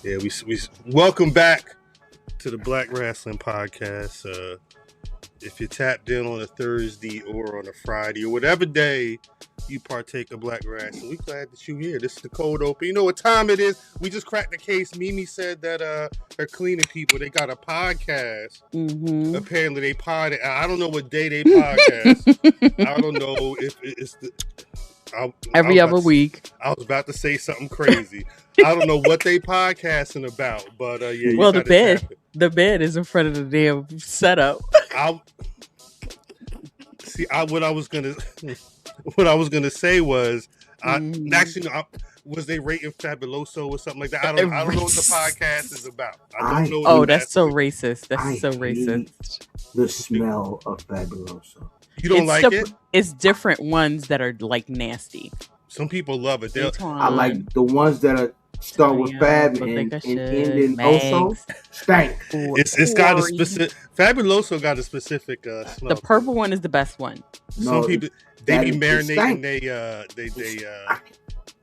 Yeah, we welcome back to the Black Rasslin Podcast. If you're tapped in on a Thursday or on a Friday or whatever day you partake of Black Rasslin, we're glad that you're here. This is the cold open. You know what time it is? We just cracked the case. Mimi said that her cleaning people, they got a podcast. Mm-hmm. Apparently they pod. I don't know what day they podcast. I don't know if it's every other week. I was about to say something crazy. I don't know what they podcasting about, but yeah. Well, the bed is in front of the damn setup. What I was gonna say was, actually, was they rating Fabuloso or something like that? I don't know what the podcast is about. I don't know. Oh, that's so racist. That's so racist. The smell of Fabuloso. You don't like it? It's different ones that are like nasty. Some people love it. I like the ones that are start with Fab and end in Oso. Stank. It's got a specific. Fabuloso got a specific smell. The purple one is the best one. Some people they be marinating they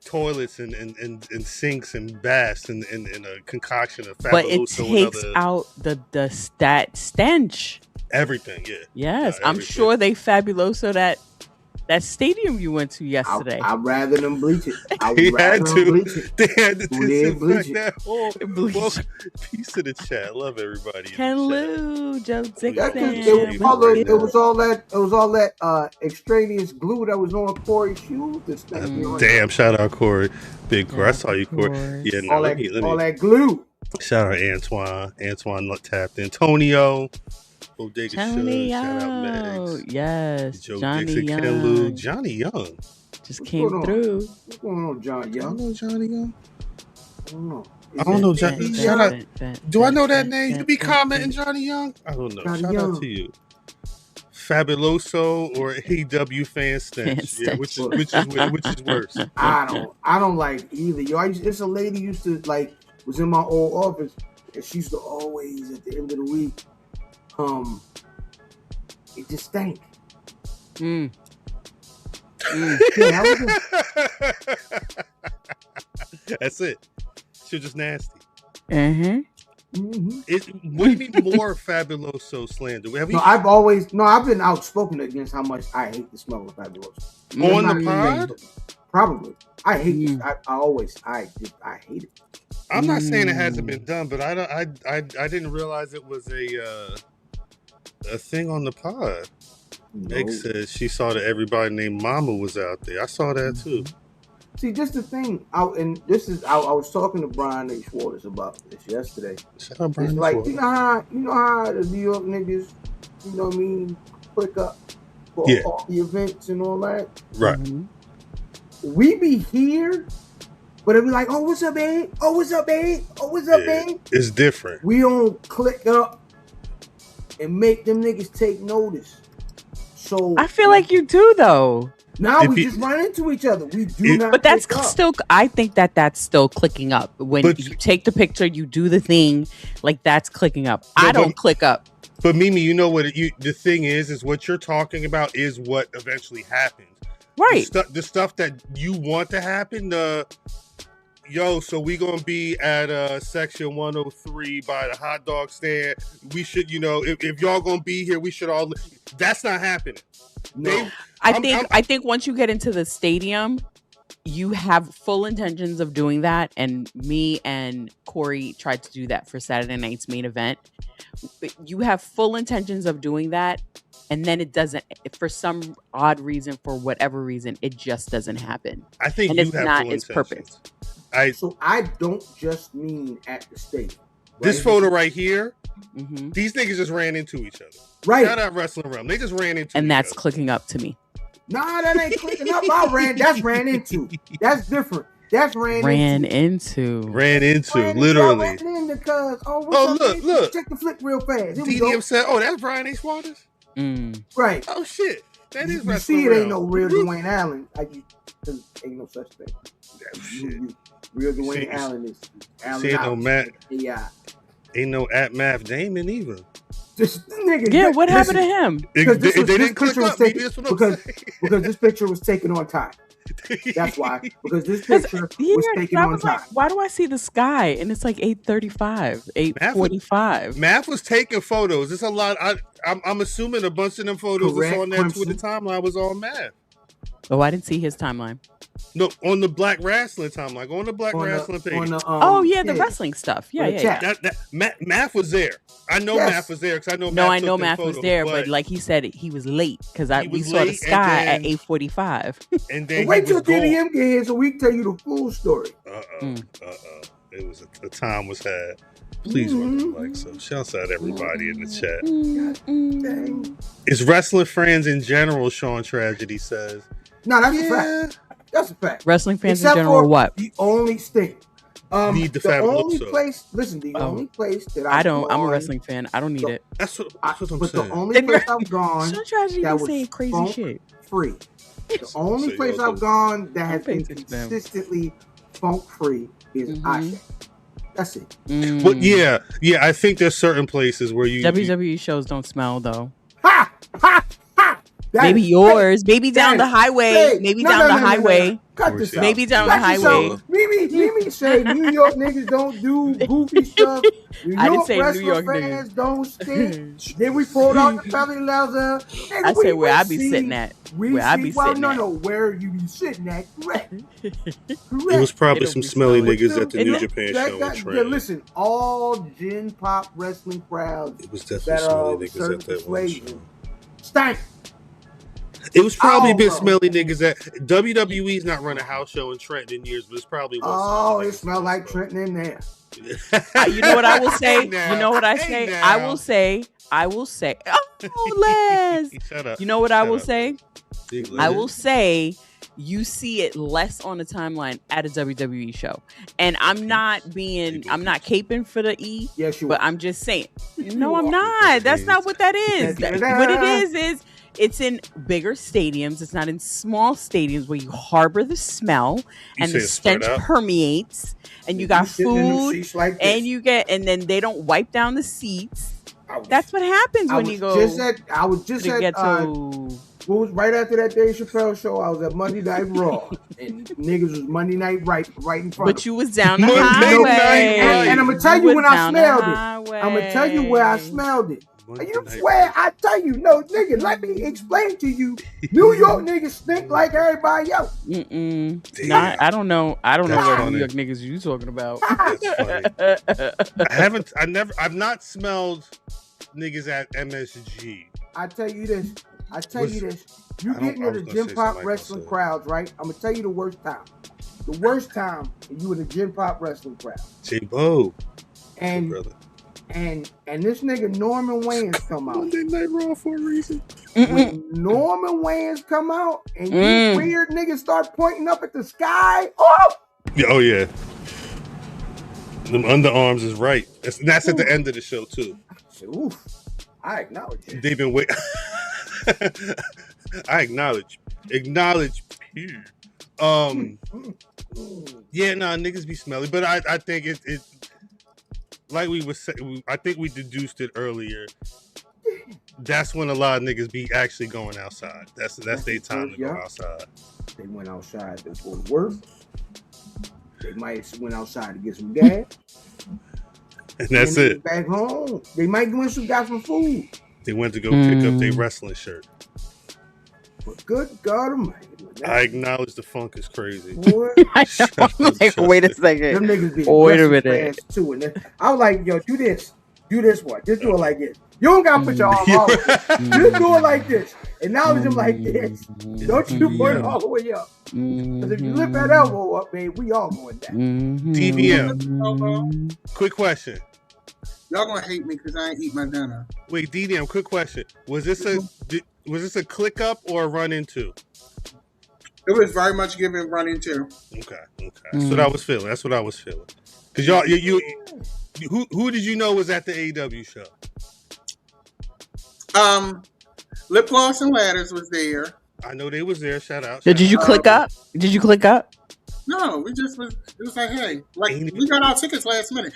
toilets and sinks and baths in a concoction of Fabuloso. But it takes out that stench. Everything, yeah. Yes, I'm sure they Fabuloso that stadium you went to yesterday. I'd rather them bleach it. They had to disinfect that whole piece of the chat. Love everybody. Ken Lou, Joe Dixon. It was all that extraneous glue that was on Corey's shoes. Damn! Shout out Corey, big Corey. I saw you, Corey. Yeah, no, all that glue. Shout out Antoine. Antoine tapped. Antonio. Bodega Show, shout out Max. Yes, Joe Johnny Dixon, Young. Ken Lou, Johnny Young. Just came through. What's going on, Johnny Young? I don't know Johnny Young. I don't know Johnny. Shout out. Do I know that name? You be commenting Johnny Young? I don't know. Shout out to you. Fabuloso or AEW fan stench? Yeah, which is worse? I don't like either. It's a lady was in my old office, and she used to always at the end of the week. It just stank. Yeah, That's it. She's just nasty. Mm-hmm. What do you mean more Fabuloso slander? I've been outspoken against how much I hate the smell of Fabuloso. On the pod? Probably. I hate it. I hate it. I'm not saying it hasn't been done, but I didn't realize it was a thing on the pod. Meg said she saw that everybody named Mama was out there. I saw that too. See, just the thing, I was talking to Brian H. Waters about this yesterday. Shout out Brian. It's like, you know how the New York niggas, you know what I mean, click up for all the events and all that. Right. Mm-hmm. We be here, but it be like, oh, what's up, babe? Oh, what's up, babe? Oh, what's up, babe? It's different. We don't click up and make them niggas take notice. So I feel like you do, though. Now we just run into each other. We do not. But that's still. I think that's still clicking up. When you take the picture, you do the thing. Like that's clicking up. I don't click up. But Mimi, you know what? The thing is what you're talking about is what eventually happens. Right. The stuff that you want to happen. So we gonna be at section 103 by the hot dog stand. We should, if y'all gonna be here, we should all. That's not happening. No. I think once you get into the stadium, you have full intentions of doing that. And me and Corey tried to do that for Saturday night's main event. You have full intentions of doing that. And then it doesn't, for some odd reason, for whatever reason, it just doesn't happen. I think and you it's have not full its intentions. purpose. So I don't just mean at the stadium. Right? This photo right here, Mm-hmm. these niggas just ran into each other. Right. Shout out Wrestling Realm. They just ran into And that's each other. clicking up to me. Nah, that ain't clicking up. That's ran into. That's different. That's Ran into. Literally. Because, look. Check the flick real fast. DDM said, that's Brian H. Waters? Right. Oh, shit. That is you Wrestling see, it Realm. ain't no real Dwayne Allen. Ain't no such thing. Real Dwayne Allen is Allen. See, ain't no Matt. Yeah. Ain't no at Math Damon either. This nigga. Yeah, what happened to him? They didn't click up. because this picture was taken on time. That's why. Because this picture was taken on time. Why do I see the sky and it's like 8:35, 8:45? Math was taking photos. It's a lot. I'm assuming a bunch of them photos that's on that Twitter timeline was all Math. Oh, I didn't see his timeline. No, on the Black Rasslin timeline. Go on the Black Rasslin page. The wrestling stuff. Yeah. Math was there. I know Math was there because I know. I know Math was there, but like he said, he was late because we saw the sky at 8:45. And then wait till DDM get here so we can tell you the full story. It was a time was had. Please run the like so. Shouts out everybody in the chat. It's wrestling fans in general. Sean Tragedy says. No, that's a fact. That's a fact. Wrestling fans in general, or what? The only thing. Need the only place. Listen, the only place that I don't. I'm a wrestling fan. I don't need it. That's what I'm saying. But the only place I've gone that was saying crazy shit. Free. The only place I've gone that has been consistently funk free is Ashe. That's it. Well, yeah. I think there's certain places where WWE shows don't smell though. Ha! Maybe yours. Maybe down the highway. Maybe down the highway. Cut this out. Maybe down the highway. Mimi say New York niggas don't do goofy stuff. I didn't say New York fans don't stink. Then we pulled out the belly leather. I say where I be sitting at. Where I be sitting at. No, where you be sitting at. Correct. It was probably some smelly niggas at the New Japan show. Yeah, listen, all Gen Pop wrestling crowds. It was definitely smelly niggas at that one show. Stank. It was probably been smelly niggas at WWE's not run a house show in Trenton in years, but it's probably it smelled like Trenton in there. You know what I will say? You know what I say? I will say. Oh, Les. Shut up. You know what I will say? I will say you see it less on the timeline at a WWE show. And I'm not caping for the E, yes, you but I'm just saying. No, I'm not. That's not what that is. What it is it's in bigger stadiums. It's not in small stadiums where you harbor the smell and the stench permeates. And you got food, and then they don't wipe down the seats. That's what happens when you go. I was just at what was right after that Dave Chappelle show. I was at Monday Night Raw, and niggas was Monday Night right in front. But you was down the highway, and I'm gonna tell you when I smelled it. I'm gonna tell you where I smelled it. You swear? I tell you, no, nigga. Let me explain to you. New York niggas stink like everybody else. I don't know. I don't know what New York niggas you talking about. That's funny. I've not smelled niggas at MSG. I tell you this. You get into the Gen Pop wrestling crowds, right? I'm gonna tell you the worst time. The worst time you in the Gen Pop wrestling crowd. J-Bo. And this nigga Norman Wayans come out. Monday Night Raw for a reason. When Norman Wayans come out and you weird niggas start pointing up at the sky. Oh yeah. Them underarms is right. That's at the end of the show too. Oof. I acknowledge it. They've been waiting. I acknowledge. Pure. Yeah, niggas be smelly, but I think it like we was saying, I think we deduced it earlier. That's when a lot of niggas be actually going outside. That's their time to go outside. They went outside to go to work. They might have went outside to get some gas. And that's it. Back home. They might go and got some food. They went to go pick up their wrestling shirt. But good God Almighty. I acknowledge the funk is crazy. I know. I'm like, wait a second. Them niggas be wait a minute. Too. And I was like, yo, do this one. Just do it like this. You don't gotta put your arm all the way. Just do it like this. Acknowledge him like this. Don't you put it all the way up. Because if you lift that elbow up, babe, we all going down. DDM. Quick question. Y'all gonna hate me because I ain't eat my dinner. Wait, DDM, quick question. Was this a click up or a run into? It was very much given run into. Okay. That's what I was feeling. Because y'all, who did you know was at the AEW show? Lip Gloss and Ladders was there. I know they was there. Shout out. Did you click up? No, it was like, hey, like we got our tickets last minute.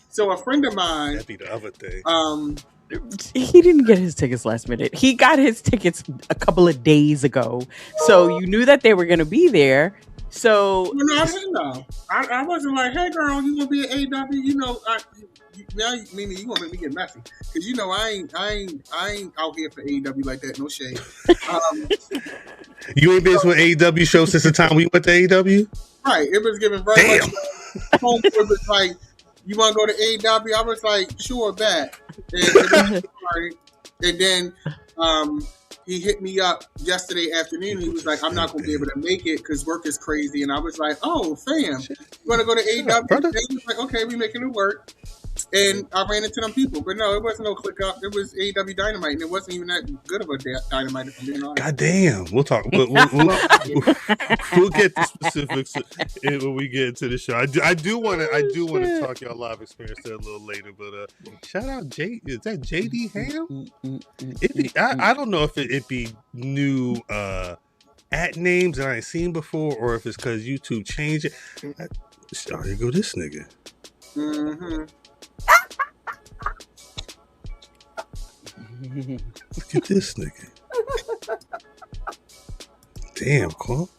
So a friend of mine, that'd be the other thing. He didn't get his tickets last minute. He got his tickets a couple of days ago. So you knew that they were going to be there. So no, I didn't know. I wasn't like, hey girl, you gonna be at AEW? You know, now you gonna make me get messy because you know I ain't out here for AEW like that. No shade. You ain't been to an AEW show since the time we went to AEW? Right. It was given very much. Home it was like, you want to go to AEW? I was like, sure, bet. And then he hit me up yesterday afternoon. He was like, I'm not going to be able to make it because work is crazy. And I was like, oh, fam, you want to go to AEW? And he was like, okay, we making it work. And I ran into them people. But no, it wasn't no click up. It was AEW Dynamite. And it wasn't even that good of a Dynamite, if I'm being honest. God damn. We'll talk. We'll get the specifics when we get into the show. I do want to talk y'all live experience there a little later. But shout out is that JD Ham? I don't know if it be new at names that I ain't seen before, or if it's because YouTube changed it. Oh, here go this nigga. Mm-hmm. Look at this nigga. Damn, Cole.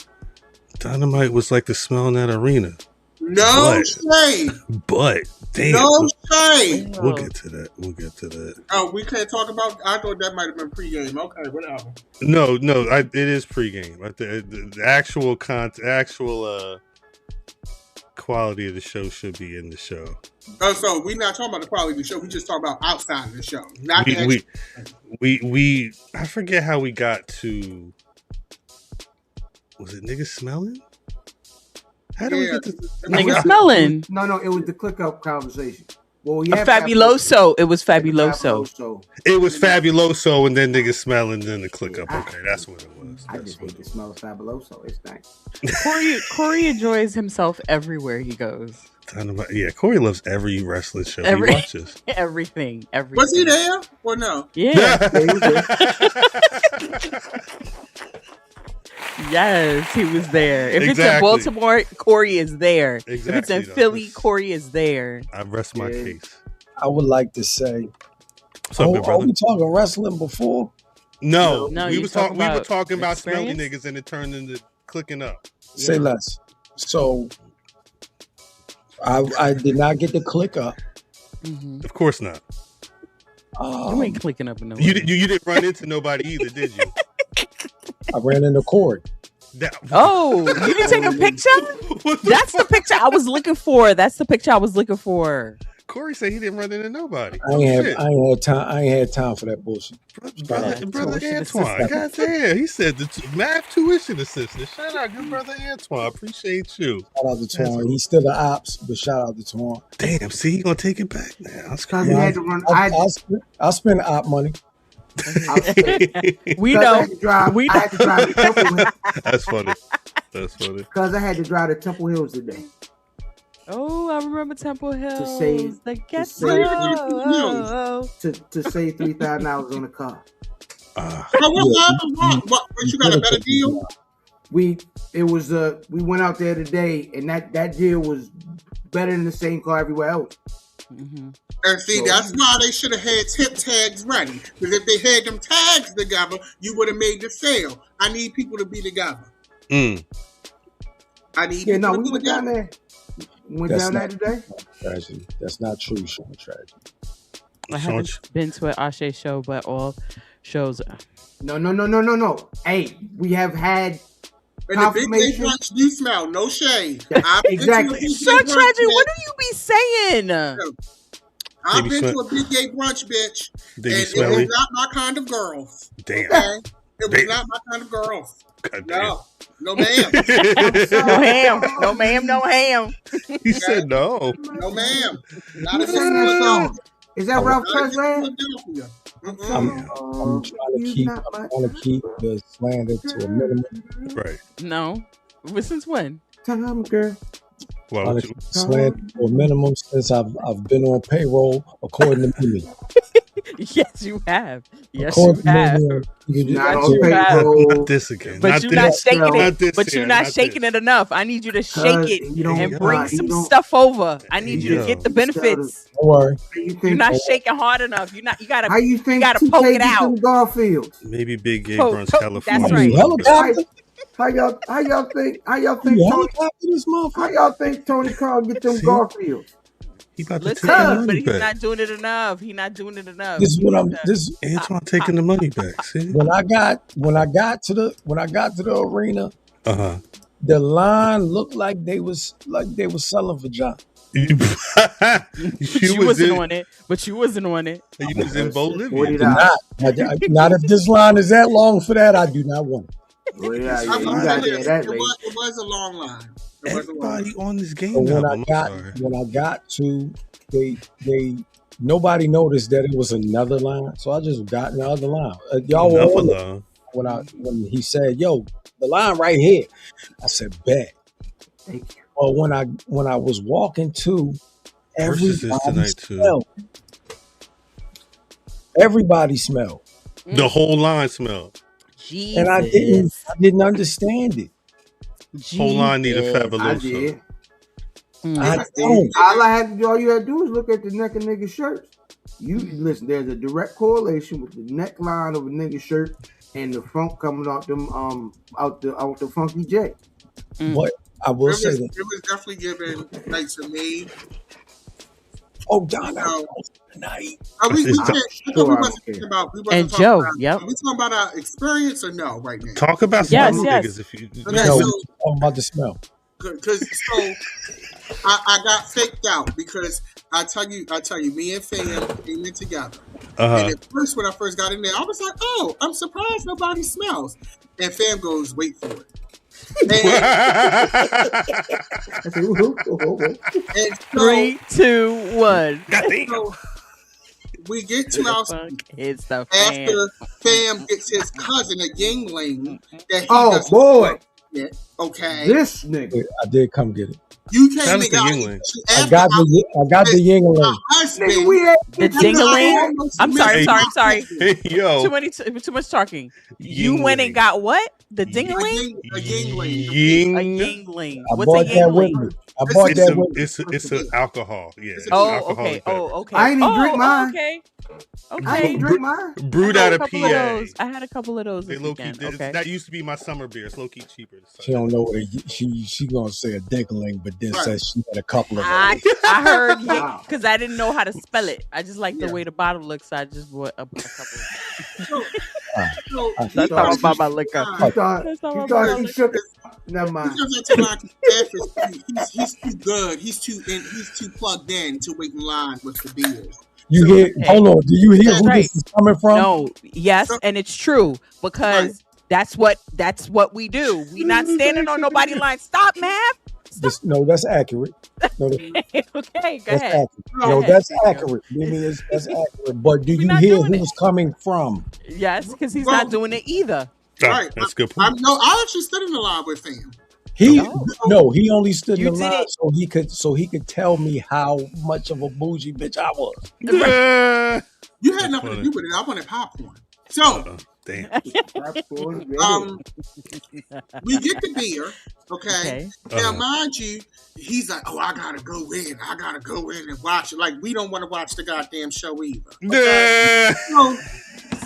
Dynamite was like the smell in that arena. No shade. But damn. No shade. We'll get to that. Oh, we can't talk about. I thought that might have been pregame. Okay, whatever. No, it is pregame. The actual quality of the show should be in the show. Oh, so we're not talking about the quality of the show. We just talking about outside of the show. Not we I forget how we got to. Was it niggas smelling? How did we get to niggas smelling? No, it was the click up conversation. Well, Fabuloso. It was Fabuloso. It was Fabuloso, and then niggas smelling, then the click up. Okay, that's what it was. I just hate the smell of Fabuloso. It's nice. Corey enjoys himself everywhere he goes. Yeah, Corey loves every wrestling show he watches. Everything. Was he there or no? Yeah. Yes, he was there. If it's in Baltimore, Corey is there. Exactly. If it's in Philly, Corey is there. I rest my case. I would like to say, are we talking wrestling before? No, we were talking about smelly niggas, and it turned into clicking up. Say less. So I did not get to click up. Mm-hmm. Of course not. You ain't clicking up in no way. You didn't run into nobody either, did you? I ran into Corey. You didn't take a picture? That's the picture I was looking for. Corey said he didn't run into nobody. I ain't had time for that bullshit. Brother Antoine. God damn. He said the math tuition assistant. Shout out, good brother Antoine. Appreciate you. Shout out to Twan. He's still the ops, but shout out to Twan. Damn, see, he gonna take it back now. I'll spend op money. We know. I had to drive to Temple Hills. That's funny. Because I had to drive to Temple Hills today. Oh, I remember Temple Hills. To save $3,000 on the car. What? You got a better deal? We went out there today, and that deal was better than the same car everywhere else. Mm-hmm. And see, that's why they should have had tip tags ready. Because if they had them tags together, you would have made the sale. I need people to be together. I need people to be together. Down there. Went down there today? Tragedy. That's not true, Sean. Tragedy. I haven't been to an Ashe show, but all shows. No. Hey, we have had confirmation. The big brunch you smell, no shade. Exactly. So Tragedy, what do you be saying? I've been to a big gay brunch, bitch, and it was not my kind of girls. Damn. Okay? It was not my kind of girls. No, ma'am. No ham. He said no. No, ma'am. Not a single song. Is that Ralph Tresvant? I'm trying to keep the slander to a minimum. Right. No. Since when? Time, girl. Well, slander to a minimum since I've been on payroll, according to me. Yes, you have. Yes, you have. Not on payroll. Not this again. But you're not shaking it. But you're not not shaking this. it enough. I need you to shake it and bring some don't- stuff over. I need you to get the benefits. Don't worry. You're not shaking hard enough. You gotta. How you think you gotta poke it out. Garfield. Maybe Big Gig Poke- runs poke- California. that's right. Helicopter? How y'all think You Tony, helicopter this motherfucker? how y'all think Tony Khan get them See? Garfields? He about to Listen, take the but money he's back. not doing it enough. He's not doing it enough. This is what I'm. This Antoine taking the money back. See? when I got to the arena, the line looked like they was selling vagina. You wasn't on it. But you wasn't on it. You was in Bolivia. Not if this line is that long for that. I do not want it. Well, yeah, I you mean, got there that it late. was a long line. It was a long line. Everybody on this game. But when album, I got to they nobody noticed that it was another line, so I just got in the other line. Y'all were on it when he said, "Yo, the line right here," I said, "Bet." Thank you. Well, when I was walking to, everybody smelled. The whole line smelled. Jesus. And I didn't understand it. Whole line need a I Fabuloso. did. I don't. All you had to do is look at the neck of nigga shirts. You listen. There's a direct correlation with the neckline of a nigga shirt and the funk coming out them out the funky J. What I will say that It was definitely given like to me. oh, Don, tonight. And Joe, yep. Are we talking about our experience or no right now? Talk about some Yes, other yes. niggas if you. Okay, No, so talking about the smell. because I got faked out because I tell you, me and Fam came in together. And at first, when I first got in there, I was like, "Oh, I'm surprised nobody smells." And Fam goes, "Wait for it." And so, 3, 2, 1. so we get to our It's the after Fam gets his cousin a Yingling that he Oh doesn't boy, get, okay. this nigga. I did come get it. You came Shout out and to got Yingling. I got the Yingling. my husband. Nigga, we had The ding-a-ling? I'm sorry. Hey, yo. Too much talking. You went and got what? The ding-a-ling? A Yingling. A Ying. yingling. I What's bought a that with yingling? me. I bought that with me. It's an alcohol. Yeah. It's Oh, alcoholic okay. beverage. Oh, okay. I ain't even drink mine. Okay. I Okay. didn't drink mine. Brewed out of I had a couple of those They this low key. weekend. Okay. That used to be my summer beer. It's low key cheaper. She don't know what she gonna say a dickling, but then says she had a couple of them. I heard Wow. because I didn't know how to spell it. I just like the Yeah. way the bottle looks. So I just bought a couple. So That's how I buy my liquor. You thought That's how I you buy thought my he shook it. Never mind. he's too good. He's too plugged in to wait in line with the beers. You hear? Hold on. Do you hear That's who right. this is coming from? No, yes, and it's true because that's what we do. We not standing on nobody line. Stop, Mav. No, that's accurate. No, Okay, go that's ahead. accurate. No, that's accurate. That's accurate. But do you not hear doing who's coming from? Yes, because he's Well, not doing it either. Right. That's a good point. I actually stood in the line with him. He No. he only stood You in the did line it. so he could tell me how much of a bougie bitch I was. You had nothing to do with it. I wanted popcorn. So Damn. we get the beer, okay? Okay. Now, mind you, he's like, "Oh, I gotta go in and watch it." Like we don't want to watch the goddamn show either. So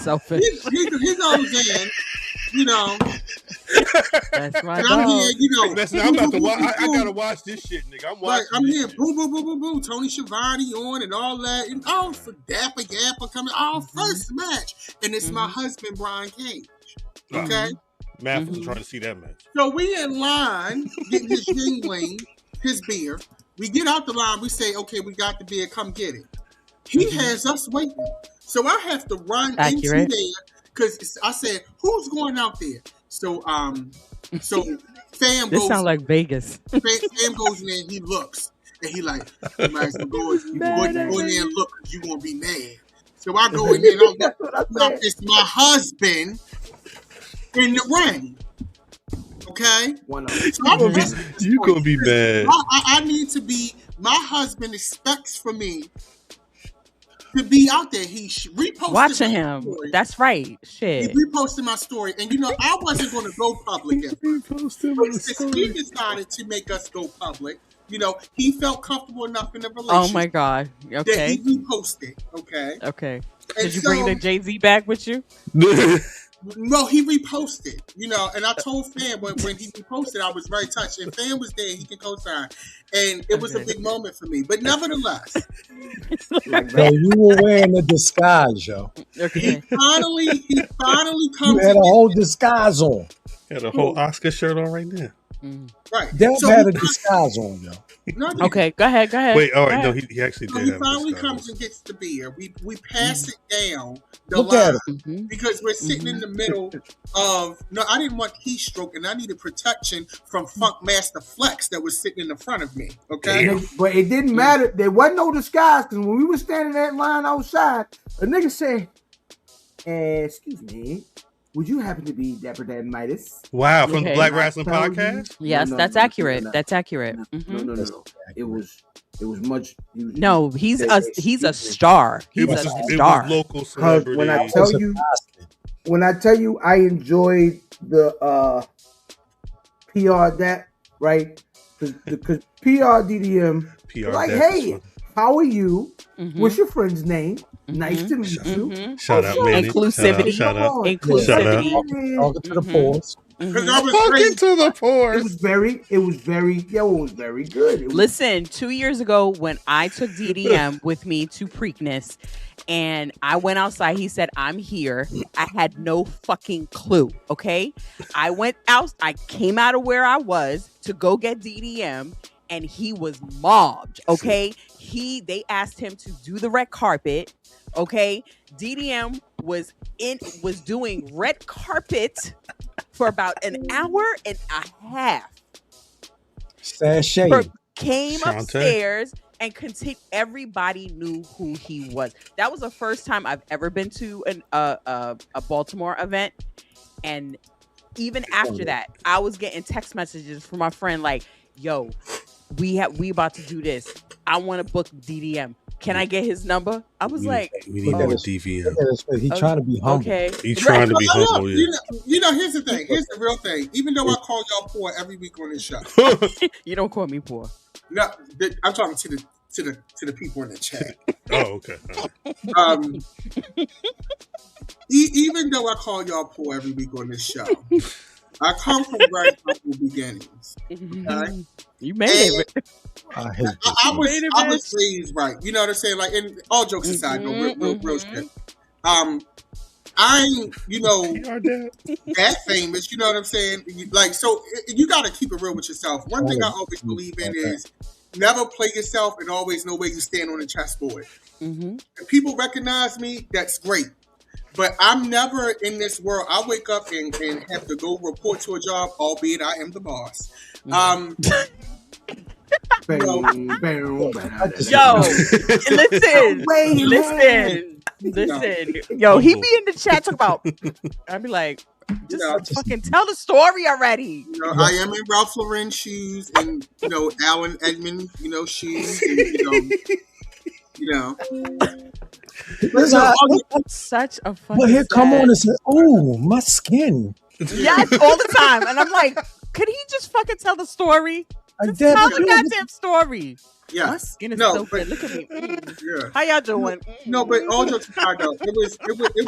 Selfish. he goes in, you know, That's my and I'm dog. here, you know. I'm about to watch. I gotta watch this shit, nigga. I'm Like, watching. I'm this here, shit. boom, boom, boom, boom, boom. Tony Schiavone on and all that. And for Dapper Yapper coming. First match. And it's my husband, Brian Cage. Okay? Math was trying to see that match. So we in line, getting his Yingling, his beer. We get out the line. We say, okay, we got the beer. Come get it. He has us waiting. So I have to run into there. Because I said, who's going out there? So Fam This goes. sounds like Vegas. Fam goes in there and he looks. And he like, you might as well go in there and look because you're going to be mad. So I go in there and I'm like, it's my husband in the ring. Okay? So You gonna be mad. I need to be, my husband expects for me to be out there. He reposted watching him. Story. That's right. Shit. He reposted my story, and I wasn't going to go public at first. Since he decided to make us go public, he felt comfortable enough in the relationship. Oh my God. Okay. That he reposted. Okay. Did you bring the Jay-Z bag with you? No, he reposted, and I told Fan when he reposted, I was very touched. And Fan was there, he can co-sign. And it was a big moment for me. But nevertheless. So you were wearing a disguise, yo. Okay. He finally comes. You had a whole disguise on. Had a whole Oscar shirt on right there. Right. Dev had a disguise on, yo. Okay, go ahead. Wait, all right, no, he actually did. He finally comes and gets the beer. We pass it down the Look line at him. because we're sitting in the middle of. No, I didn't want heat stroke, and I needed protection from Funk Master Flex that was sitting in the front of me. Okay, but it didn't matter. There wasn't no disguise because when we were standing in that line outside, a nigga said, "Excuse me. Would you happen to be Dapper Dan Midas?" Wow, from the Black Rasslin Podcast? Yes, that's accurate. That's accurate. No. It was much. No, he's a star. He's a star. It was local celebrity. When I tell you, I enjoyed the PR that right because PR DDM like, hey, how are you? What's your friend's name? Nice to meet you. Shout out, man. Inclusivity. Shout out. Inclusivity. Talking to the pores. Talking to the pores. It was very good. Listen, 2 years ago when I took DDM with me to Preakness and I went outside, he said, "I'm here." I had no fucking clue. Okay. I went out. I came out of where I was to go get DDM and he was mobbed. Okay. They asked him to do the red carpet. Okay, DDM was doing red carpet for about an hour and a half. Sashay Came upstairs and continued. Everybody knew who he was. That was the first time I've ever been to a Baltimore event, and even after that, I was getting text messages from my friend like, "Yo, we about to do this. I want to book DDM. Can I get his number?" I was like, "We need more DVM." He's trying to be humble. Okay. He's trying to be humble. Here's the thing. Here's the real thing. Even though I call y'all poor every week on this show, you don't call me poor. No, I'm talking to the people in the chat. Oh, okay. Even though I call y'all poor every week on this show, I come from very humble beginnings. Okay? You made it. I was raised right. You know what I'm saying? Like, and all jokes aside, real shit. I ain't, that famous. You know what I'm saying? Like, so you got to keep it real with yourself. One thing I always believe in is never play yourself and always know where you stand on the chessboard. If people recognize me, that's great. But I'm never in this world. I wake up and have to go report to a job, albeit I am the boss. Listen. Yo, he be in the chat talking about. I'd be like, just fucking tell the story already. I am in Ralph Lauren shoes and Alan Edmond shoes and such a fucking. Well, here come on and say, "Oh, my skin." Yes, all the time, and I'm like, could he just fucking tell the story? Just tell the goddamn story. Yeah, my skin is so good. Look at me. Yeah. How y'all doing? No, but all jokes aside, though, it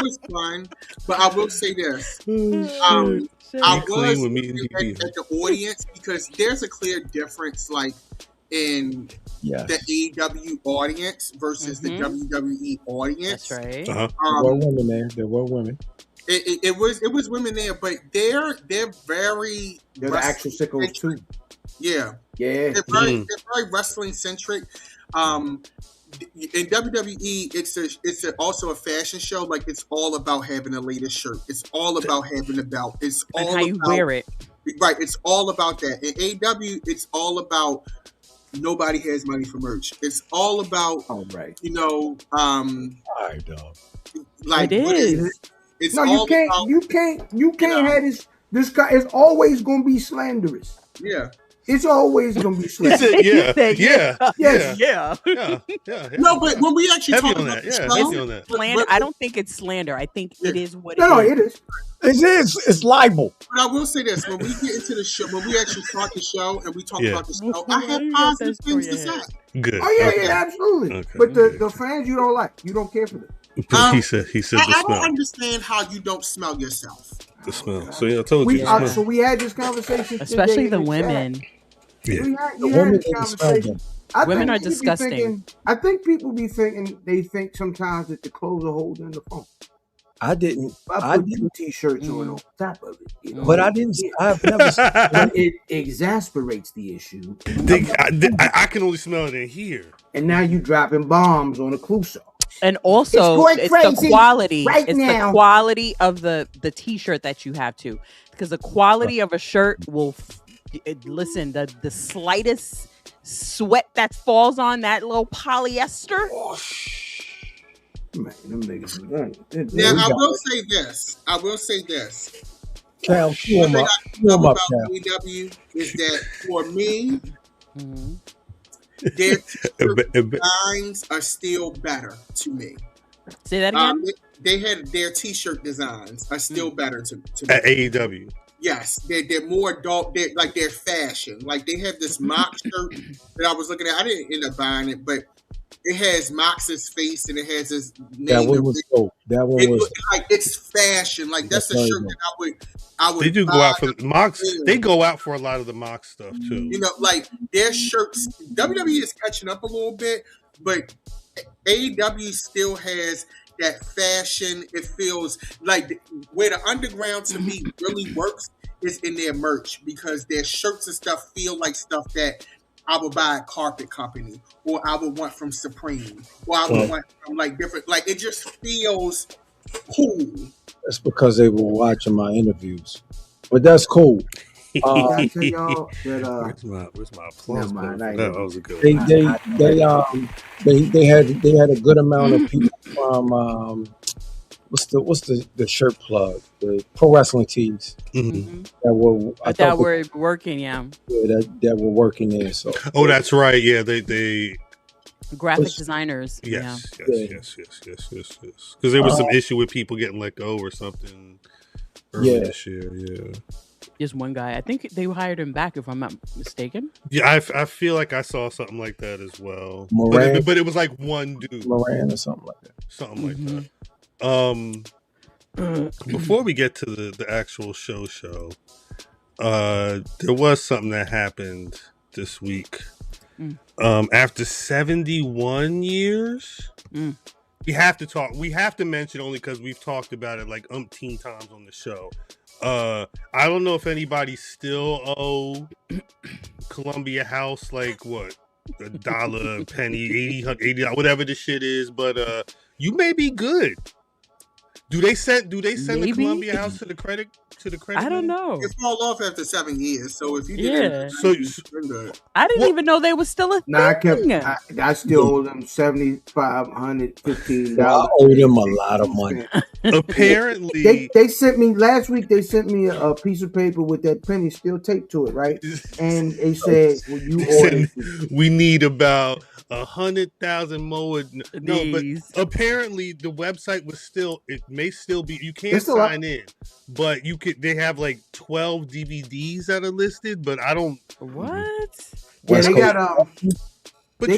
was fun. But I will say this: I was at the audience because there's a clear difference, like in the AEW audience versus the WWE audience. That's right. There were women there. There were women. It was women there, but they're very the actual sickos too. Yeah. They're very wrestling centric. In WWE, it's also a fashion show. Like, it's all about having the latest shirt. It's all about having the belt. It's all how you wear it. Right. It's all about that. In AEW, it's all about nobody has money for merch. It's all about Alright, dog. Like, it is. It's no, all you can't have this guy is always gonna be slanderous. Yeah. It's always gonna be He slander. said, Yeah. No, but when we actually Heavy talk on about that. the Yeah, show, heavy on that. Slander. I don't think it's slander. I think it is what No, it it is. It's libel. But I will say this: when we get into the show, when we actually start the show and we talk about the show, I have You got positive that things to story say. Good. Oh yeah, Okay. yeah, absolutely. Okay, But okay. the fans you don't like, you don't care for them. He said I the don't smell. understand how you don't smell yourself. The smell. So I told you. The smell. So we had this conversation, especially today the in women. chat. Yeah. We The had women this didn't smell conversation. them. Women are people be disgusting. thinking- I think people be thinking they think sometimes that the clothes are holding the phone. I didn't. I put two t-shirts on top of it. You know? But I didn't. I've never. But it exasperates the issue. I can only smell it in here. And now you dropping bombs on a Cluso. And also, going it's crazy the quality. right It's now. the quality of the T-shirt that you have too, because the quality of a shirt will. Listen, the slightest sweat that falls on that little polyester. Man, them niggas are done. Now, I will say this. Cal, One thing I chew love 'em up, about Cal. AEW is that for me, Mhm. their designs are still better to me. Say that again. They had their t-shirt designs are still better to me. At AEW. Yes, they're more adult. They're fashion. Like they have this Mox shirt that I was looking at. I didn't end up buying it, but it has Mox's face and it has his name. That one was dope. That one was like it's fashion. Like that's a shirt that I would. They do go out for the Mox. They go out for a lot of the Mox stuff too. You know, like their shirts. WWE is catching up a little bit, but AEW still has that fashion. It feels like where the underground to me really works is in their merch, because their shirts and stuff feel like stuff that I would buy at Carpet Company, or I would want from Supreme, or I would want from like different. Like it just feels cool. That's because they were watching my interviews, but that's cool. I tell y'all that Where's my applause? Never mind, That was a good one. They had a good amount of people from what's the shirt plug, the pro wrestling tees that were working, that were working there. So that's right. Yeah, they graphic designers. Yes. Because there was some issue with people getting let go or something earlier this year. Yeah. Just one guy. I think they hired him back, if I'm not mistaken. Yeah, I feel like I saw something like that as well. Moran, but it was like one dude. Moran or something like that. Something like that. Before we get to the actual show, there was something that happened this week. After 71 years, we have to mention, only because we've talked about it like umpteen times on the show. I don't know if anybody still owe Columbia House like what, $1, a penny, 80, whatever the shit is, but you may be good. Do they send the Columbia House to the credit? I don't know. It fall off after 7 years. So if you did, good. I didn't even know they was still a thing. I still owe them $7,515. I owe them a lot of money. Apparently, they sent me last week. They sent me a piece of paper with that penny still taped to it, right? And they said, "Well, we need about 100,000 more." No, but apparently the website was still. It may still be. You can't sign in, but you could. They have like 12 DVDs that are listed, but I don't. What? Yeah, they got But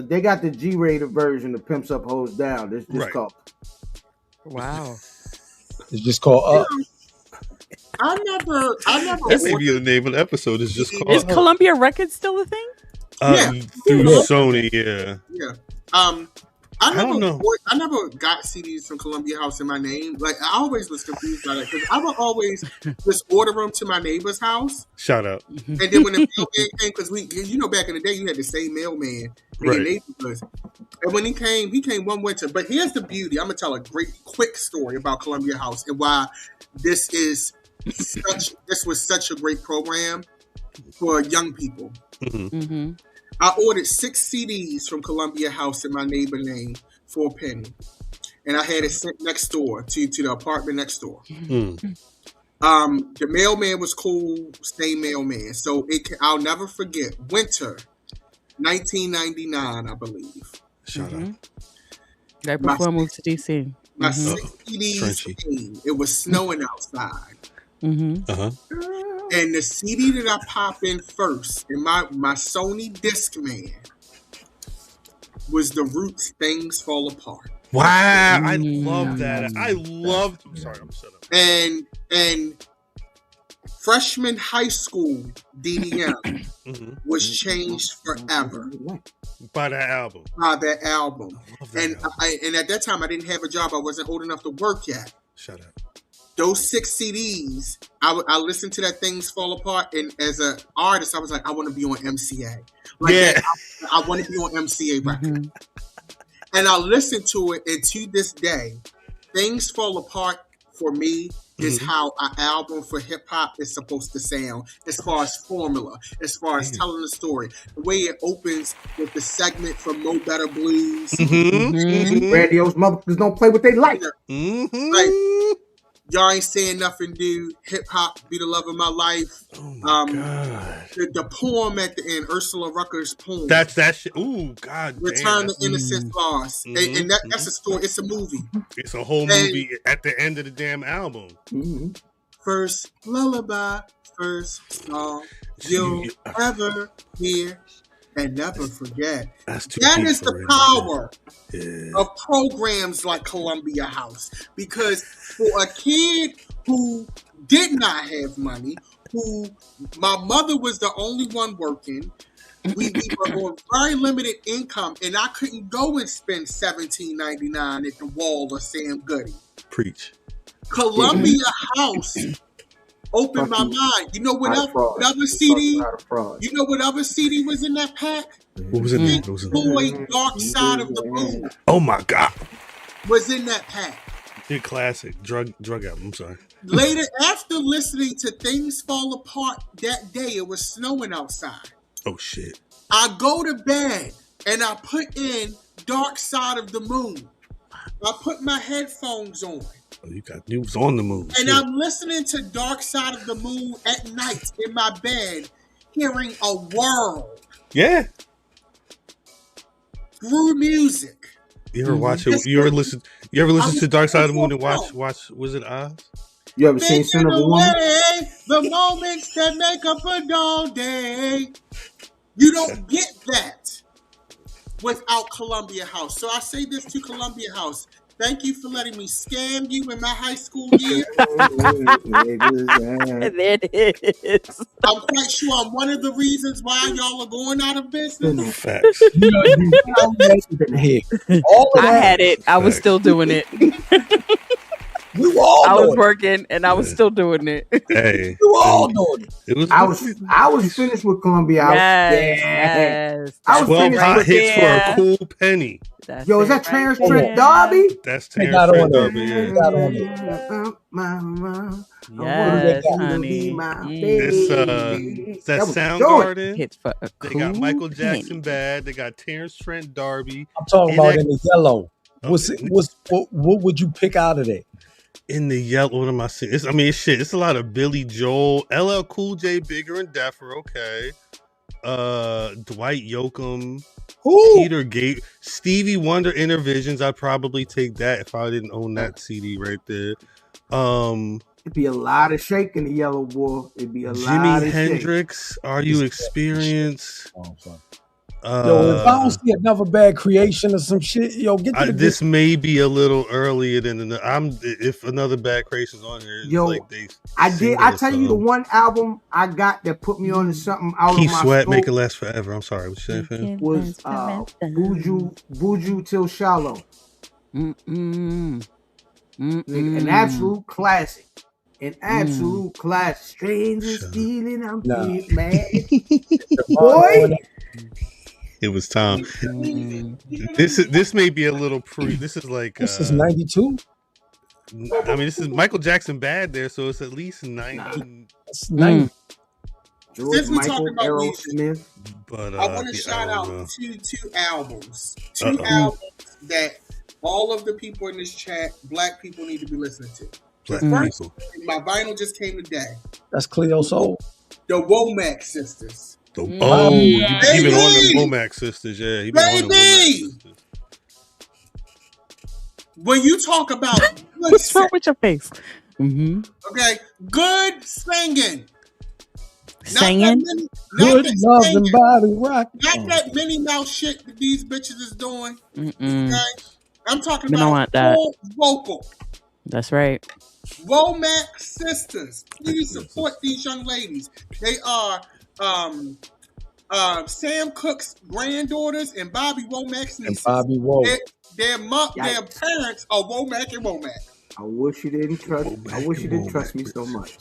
they got the G-rated version of Pimps Up, Hoes Down. This called. Wow. It's just called Up. I never. That's maybe the name of the episode. Is just called. Is Columbia Records still a thing? Through Sony, yeah. I don't know. I never got CDs from Columbia House in my name. Like I always was confused by that, because I would always just order them to my neighbor's house. Shout out. And then when the mailman came, because back in the day you had the same mailman in your neighborhood. And when he came one winter. But here's the beauty. I'm gonna tell a quick story about Columbia House and why this was such a great program for young people. I ordered 6 CDs from Columbia House in my neighbor name for a penny. And I had it sent next door to the apartment next door. The mailman was cool. Same mailman. So I'll never forget. Winter, 1999, I believe. Shut up. Right before I moved to DC. My 6 CDs came. It was snowing outside. Mm-hmm. And the CD that I pop in first, in my Sony Discman, was The Roots' Things Fall Apart. Wow, I love that. I'm sorry, I'm shut up. And freshman high school DDM was changed forever by that album. And at that time I didn't have a job. I wasn't old enough to work yet. Shut up. Those 6 CDs, I listened to that Things Fall Apart, and as an artist, I was like, I want to be on MCA. I want to be on MCA record. And I listened to it, and to this day, Things Fall Apart for me is how an album for hip hop is supposed to sound, as far as formula, as far as telling the story. The way it opens with the segment from Mo Better Blues. Grandiose motherfuckers don't play what they like. Like, y'all ain't saying nothing, dude. Hip hop be the love of my life. Oh my God. The poem at the end, Ursula Rucker's poem. That's that shit. Ooh, God. Return to Innocence Lost. And that's a story. It's a movie. It's a whole movie at the end of the damn album. First lullaby, first song you'll ever hear and never forget. That is the power of programs like Columbia House. Because for a kid who did not have money, who my mother was the only one working, we were on very limited income, and I couldn't go and spend $17.99 at the Wall or Sam Goody. Preach. Columbia House opened my mind. You know what other CD? You know what other CD was in that pack? What was in there? Floyd, Dark Side of the Moon. Oh my God. Was in that pack. Big classic. Drug album. I'm sorry. Later, after listening to Things Fall Apart that day, it was snowing outside. Oh shit. I go to bed and I put in Dark Side of the Moon. I put my headphones on. Oh, you was on the moon. And I'm listening to Dark Side of the Moon at night in my bed, hearing a world. Yeah. Through music. You ever watch it? You ever listen to Dark Side of the Moon and watch Wizard Oz? You ever seen Son of a Woman? The moments that make up a dull day. You don't get that without Columbia House. So I say this to Columbia House. Thank you for letting me scam you in my high school year. There it is. I'm quite sure I'm one of the reasons why y'all are going out of business. Facts. I had it. I was still doing it. We were all I was working and I was still doing it. Hey, we were all doing it. I was finished with Columbia House. Yes. I was 12 finished hot with hits for a cool penny. Yo, is that Terrence Trent D'Arby? That's Terrence Trent D'Arby. Yes, honey. It's that Soundgarden. Hits for a They got Michael Jackson Bad. They got Terrence Trent D'Arby. I'm talking about in the yellow. What would you pick out of that? In the yellow, what am I seeing? It's a lot of Billy Joel, LL Cool J, Bigger and Deffer, okay. Dwight Yoakam, Peter Gabriel, Stevie Wonder, Intervisions. I'd probably take that if I didn't own that CD right there. It'd be a lot of shake in the yellow, boy. It'd be a lot of Jimi Hendrix, Are You Experienced? Oh, sorry. Yo, if I don't see another Bad Creation or some shit, yo, get to this may be a little earlier than if Another Bad Creation's on here. Yo, like I tell you the one album I got that put me on to something out Keep of my Sweat, scope Make It Last Forever. I'm sorry, what you saying? Was Buju Till Shallow. An absolute classic. An absolute classic. Strangers feeling I'm getting mad. Boy. It was Tom. This may be a little This is like this is 92. This is Michael Jackson Bad there, so it's at least 90. It's 90. Since we talking about Aerosmith, but I want to shout out two albums, albums that all of the people in this chat, black people, need to be listening to. Black First, people. my vinyl just came today. That's Cleo Soul. The Womack sisters. He been on the Womack sisters, yeah. He been on the Womack sisters. When you talk about what's wrong with your face? Mm-hmm. Okay, good singing. Singing? Good love and body rock. Not that Minnie Mouse shit that these bitches is doing. Mm-mm. Okay? I'm talking We don't want that. full vocal. That's right. Womack sisters. Please support these young ladies. They are Sam Cooke's granddaughters and Bobby Womack's nieces. And Bobby Womack. Their parents are Womack and Womack. I wish you didn't trust. I wish you didn't trust me so much.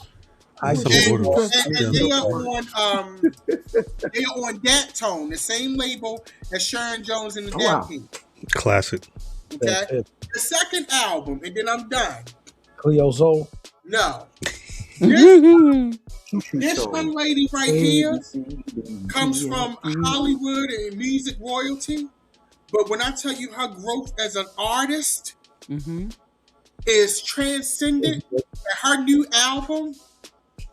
And they are on Dat Tone, the same label as Sharon Jones and the Dat King. Classic. Okay. The second album, and then I'm done. Cleo Soul. No. This young lady right here comes from Hollywood and music royalty. But when I tell you her growth as an artist is transcendent, her new album,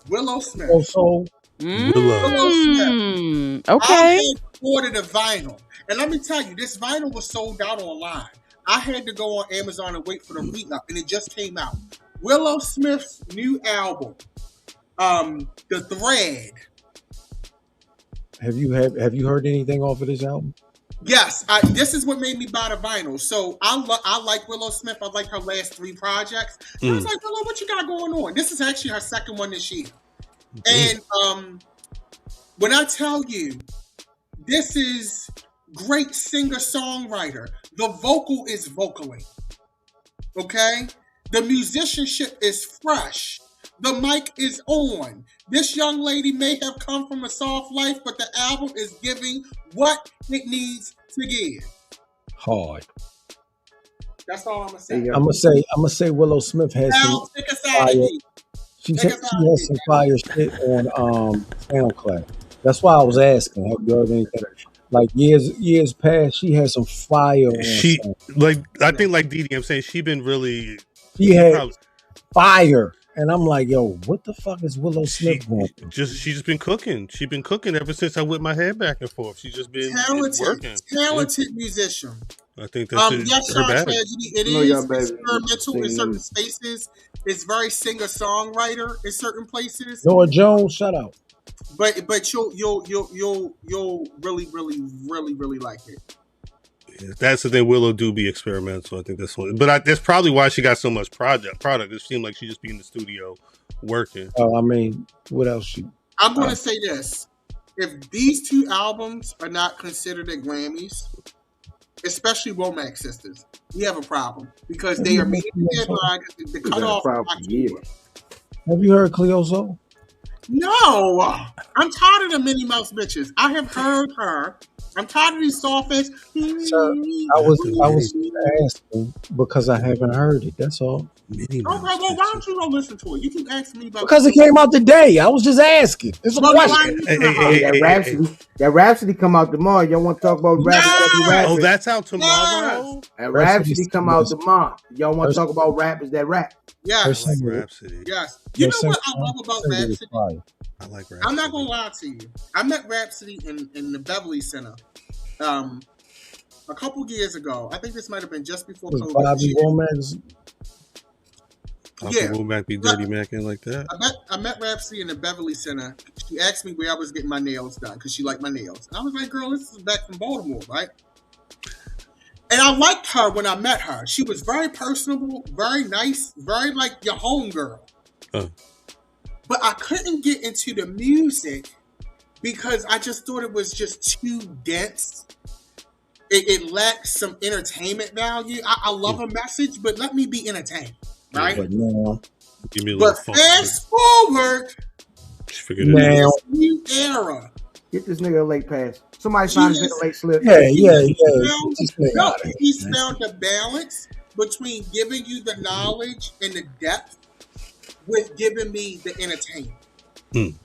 Willow Smith. Willow Smith. Okay. I ordered a vinyl. And let me tell you, this vinyl was sold out online. I had to go on Amazon and wait for the re-up, and it just came out. Willow Smith's new album, The Thread. Have you heard anything off of this album? Yes, this is what made me buy the vinyl. So I like Willow Smith. I like her last 3 projects. I was like, Willow, what you got going on? This is actually her second one this year. And when I tell you, this is great singer-songwriter. The vocal is vocaling. Okay? The musicianship is fresh. The mic is on. This young lady may have come from a soft life, but the album is giving what it needs to give. Hard. That's all I'm gonna say. I'm gonna say Willow Smith has some fire. She has some fire shit on SoundCloud. That's why I was asking. Have you heard anything? Like years past, she had some fire. She I think like Didi, I'm saying she been really. She had fire. And I'm like, yo, what the fuck is Willow Smith going through? She's just been cooking. She's been cooking ever since I whipped my head back and forth. She's just been working. Talented musician. I think that's her bad. It is experimental in certain spaces. It's very singer-songwriter in certain places. Noah Jones, shout out. But you'll really like it. Yeah, that's the thing. Willow do be experimental. I think that's one. But that's probably why she got so much product. It seemed like she just be in the studio working. I mean, what else? I'm going to say this: if these 2 albums are not considered at Grammys, especially Womack sisters, we have a problem because they are making the deadline. The cutoff. Have you heard Cleo Soul? No, I'm tired of the Minnie Mouse bitches. I have heard her. I'm tired of these soft ass. Sir, I was asking because I haven't heard it. That's all. Okay, well, why don't you go listen to it? You keep asking me about because it came out today. I was just asking. It's a question. That Rhapsody come out tomorrow. Y'all want to talk about Rhapsody? Oh, that's out tomorrow. That Rhapsody come out tomorrow. Y'all want to talk about rap? Is that rap? Yes. I like Rhapsody. Yes. You know what I love about Rhapsody? I like Rhapsody. I'm not gonna lie to you. I met Rhapsody in the Beverly Center a couple years ago. I think this might have been just before COVID. Bobby Womack. Yeah, Womack be dirty macking like that. I met Rhapsody in the Beverly Center. She asked me where I was getting my nails done because she liked my nails. I was like, "Girl, this is back from Baltimore, right?" And I liked her when I met her. She was very personable, very nice, very like your homegirl. But I couldn't get into the music because I just thought it was just too dense. It lacked some entertainment value. I love a message, but let me be entertained, right? But fast forward now, new era. Get this nigga a late pass. Somebody signed his late slip. Yeah. He's found a balance between giving you the knowledge and the depth with giving me the entertainment.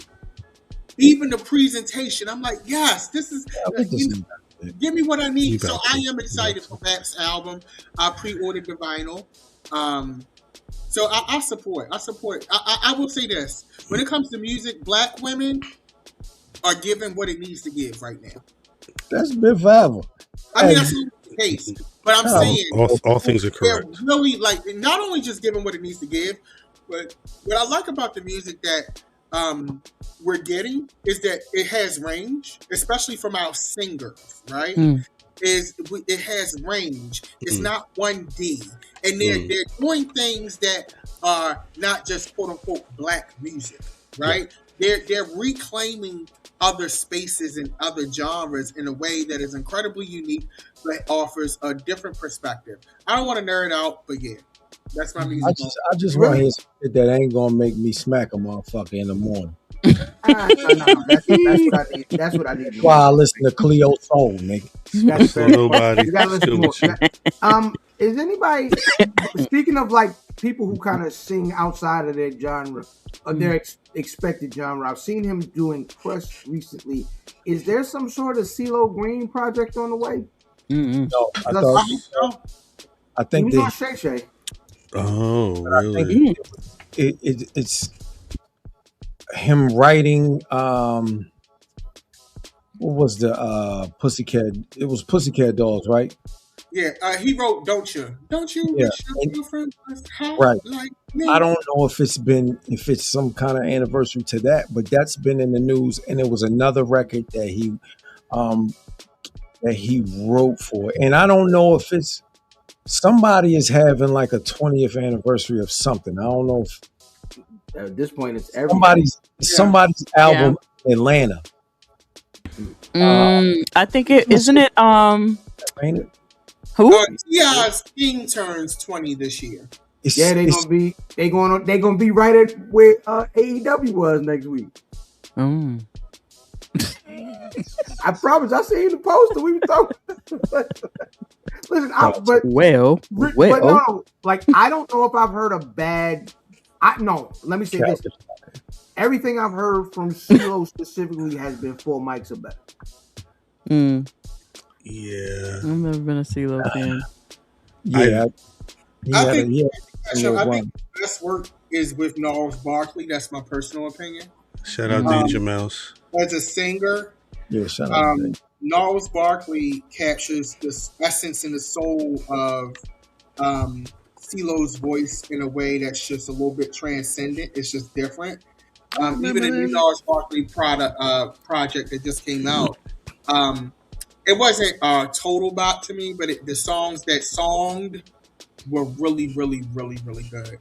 Even the presentation, I'm like, yes, this is. Give me what I need. So I am excited for Pap's album. I pre-ordered the vinyl. So I support. I will say this: when it comes to music, Black women are given what it needs to give right now. That's been forever. I mean, that's not the case, but I'm saying all things are correct. They're really like not only just giving what it needs to give, but what I like about the music that we're getting is that it has range, especially from our singers, right? It has range. It's not 1D, and they're doing things that are not just quote unquote Black music, right? They're reclaiming other spaces and other genres in a way that is incredibly unique, but offers a different perspective. I don't want to nerd out, but yeah, that's my music. I just want to hear shit that ain't gonna make me smack a motherfucker in the morning. No. That's what I need. That's what I need. That's why I listen to Cleo Soul, nigga. That's fair. Nobody. You gotta listen more. Is anybody speaking of like people who kind of sing outside of their genre, or their expected genre? I've seen him doing press recently. Is there some sort of CeeLo Green project on the way? No, I think he was on Shay Shay. Oh, really? It's him writing. What was the Pussycat? It was Pussycat Dolls, right? Yeah, he wrote "Don't You Wish Your Girlfriend Was Hot Right. Like Me." I don't know if it's some kind of anniversary to that, but that's been in the news, and it was another record that he wrote for, and I don't know if it's somebody is having like a 20th anniversary of something. I don't know if at this point it's everybody. Somebody's album in Atlanta. I think isn't it Ain't it? who? T.I.'s King turns 20 this year. They're gonna be right at where AEW was next week. I promise. I seen the poster. We were talking. Listen, but no, like I don't know if I've heard a bad. Let me say this. Everything I've heard from CeeLo specifically has been 4 mics or better. Yeah, I've never been a CeeLo fan. Yeah, I think the best work is with Gnarls Barkley. That's my personal opinion. Shout out Danger Mouse. As a singer, shout out Gnarls Barkley captures the essence and the soul of CeeLo's voice in a way that's just a little bit transcendent. It's just different. Even the new Gnarls Barkley project that just came out, it wasn't total bop to me, but the songs that songed were really, really, really, really good.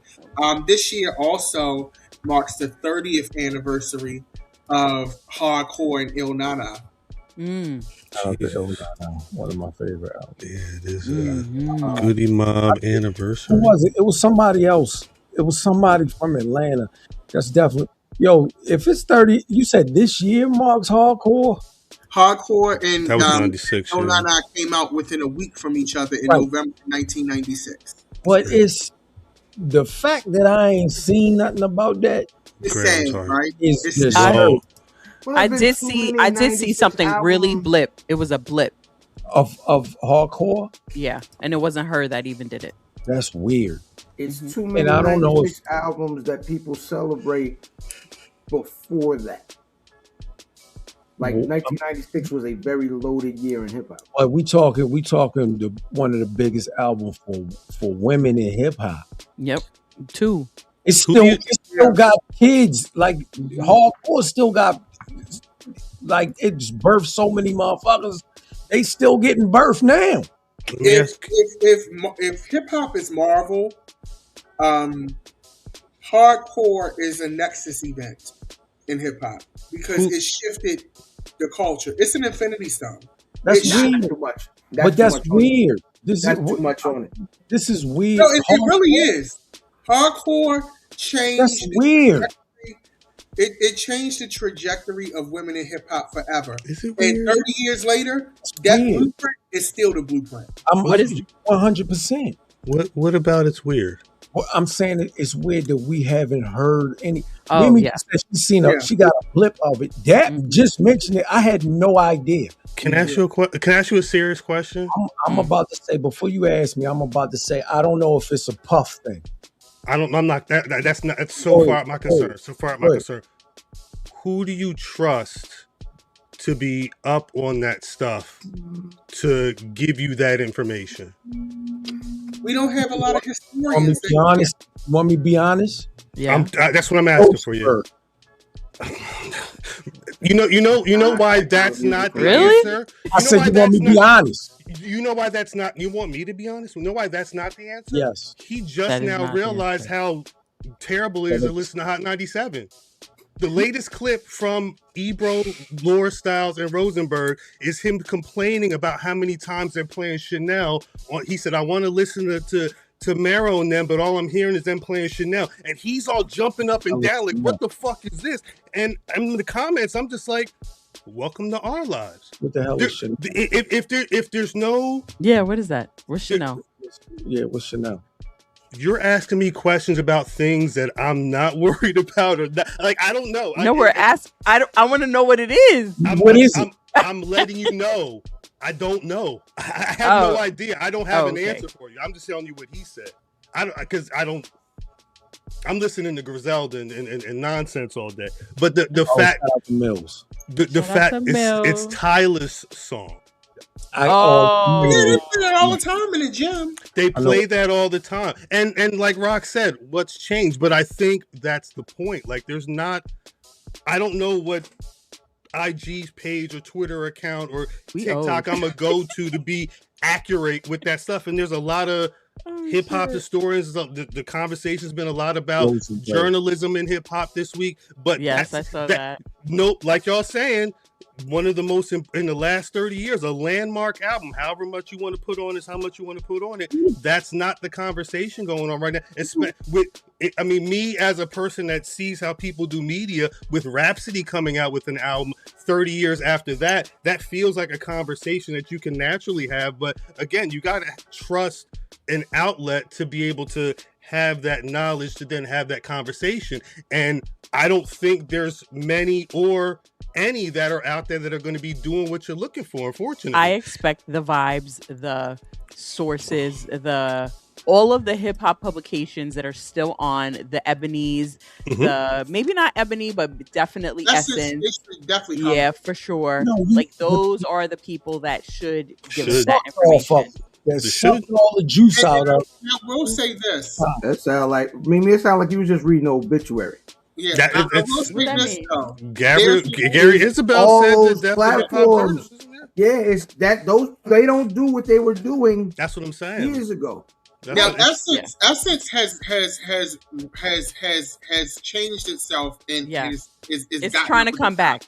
This year also marks the 30th anniversary of Hardcore and Il Nana. One of my favorite albums. Yeah, it is Goody Mob anniversary. Who was it? It was somebody else. It was somebody from Atlanta. That's definitely if it's 30, you said this year marks Hardcore and that was 96. Il Nana came out within a week from each other in November 1996. But it's the fact that I ain't seen nothing about that. It's sad, right? It's just I did see something really blip. It was a blip of Hardcore. Yeah, and it wasn't her that even did it. That's weird. It's too many. And I don't know if albums that people celebrate before that. Like 1996 was a very loaded year in hip hop. But we talking one of the biggest albums for women in hip hop. Yep, 2. It still got kids. Like Hardcore still got it's birthed so many motherfuckers. They still getting birthed now. If hip hop is Marvel, Hardcore is a nexus event in hip hop because it shifted the culture. It's an Infinity Stone. That's weird. Too much. That's weird. That's too much on it. This is weird. No, it really is. Hardcore changed. That's weird. It changed the trajectory of women in hip hop forever. Is it weird? And 30 years later, that blueprint is still the blueprint. What is it? 100%. What about it's weird? Well, I'm saying it's weird that we haven't heard any. Oh, Mimi said she got a blip of it. That just mentioned it. I had no idea. Can I ask you a serious question? I'm about to say, before you ask me, I'm about to say I don't know if it's a Puff thing. I'm not that's not. It's so far out my concern. So far out my concern. Who do you trust to be up on that stuff to give you that information? We don't have a lot of historians. Want me to be honest? Yeah, that's what I'm asking for you. You know why that's not the answer? I said you want me to be honest. You know why that's not? You want me to be honest? You know why that's not the answer? Yes. He just now realized how terrible it is to listen to Hot 97. The latest clip from Ebro, Laura Styles, and Rosenberg is him complaining about how many times they're playing Chanel. He said, I want to listen to Mero and them, but all I'm hearing is them playing Chanel. And he's all jumping up and down like, what the fuck is this? And in the comments, I'm just like, welcome to our lives. What the hell is Chanel? If there's no... Yeah, what is that? What's Chanel? Yeah, what's Chanel? You're asking me questions about things that I'm not worried about, or not, like I don't know. No, I want to know what it is. What is it? I'm letting you know. I don't know. I have no idea. I don't have an answer for you. I'm just telling you what he said. I'm listening to Griselda and nonsense all day. But the fact, Mills. The fact it's Tyler's song. They play that all the time in the gym. They play that all the time. And like Rock said, what's changed? But I think that's the point. Like I don't know what IG's page or Twitter account or TikTok I'm gonna go to be accurate with that stuff. And there's a lot of hip hop historians. The conversation's been a lot about journalism in hip hop this week. But yes, I saw that. Nope, like y'all saying, one of the most in the last 30 years, a landmark album. However much you want to put on is how much you want to put on it. That's not the conversation going on right now. Me as a person that sees how people do media, with Rhapsody coming out with an album 30 years after that feels like a conversation that you can naturally have. But again, you got to trust an outlet to be able to have that knowledge to then have that conversation. And I don't think there's many or any that are out there that are going to be doing what you're looking for, unfortunately. I expect the vibes, the sources, all of the hip hop publications that are still on, the Ebony's, the maybe not Ebony, but definitely Essence. Definitely yeah, for sure. Those are the people that should give us that information. There's sucking all the juice out of. I will say this. That sound like it sound like you was just reading an obituary. Yeah, I will say this though. Gary Isabel said that platforms. Yeah, it's that they don't do what they were doing. That's what I'm saying. Years ago. Now Essence has changed itself and it's trying to come back.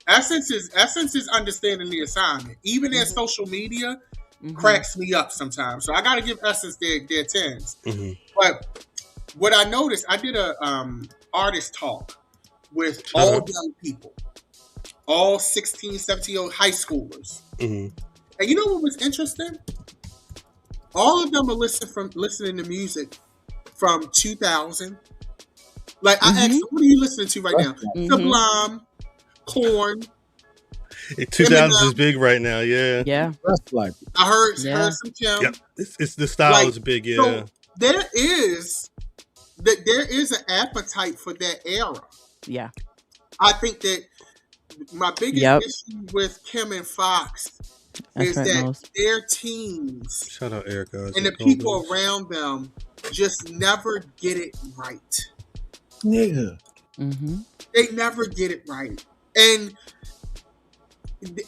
Essence is understanding the assignment. Even their social media cracks me up sometimes. So I got to give Essence their 10s. Mm-hmm. But what I noticed, I did a artist talk with all young people, all 16, 17-year-old high schoolers. Mm-hmm. And you know what was interesting? All of them are listening to music from 2000. Like I asked them, what are you listening to right now? Sublime, Korn. 2000 is big right now, yeah. That's like I heard some Kim. Yep. It's the style is big, yeah. So there is an appetite for that era. Yeah. I think that my biggest issue with Kim and Fox is that their teams, shout out Erica, and the people around them just never get it right. Nigga. Mm-hmm. They never get it right. And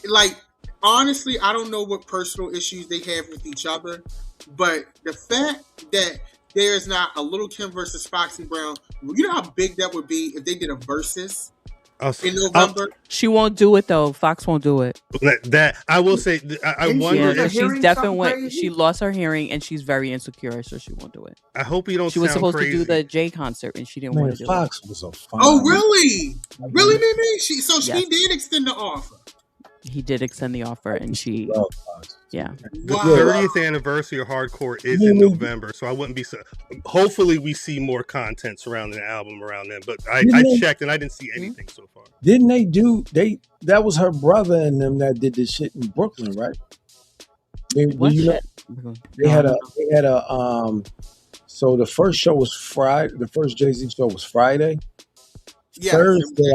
like, honestly, I don't know what personal issues they have with each other, but the fact that there's not a Little Kim versus Foxy Brown, you know how big that would be if they did a versus in November? She won't do it though. Fox won't do it. That I will say. I wonder if she's definitely she lost her hearing and she's very insecure, so she won't do it. I hope you don't. She was supposed to do the J concert and she didn't want to do Fox it. Was a fun. Oh really? Really, Mimi? She did extend the offer. He did extend the offer, and she, The 30th anniversary of Hardcore is in November, so I wouldn't be. Hopefully, we see more content surrounding the album around then. But I checked and I didn't see anything so far. Didn't they do? That was her brother and them that did this shit in Brooklyn, right? They had a So the first show was Friday. The first Jay-Z show was Friday. Yeah, Thursday,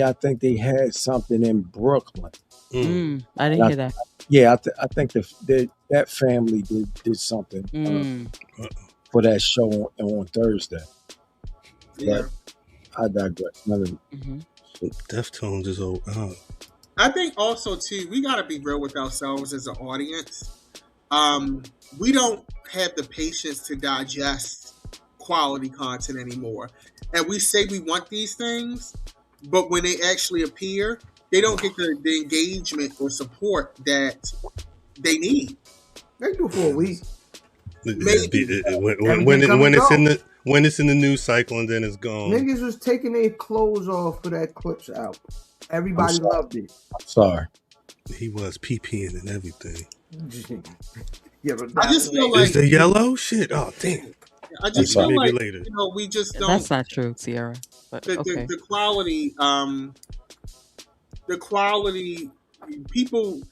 I think they had something in Brooklyn. I didn't hear that. Yeah, I think that family did something for that show on Thursday. Yeah. But I digress. Deftones is over. I think also too, we gotta be real with ourselves as an audience. We don't have the patience to digest quality content anymore. And we say we want these things, but when they actually appear, they don't get the engagement or support that they need. They do for a week. When it's in the news cycle and then it's gone. Niggas was taking their clothes off for that Clips album. Everybody loved it. I'm sorry. He was PPing and everything. Yeah, but I just feel like is the yellow shit? Oh damn! I just feel like later. We just don't. That's not true, Sierra. But okay. The quality. People,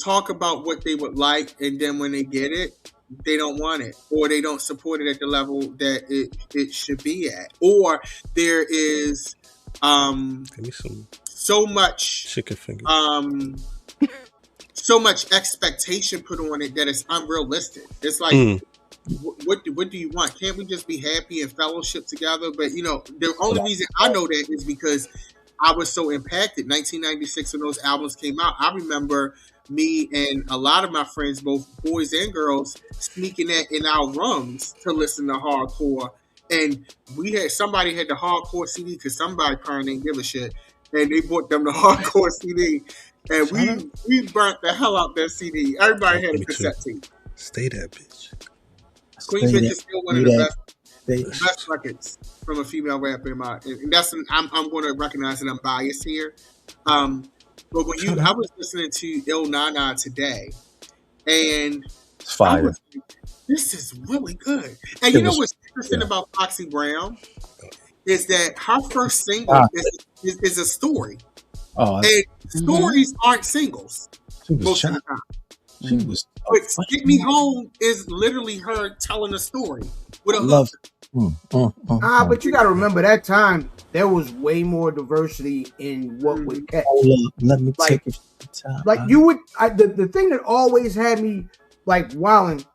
talk about what they would like, and then when they get it, they don't want it, or they don't support it at the level that it should be at, or there is give me some so much chicken fingers. So much expectation put on it that it's unrealistic. It's like, what do you want? Can't we just be happy and fellowship together? But the only reason I know that is because I was so impacted. 1996 when those albums came out, I remember me and a lot of my friends, both boys and girls, sneaking that in our rooms to listen to hardcore. And somebody had the hardcore CD because somebody probably didn't give a shit, and they bought them the hardcore CD. And we burnt the hell out that CD. Everybody had a cassette tape. Stay that bitch. Queen Bitch is still one of the best records from a female rapper in my. And that's I'm going to recognize that I'm biased here. But when I was listening to Il Nana today, and it's fire. I was like, this is really good. And you know what's interesting about Foxy Brown is that her first single is a story. And stories aren't singles most of the time. But Get Me Home is literally her telling a story with a hook. But you got to remember that time there was way more diversity in what would catch. Let me take it from the top. Like you would, the thing that always had me like wilding,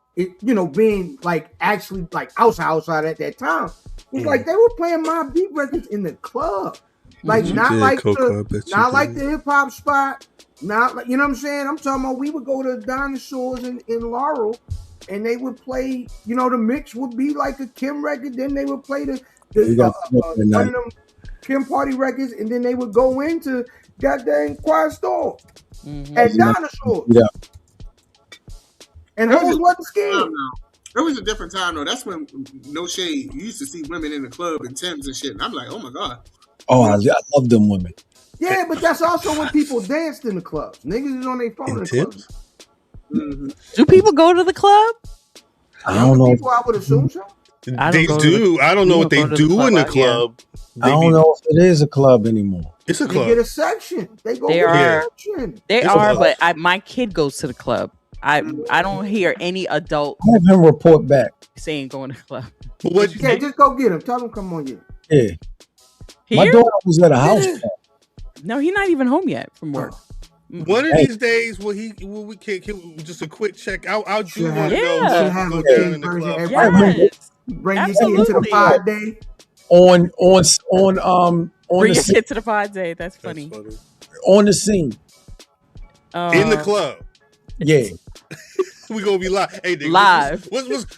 being like actually like outside at that time was like they were playing my beat records in the club. Like not like the hip hop spot, not like, you know what I'm saying? I'm talking about we would go to Dinosaurs in Laurel, and they would play. The mix would be like a Kim record. Then they would play the one of them Kim Party records, and then they would go into goddamn Quiet Storm at Dinosaurs. Yeah. And hoes wasn't scared. It was a different time though. That's when no shade. You used to see women in the club in Timbs and shit, and I'm like, oh my god. Oh, I love them women. Yeah, but that's also when people danced in the clubs. Niggas is on their phone in the clubs. Mm-hmm. Do people go to the club? I don't know. People, I would assume so. They do. I don't know what they do in the club. I don't know if it is a club anymore. It's a club. They get a section. They go. But my kid goes to the club. I don't hear any adult. Have him report back saying going to the club. Yeah, just go get him. Tell him come on in. Yeah. Here? My daughter was at a house. No, he's not even home yet from work. One of these days, we can just a quick check. I'll do one of those. Go down in the club. Yes. Bring your kid to the 5 day. On bring your kid to the 5 day. That's funny. On the scene. In the club. Yeah. We gonna be live. Hey, live.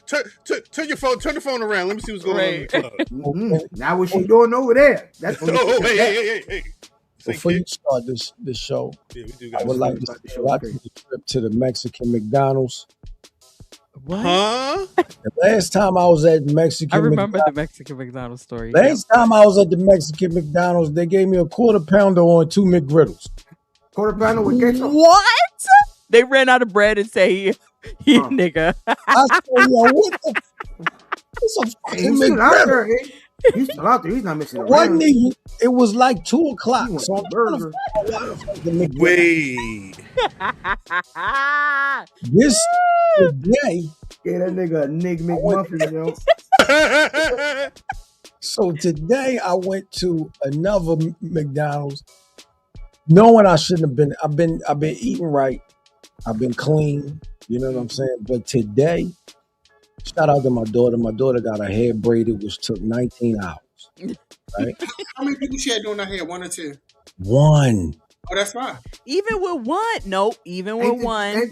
Turn your phone. Turn the phone around. Let me see what's going on in the club. Now what she doing over there? That's what hey. Before you start this show, I would like to say I took a trip to the Mexican McDonald's. What? Huh? The last time I was at Mexican I remember the Mexican McDonald's story. Last time I was at the Mexican McDonald's, they gave me a quarter pounder on 2 McGriddles. Quarter pounder with queso? What? They ran out of bread and say, nigga. I said, yo, what the? It's a fucking McGriddle. He's still out there. He's not missing around. It was like 2 o'clock. So burger. Wait. This today. Gave that nigga a Nick McMuffin, yo. So today I went to another McDonald's, knowing I shouldn't have been. I've been eating right. I've been clean. You know what I'm saying? But today, shout out to my daughter. My daughter got her hair braided, which took 19 hours. Right? How many people she had doing her hair? 1 or 2? 1. Oh, that's fine. Even with one, nope. Even with one,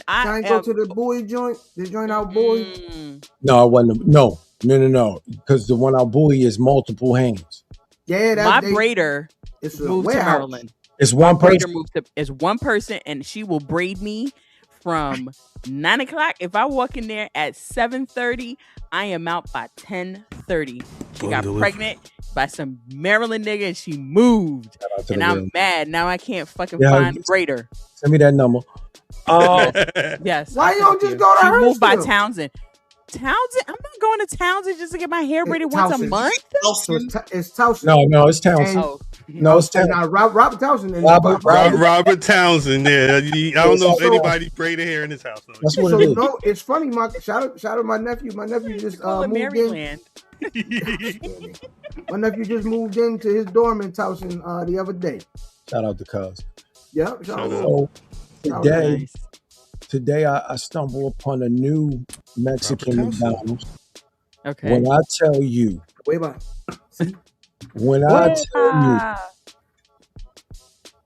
I go to the Bowie joint. The joint out Bowie. No, it wasn't. No. Because the one out Bowie is multiple hands. Yeah, my braider moved to Maryland. It's one person. It's one person, and she will braid me from 9 o'clock. If I walk in there at 7:30, I am out by 10:30. She got pregnant by some Maryland nigga, and she moved. And I'm mad now. I can't fucking find a braider. Send me that number. Yes. Why you don't just go to her? Moved by Townsend. I'm not going to Townsend just to get my hair braided once a month. It's Townsend. No, it's Townsend. No, it's Townsend. Robert Townsend. Robert Townsend. Yeah, I don't know if anybody braided hair in his house. That's what it is. No, it's funny. Shout out my nephew. My nephew just moved Maryland. in. My nephew just moved into his dorm in Townsend the other day. Shout out to Cuz. Yep. So today I stumble upon a new Mexican McDonald's. Okay. When I tell you,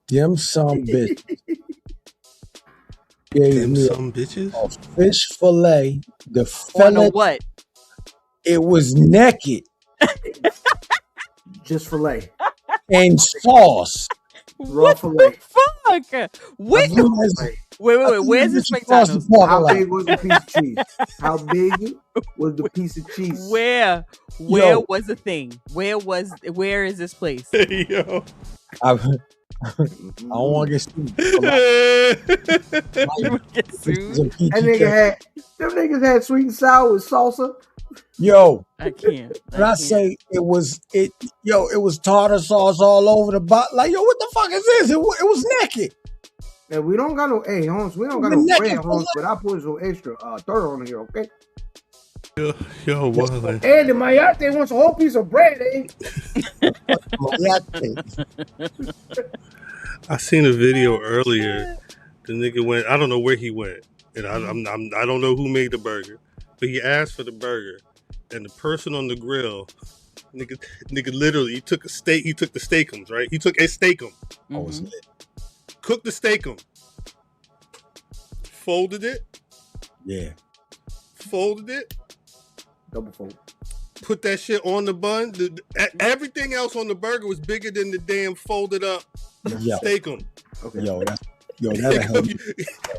them some bitches gave me a fish fillet. The fillet, what? It was naked. Just fillet. And sauce. Raw fillet. Fuck? Wait, where's this McDonald's? How big was the piece of cheese? How big was the piece of cheese? Where was the thing? Where is this place? Yo. I don't want to get sued. Them niggas had sweet and sour with salsa. Yo, I can't. Say it was tartar sauce all over the bottom. Like, yo, what the fuck is this? It was naked. Yeah, we don't got no Holmes. We don't got no bread, Holmes, but I put some extra third on here, okay? Yo, what? Hey, the Mayate wants a whole piece of bread, eh? I seen a video earlier. The nigga went. I don't know where he went, and I don't know who made the burger, but he asked for the burger, and the person on the grill, nigga literally he took the steakums, right? He took a steakum. Mm-hmm. Cooked the steakum. Folded it. Yeah. Folded it. Double fold. Put that shit on the bun. Everything else on the burger was bigger than the damn folded up steakum. Okay. Yo,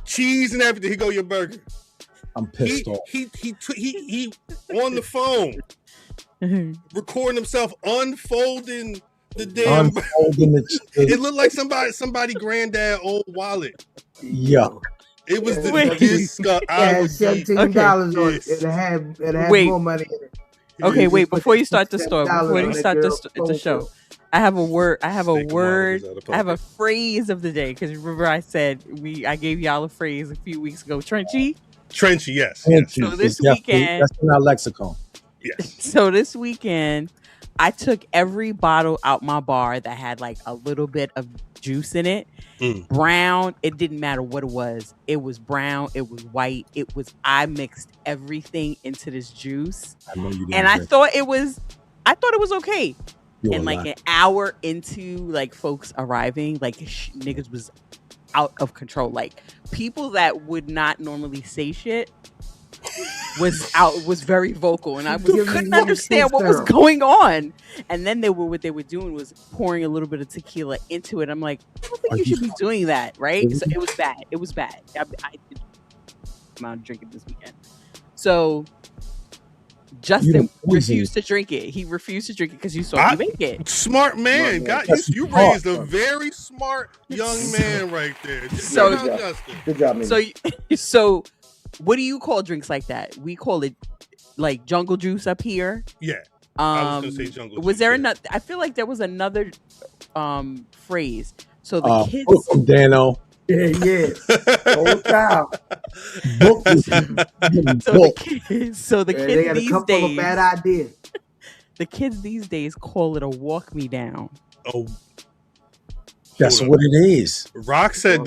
cheese and everything. Here go your burger. I'm pissed off. He on the phone, recording himself unfolding the damn. It looked like somebody granddad old wallet. Yeah. It was disgusting. It had $17 on it. It had more money in it. Okay, wait. Before you start the story, before you start the show, I have a phrase of the day, because remember I said I gave y'all a phrase a few weeks ago. Trenchy, yes. So this weekend, that's in our lexicon. Yes. So this weekend, I took every bottle out my bar that had like a little bit of juice in it. Brown, it didn't matter what it was. It was brown, it was white, I mixed everything into this juice. I thought it was okay. And like an hour into like folks arriving, like niggas was out of control. Like people that would not normally say shit was very vocal, and I couldn't understand what was going on. And then what they were doing was pouring a little bit of tequila into it. I'm like, I don't think you should be doing that, right? So it was bad. I did amount of drinking this weekend. So Justin refused to drink it. He refused to drink it because you saw me make it. Smart man. You raised a very smart young man right there. Good job, man. So what do you call drinks like that? We call it like jungle juice up here. Yeah. I was gonna say jungle juice. Was there another? I feel like there was another phrase. So the kids from Dano. Yeah. Whole time. So the kids They got a these couple of days, bad ideas. the kids these days call it a walk me down. Oh, That's what it is. Rock said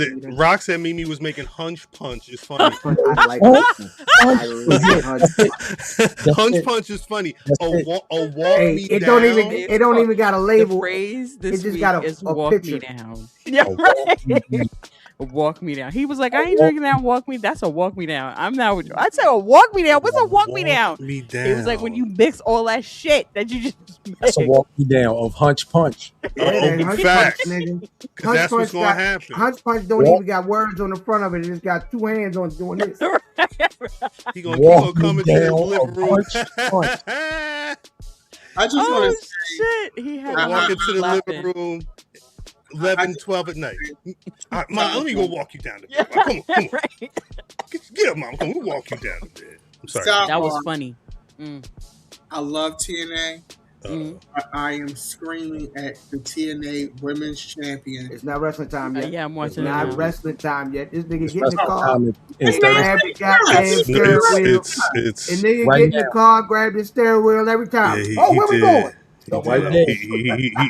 Mimi was making hunch punch is funny. I like hunch punch is funny. A walk me it down. Don't even got a label. The phrase this just week got is a walk picture. me down. Yeah, right. Walk me down. He was like, I ain't drinking that walk me. That's a walk me down. I'm not with you. I said a walk me down. What's a walk me down? Me down. It was like when you mix all that shit that you just made. That's a walk me down of hunch punch. Facts. Because that's what's going to happen. Hunch punch don't even got words on the front of it. It just got two hands on doing this. He gonna come into the living room. I just want to say, shit. He had walk into the living room. 11, 12 at night. Mom, let me go walk you down the bed. Come on. Right. Get up, Mom. Come on, we'll walk you down the bed. I'm sorry. That was funny. I love TNA. I am screaming at the TNA Women's Champion. It's not wrestling time yet. Yeah, I'm watching. It's not wrestling time yet. This nigga get in the car. And nigga get in the car, grab the steering wheel every time. Where we going?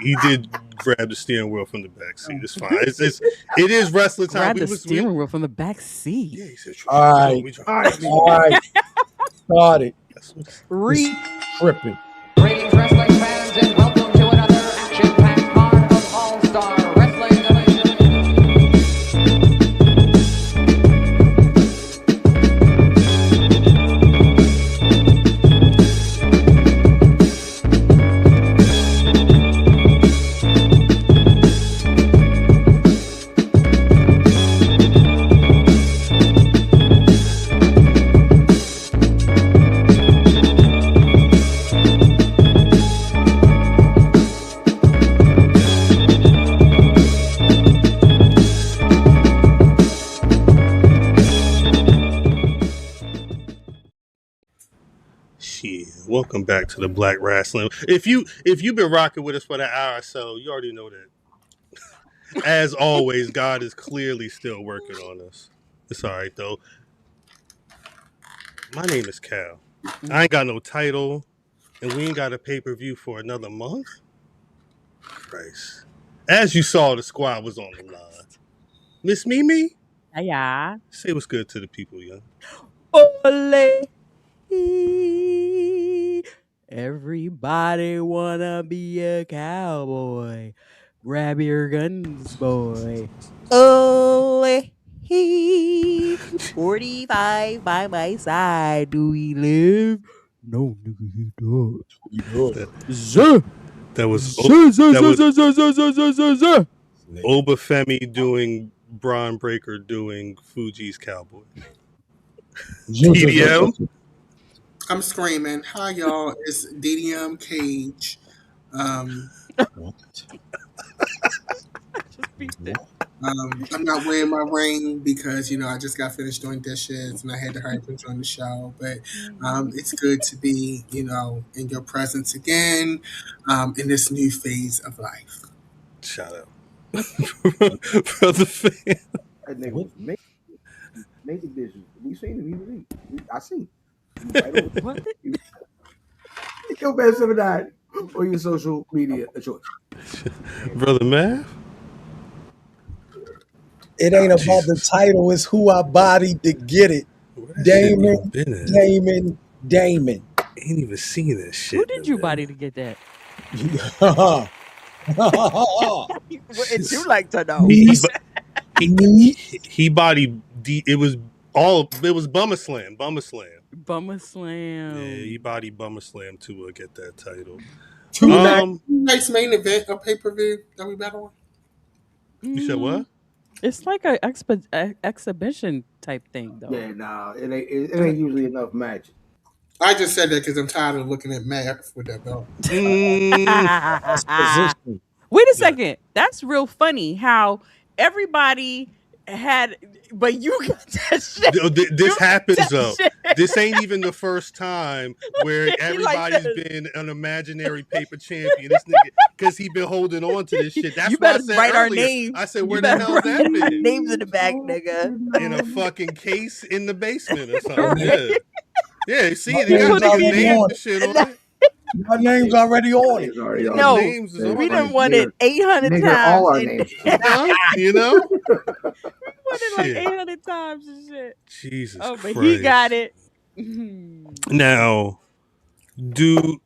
He did grab the steering wheel from the back seat. It's fine. It is wrestling time. Grab the steering wheel from the back seat. Yeah, he said, all right. Started. Tripping. Greetings, wrestling fans, and welcome to another action-packed part of All-Star Wrestling. Welcome back to the Black Rasslin. If you've been rocking with us for the hour or so, you already know that. As always, God is clearly still working on us. It's all right though. My name is Cal. I ain't got no title, and we ain't got a pay-per-view for another month. Christ. As you saw, the squad was on the line. Miss Mimi? Yeah. Say what's good to the people, young. Ole. Everybody wanna be a cowboy. Grab your guns, boy. Oh, 45 by my side. Do we live? No, nigga, he does. That was Obafemi doing Braun Breaker doing Fuji's Cowboy. DDM. I'm screaming. Hi, y'all. It's DDM Cage. I'm not wearing my ring because, I just got finished doing dishes and I had to hurry up and join the show. But it's good to be, in your presence again in this new phase of life. Shout out. Brother fan. That nigga was making dishes. We seen him. He was eating. I seen. What? Your best 79 or your social media choice. Brother Mav? It ain't about the title, it's who I bodied to get it. Damon. Ain't even seen this shit. Who did you body to get that? Wouldn't you like to know? He bodied. It was Bummer Slam. Yeah, he bodied Bummer Slam to get that title. Nice main event of pay-per-view that we battle on. You said what? It's like an exhibition type thing, though. Yeah, no, it ain't usually enough matches. I just said that because I'm tired of looking at Mav with that belt. Wait a second. That's real funny how everybody had, but you got that shit. This happens though. This ain't even the first time where everybody's this. been an imaginary paper champion. This nigga, because he been holding on to this shit. That's You why I better said write our earlier, names. I said, You where the better hell's that write our been? names in the back, nigga. In a fucking case in the basement or something. Right. Yeah, see, My they got name's already niggas' names on and shit on it. My name's already on it. Niggas' No, names is on we it. done won it 800 Nigga, times. all our and- names. You know? won it like Shit. 800 times and shit. Jesus Oh, but Christ. he got it. Now, do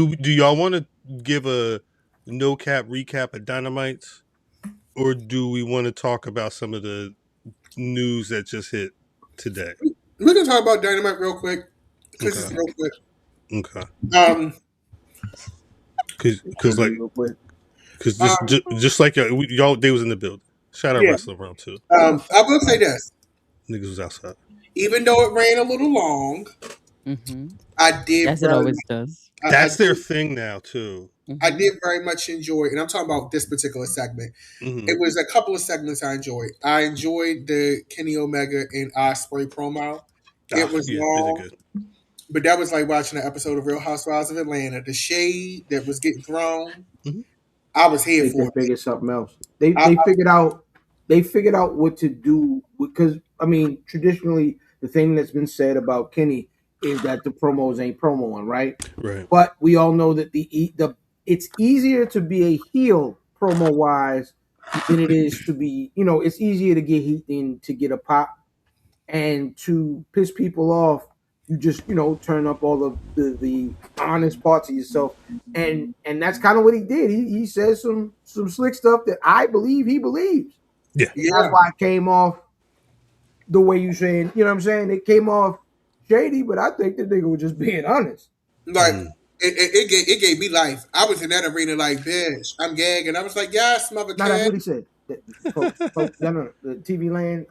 y'all want to give a no cap recap of Dynamite, or do we want to talk about some of the news that just hit today? We can talk about Dynamite real quick. Because it's Okay. real quick. Okay. Because just like y'all, they was in the building. Shout out Yeah. Wrestling Round 2. I will say this. Niggas was outside. Even though it ran a little long, I did. As it always does. That's their thing now too. I did very much enjoy, and I'm talking about this particular segment. It was a couple of segments I enjoyed. I enjoyed the Kenny Omega and Ospreay promo. It was long, good. but that was like watching an episode of Real Housewives of Atlanta. The shade that was getting thrown, I was here for. They figured something else. They figured out. They figured out what to do because I mean, traditionally, the thing that's been said about Kenny is that the promos ain't promoing, right? Right. But we all know that it's easier to be a heel promo wise than it is to be, it's easier to get heat than to get a pop. And to piss people off, you just, turn up all of the honest parts of yourself. And that's kind of what he did. He says some slick stuff that I believe he believes. Yeah. That's why it came off the way you saying, you know what I'm saying? It came off shady, but I think the nigga was just being honest. Like it gave me life. I was in that arena like, bitch, I'm gagging. I was like, yes, mother. No, that's what he said. No, the TV land.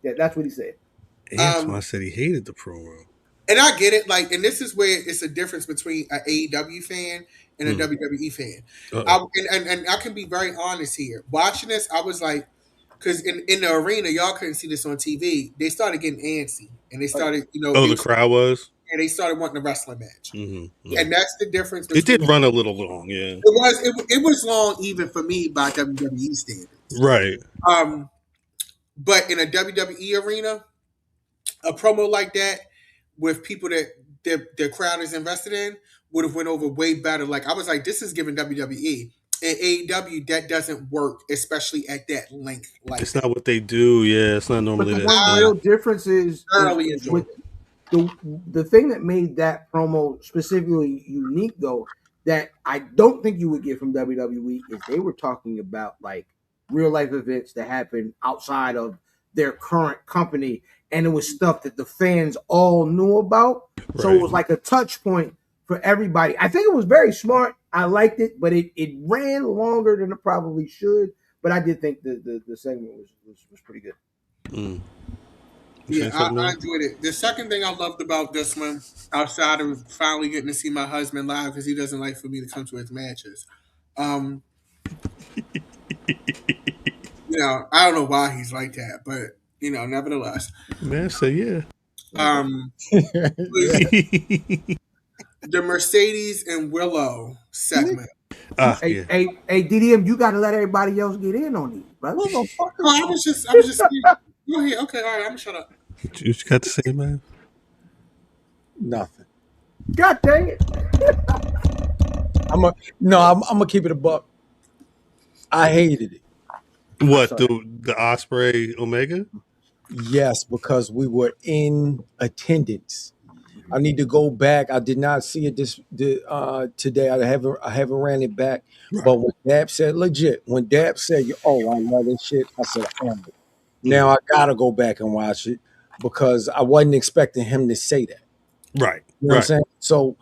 That's what he said. Antoine said he hated the promo. And I get it. Like, and this is where it's a difference between an AEW fan and a WWE fan. And I can be very honest here. Watching this, I was like, because in the arena, y'all couldn't see this on TV. They started getting antsy, and they started, the crowd was. And they started wanting a wrestling match, and that's the difference. It did run a little long, yeah. It was long even for me by WWE standards, right? But in a WWE arena, a promo like that with people that the crowd is invested in would have went over way better. Like I was like, this is giving WWE. And AEW, that doesn't work, especially at that length. Like it's not what they do. Yeah, it's not normally that. But the real difference is with the thing that made that promo specifically unique, though, that I don't think you would get from WWE is they were talking about like real life events that happened outside of their current company, and it was stuff that the fans all knew about. Right. So it was like a touch point for everybody. I think it was very smart. I liked it, but it ran longer than it probably should. But I did think the segment was pretty good. Yeah, I enjoyed it. The second thing I loved about this one, outside of finally getting to see my husband live, because he doesn't like for me to come to his matches. I don't know why he's like that, but nevertheless. Man, so yeah. The Mercedes and Willow segment. Hey, DDM, you got to let everybody else get in on these, brother. I was just. Go ahead. Okay, all right. I'm gonna shut up. What you got to say, man? Nothing. God dang it! I'm gonna keep it a buck. I hated it. What the Ospreay Omega? Yes, because we were in attendance. I need to go back. I did not see it today. I haven't ran it back. Right. But when Dab said legit, I love this shit. I said, now I gotta go back and watch it because I wasn't expecting him to say that. Right. You know what I'm saying? So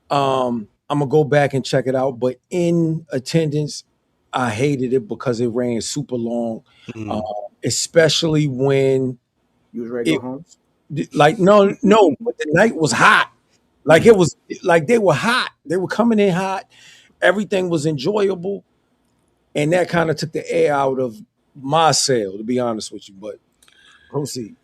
I'm gonna go back and check it out. But in attendance, I hated it because it ran super long, especially when you was ready to go home. Like no, but the night was hot. Like it was like they were hot. They were coming in hot. Everything was enjoyable, and that kind of took the air out of my sail, to be honest with you. But proceed.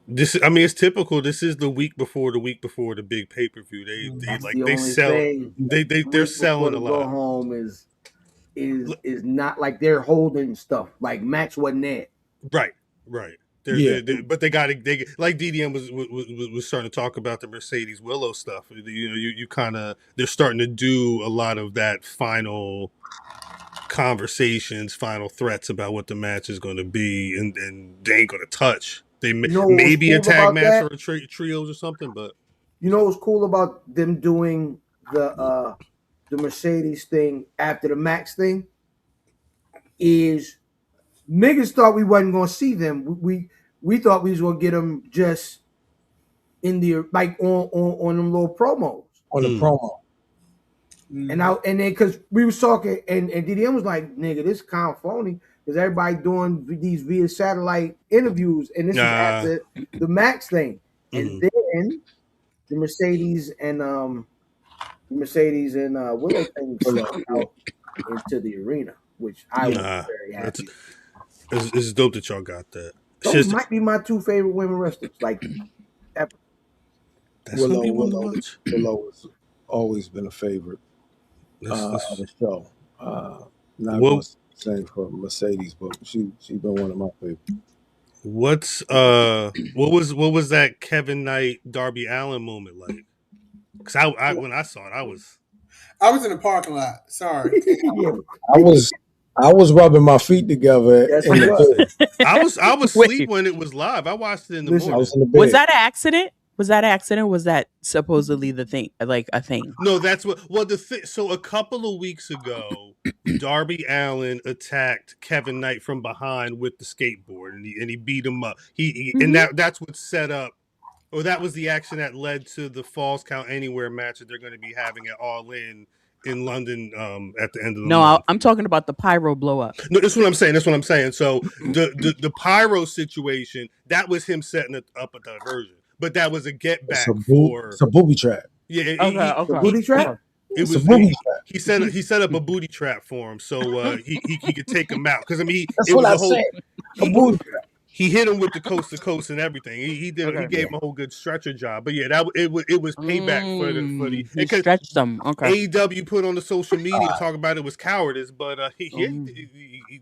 This, I mean, it's typical. This is the week before the big pay per view. That's Like the they only sell. thing. They're selling a Go lot. home is not like they're holding stuff. Like Max wasn't there. Right. But they got they like DDM was starting to talk about the Mercedes Willow stuff. You know, you kind of they're starting to do a lot of that final conversations, final threats about what the match is going to be, and they ain't going to touch. They maybe a tag match or a trios or something, but you know what's cool about them doing the Mercedes thing after the Max thing is niggas thought we wasn't going to see them. We thought we was going to get them just in the like on them little promos on the promo. And then because we was talking and DDM was like, nigga, this is kind of phony because everybody doing these via satellite interviews and this is after the Max thing. And then the Mercedes and Willow thing out into the arena, which I was very happy. It's dope that y'all got that. Those might be my two favorite women wrestlers. Like ever. Willow has always been a favorite of the show. Not going to say for Mercedes, but she been one of my favorites. What was that Kevin Knight Darby Allin moment like? Because I when I saw it, I was in the parking lot. Sorry, I was rubbing my feet together. I was asleep when it was live. I watched it in the morning. Was that an accident? Was that an accident? Was that supposedly the thing, like a thing? No, that's what. Well, so a couple of weeks ago, Darby Allin attacked Kevin Knight from behind with the skateboard, and he beat him up. And that's what set up, or that was the action that led to the Falls Count Anywhere match that they're going to be having at All In London at the end of the month. I'm talking about the pyro blow up. No, that's what I'm saying. So the pyro situation, that was him setting up a diversion. But that was a get back it's a booby trap. Yeah, okay. Booty trap. It was a booby trap. He set up a booty trap for him, so he could take him out. Because I mean, it was a whole. A booty trap. He hit him with the coast to coast and everything. He did. He gave him a whole good stretcher job. But yeah, it was payback for the. He stretched them. Okay. AEW put on the social media talking about it was cowardice, but he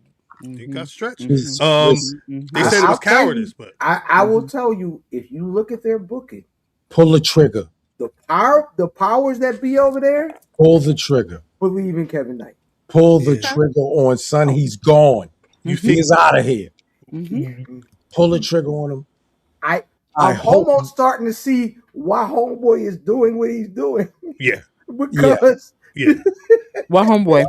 got stretched. They said it was cowardice, but I will tell you, if you look at their booking, pull the trigger. The powers that be over there, pull the trigger. Believe in Kevin Knight. Pull the trigger on son. He's gone. He's out of here. Pull the trigger on him. I'm almost starting to see why Homeboy is doing what he's doing. Yeah. Because what Homeboy?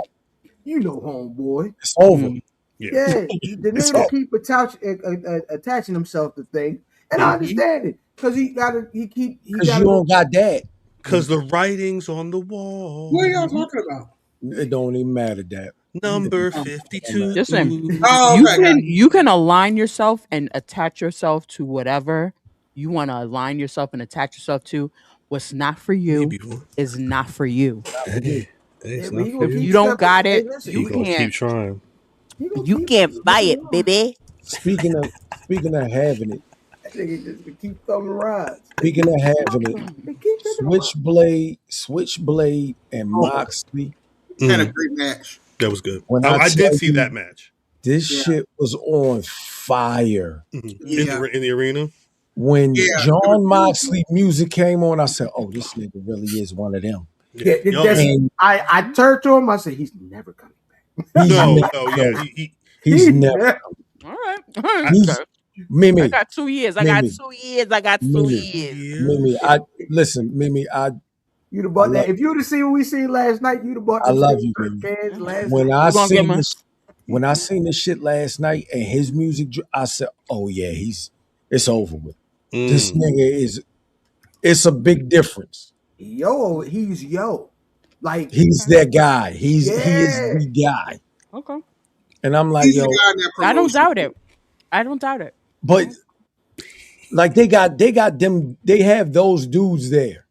You know Homeboy. It's over. Yeah, the nigga keep attaching himself to things, and I understand it because he you don't got that. Because the writing's on the wall. What are y'all talking about? It don't even matter that. Number 52. Listen, you can align yourself and attach yourself to whatever you want to align yourself and attach yourself to. What's not for you is not for you. If you don't got it, you can't keep trying. You can't buy it, baby. Speaking of having it, keep throwing rods. Speaking of having it, Switchblade, and Moxley had a great match. That was good. I did see that match. This shit was on fire in the arena. When John Moxley music came on, I said, "Oh, this nigga really is one of them." I turned to him. I said, "He's never coming back." He's never. All right. Mimi, I got 2 years. I got 2 years. Mimi, Mimi, you'd have bought that. If you would have seen what we seen last night, you'd have bought. I love you, Mimi. When I seen this shit last night and his music, I said, "Oh yeah, it's over with." This nigga it's a big difference. He's like he's that guy. He is the guy. Okay. And I'm like, I don't doubt it. But like they got them, they have those dudes there.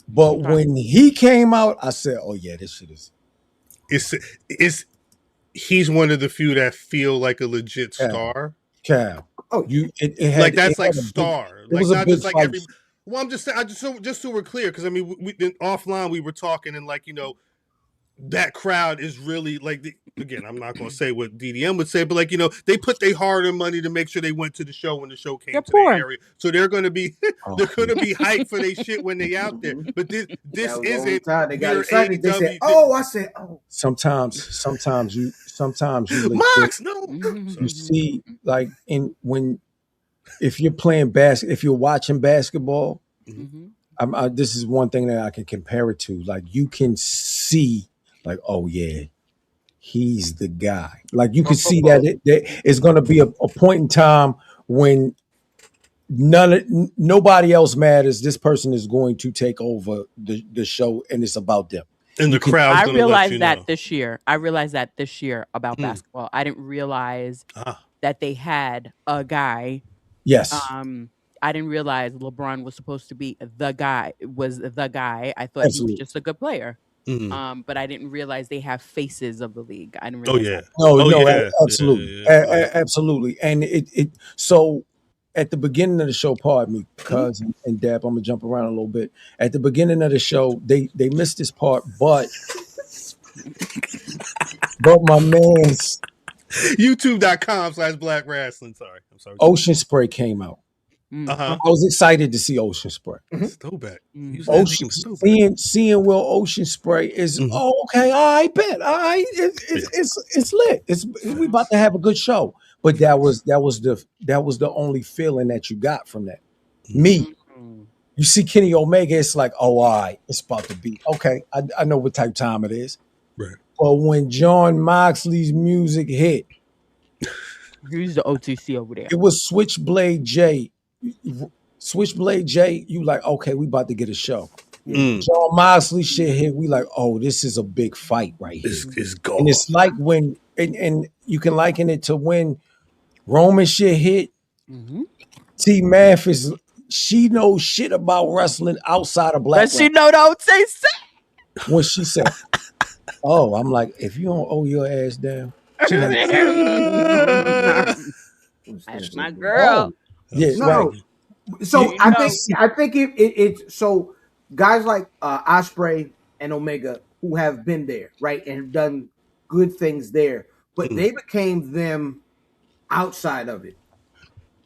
But when he came out, I said, "Oh yeah, this shit is." He's one of the few that feel like a legit star. Cal. it had like that's it like had a star. Big, it like was a not big just like fight. every. Well, I'm just saying. Just so we're clear, because I mean, we offline we were talking and like that crowd is really like again. I'm not going to say what DDM would say, but like they put their hard-earned money to make sure they went to the show when the show came to their area, so they're going to be they're going to be hyped for their shit when they out there. But this isn't. They got excited. AEW. They said, "Oh, I said, oh." Sometimes you Mox, no. You see, like if you're playing if you're watching basketball, this is one thing that I can compare it to. Like you can see, like, oh yeah, he's the guy. Like you can see that it's going to be a point in time when nobody else matters. This person is going to take over the show, and it's about them. And the crowd. I realized that this year. I realized that this year about basketball. I didn't realize that they had a guy. Yes. I didn't realize LeBron was supposed to be the guy. I thought he was just a good player. But I didn't realize they have faces of the league. I didn't realize. Absolutely, absolutely. And it so at the beginning of the show, pardon me, Cuz and Dap, I'm gonna jump around a little bit. At the beginning of the show, they missed this part, but my man's YouTube.com/Black Rasslin. Sorry, I'm sorry. Ocean Spray came out. I was excited to see Ocean Spray. Throwback. Seeing Will Ocean Spray is okay. All right, bet. All right, it's lit. We about to have a good show. But that was the only feeling that you got from that. Me, you see Kenny Omega, it's like, oh, all right, it's about to be okay. I know what type of time it is. Right. But when John Moxley's music hit, who's the OTC over there? It was Switchblade J. Switchblade J, you like, okay, we about to get a show. John Moxley shit hit, we like, oh, this is a big fight right here. It's gone. And it's like when, and you can liken it to when Roman shit hit. T. Mathis, she knows shit about wrestling outside of Black. But she know don't say shit. When she said, oh, I'm like, if you don't owe your ass down. She like, that's my girl. Yeah, no. Right. So I think it's so guys like Ospreay and Omega who have been there, right, and have done good things there, but they became them outside of it.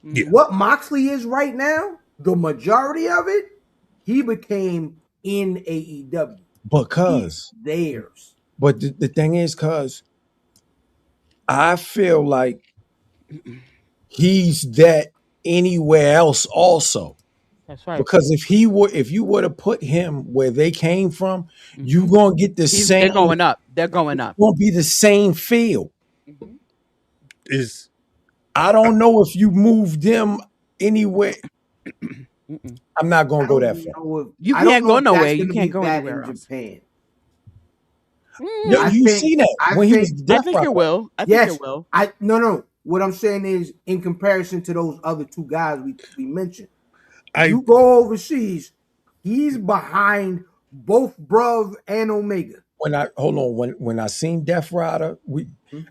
Yeah. What Moxley is right now, the majority of it, he became in AEW. Because he's theirs. But the thing is, cuz I feel like he's that anywhere else also. That's right. Because if you were to put him where they came from, you gonna get the same. They're going up. They're going up. It's gonna be the same feel. Is I don't know if you move them anywhere. I'm not gonna go that far. You can't go nowhere. You can't go anywhere else. Japan. You see that when he was I think it will. I think it will. No. What I'm saying is, in comparison to those other two guys we mentioned, you go overseas, he's behind both Bruv and Omega. When I seen Death Rider,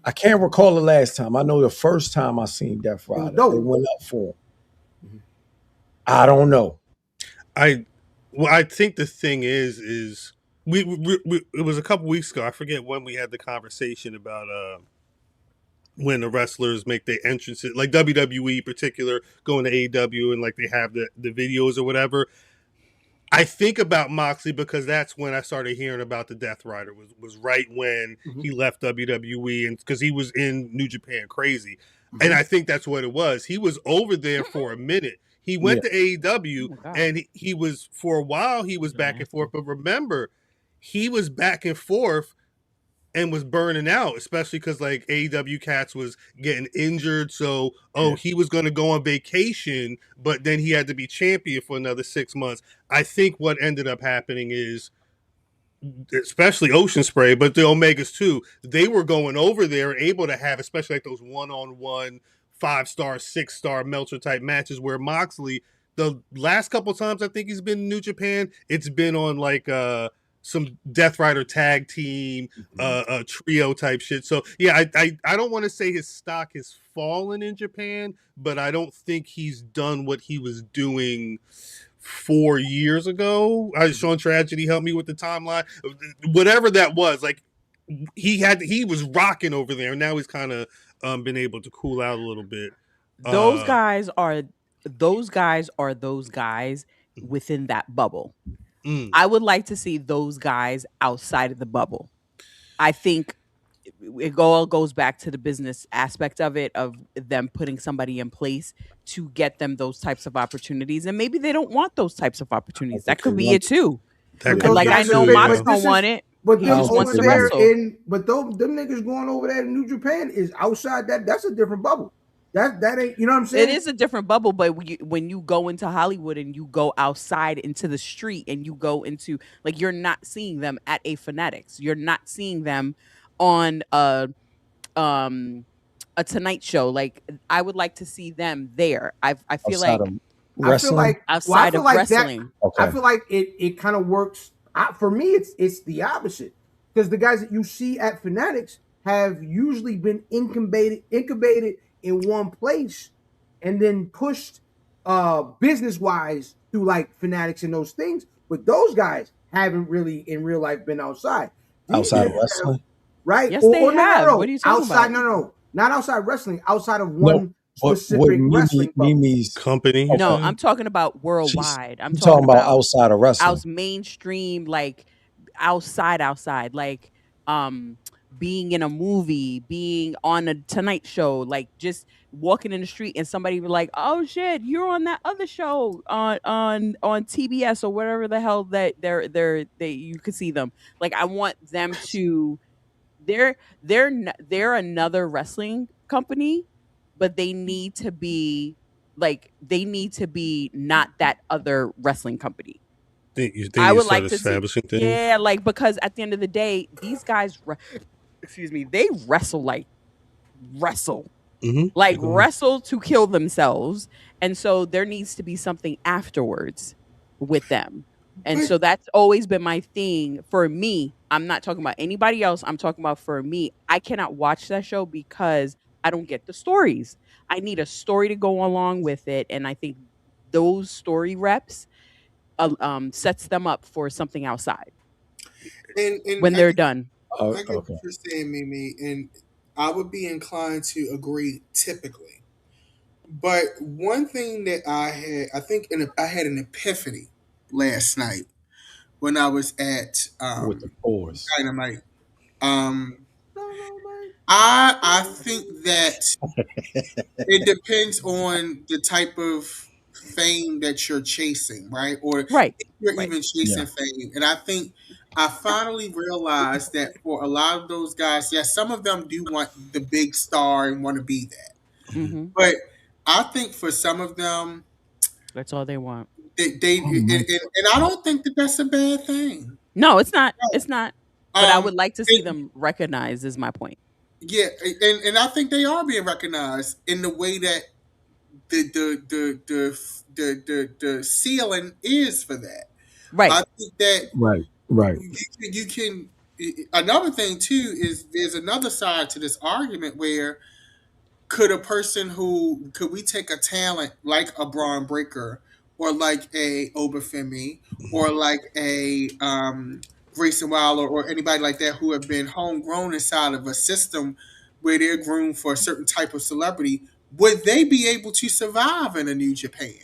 I can't recall the last time. I know the first time I seen Death Rider, they went up for him. I don't know. I think the thing is we it was a couple weeks ago. I forget when we had the conversation about when the wrestlers make their entrances, like WWE in particular, going to AEW and like they have the videos or whatever. I think about Moxley because that's when I started hearing about the Death Rider was right when he left WWE, and because he was in New Japan crazy. And I think that's what it was. He was over there for a minute. He went to AEW and he was, for a while, he was back and forth. But remember, he was back and forth and was burning out, especially because like AEW cats was getting injured. So, he was going to go on vacation, but then he had to be champion for another 6 months. I think what ended up happening is, especially Ocean Spray, but the Omegas too, they were going over there, able to have, especially like those one-on-one 5-star, 6-star Meltzer type matches where Moxley, the last couple of times I think he's been in New Japan, it's been on like some Death Rider tag team, trio type shit. So yeah, I don't want to say his stock has fallen in Japan, but I don't think he's done what he was doing 4 years ago. Sean Tragedy helped me with the timeline. Whatever that was, like he was rocking over there. Now he's kind of been able to cool out a little bit. Those guys are those guys within that bubble. I would like to see those guys outside of the bubble. I think it all goes back to the business aspect of it, of them putting somebody in place to get them those types of opportunities. And maybe they don't want those types of opportunities. That could be it too. Like I know Mox don't want it. But He them just wants over to there wrestle. but them niggas going over there in New Japan is outside that. That's a different bubble. That ain't, you know what I'm saying? It is a different bubble, but when you go into Hollywood and you go outside into the street and you go into, like, you're not seeing them at a Fanatics. You're not seeing them on a Tonight Show. Like, I would like to see them there. I feel like outside of wrestling. I feel like it kind of works. For me, it's the opposite, because the guys that you see at Fanatics have usually been incubated in one place and then pushed business wise through like Fanatics and those things. But those guys haven't really in real life been outside of wrestling, right? Yes, they have. No. What are you talking outside? about? No, not outside wrestling. Outside of one specific wrestling Mimi's company. No, I'm talking about worldwide. I'm talking about outside of wrestling, mainstream, like outside, like being in a movie, being on a Tonight Show, like just walking in the street and somebody be like, "Oh shit, you're on that other show on TBS or whatever the hell that they you could see them." Like, I want them to they're another wrestling company, but they need to be not that other wrestling company. I would like to see, things? Yeah, like, because at the end of the day, these guys, they wrestle wrestle to kill themselves, and so there needs to be something afterwards with them. And so that's always been my thing. For me, I'm not talking about anybody else. I'm talking about, for me, I cannot watch that show because I don't get the stories. I need a story to go along with it, and I think those story reps sets them up for something outside and when they're done. I get what you're saying, Mimi, and I would be inclined to agree typically. But one thing that I had an epiphany last night when I was at with the Force Dynamite. I think that it depends on the type of fame that you're chasing, right? Or if you're even chasing fame. And I think I finally realized that for a lot of those guys, yes, some of them do want the big star and want to be that. Mm-hmm. But I think for some of them, that's all they want. And I don't think that that's a bad thing. No, it's not. It's not. But I would like to see them recognized, is my point. Yeah, and I think they are being recognized in the way that the ceiling is for that. Right. I think that right. You can. Another thing too is there's another side to this argument where could we take a talent like a Braun Breaker or like a Obafemi or like a Grayson Waller or anybody like that who have been homegrown inside of a system where they're groomed for a certain type of celebrity, would they be able to survive in a New Japan?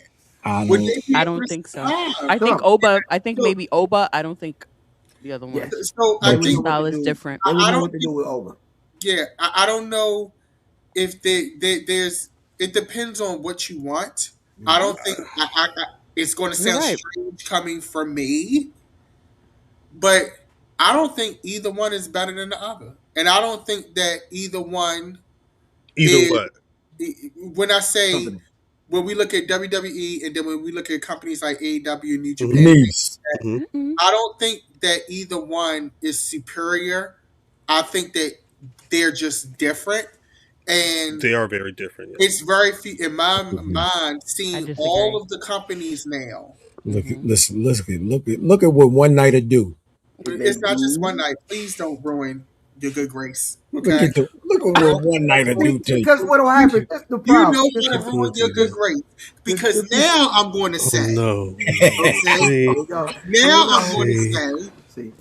I don't think so. I think Oba. I think maybe Oba. I don't think the other one. So I think style is different. I don't know what to do with Oba. Yeah, I don't know if there's. It depends on what you want. I don't think it's going to sound strange coming from me, but I don't think either one is better than the other, and I don't think that either one. What? When I say when we look at WWE and then when we look at companies like AEW, New Japan, I don't think that either one is superior. I think that they're just different. And they are very different. Yeah. It's very in my mind seeing all of the companies now. Look at what One Nighter do. It's not just one night. Please don't ruin your good grace. Look Okay. at what one night will do to you. Because what'll happen? That's the You problem. know how to ruin your good grace. Because now I'm going to say. no. Okay. See, There we go. Now I'm going to say. See,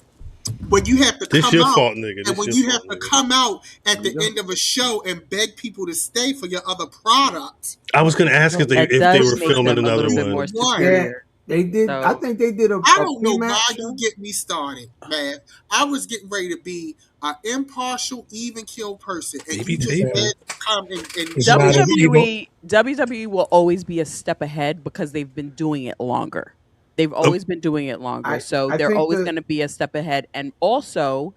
When you have to this come your out, fault, nigga. and This when your you fault, have to nigga. come out at There you the go. end of a show and beg people to stay for your other products, I was gonna ask if they That were does make filming them a another little bit more one. superior. they did. So- I think they did a. I don't know pre-match why show. you get me started, man. I was getting ready to be an impartial, even kill person, and Maybe you just taping. had to come and It's not an WWE will always be a step ahead because they've been doing it longer. They've always been doing it longer, so I they're think always going to be a step ahead. And also,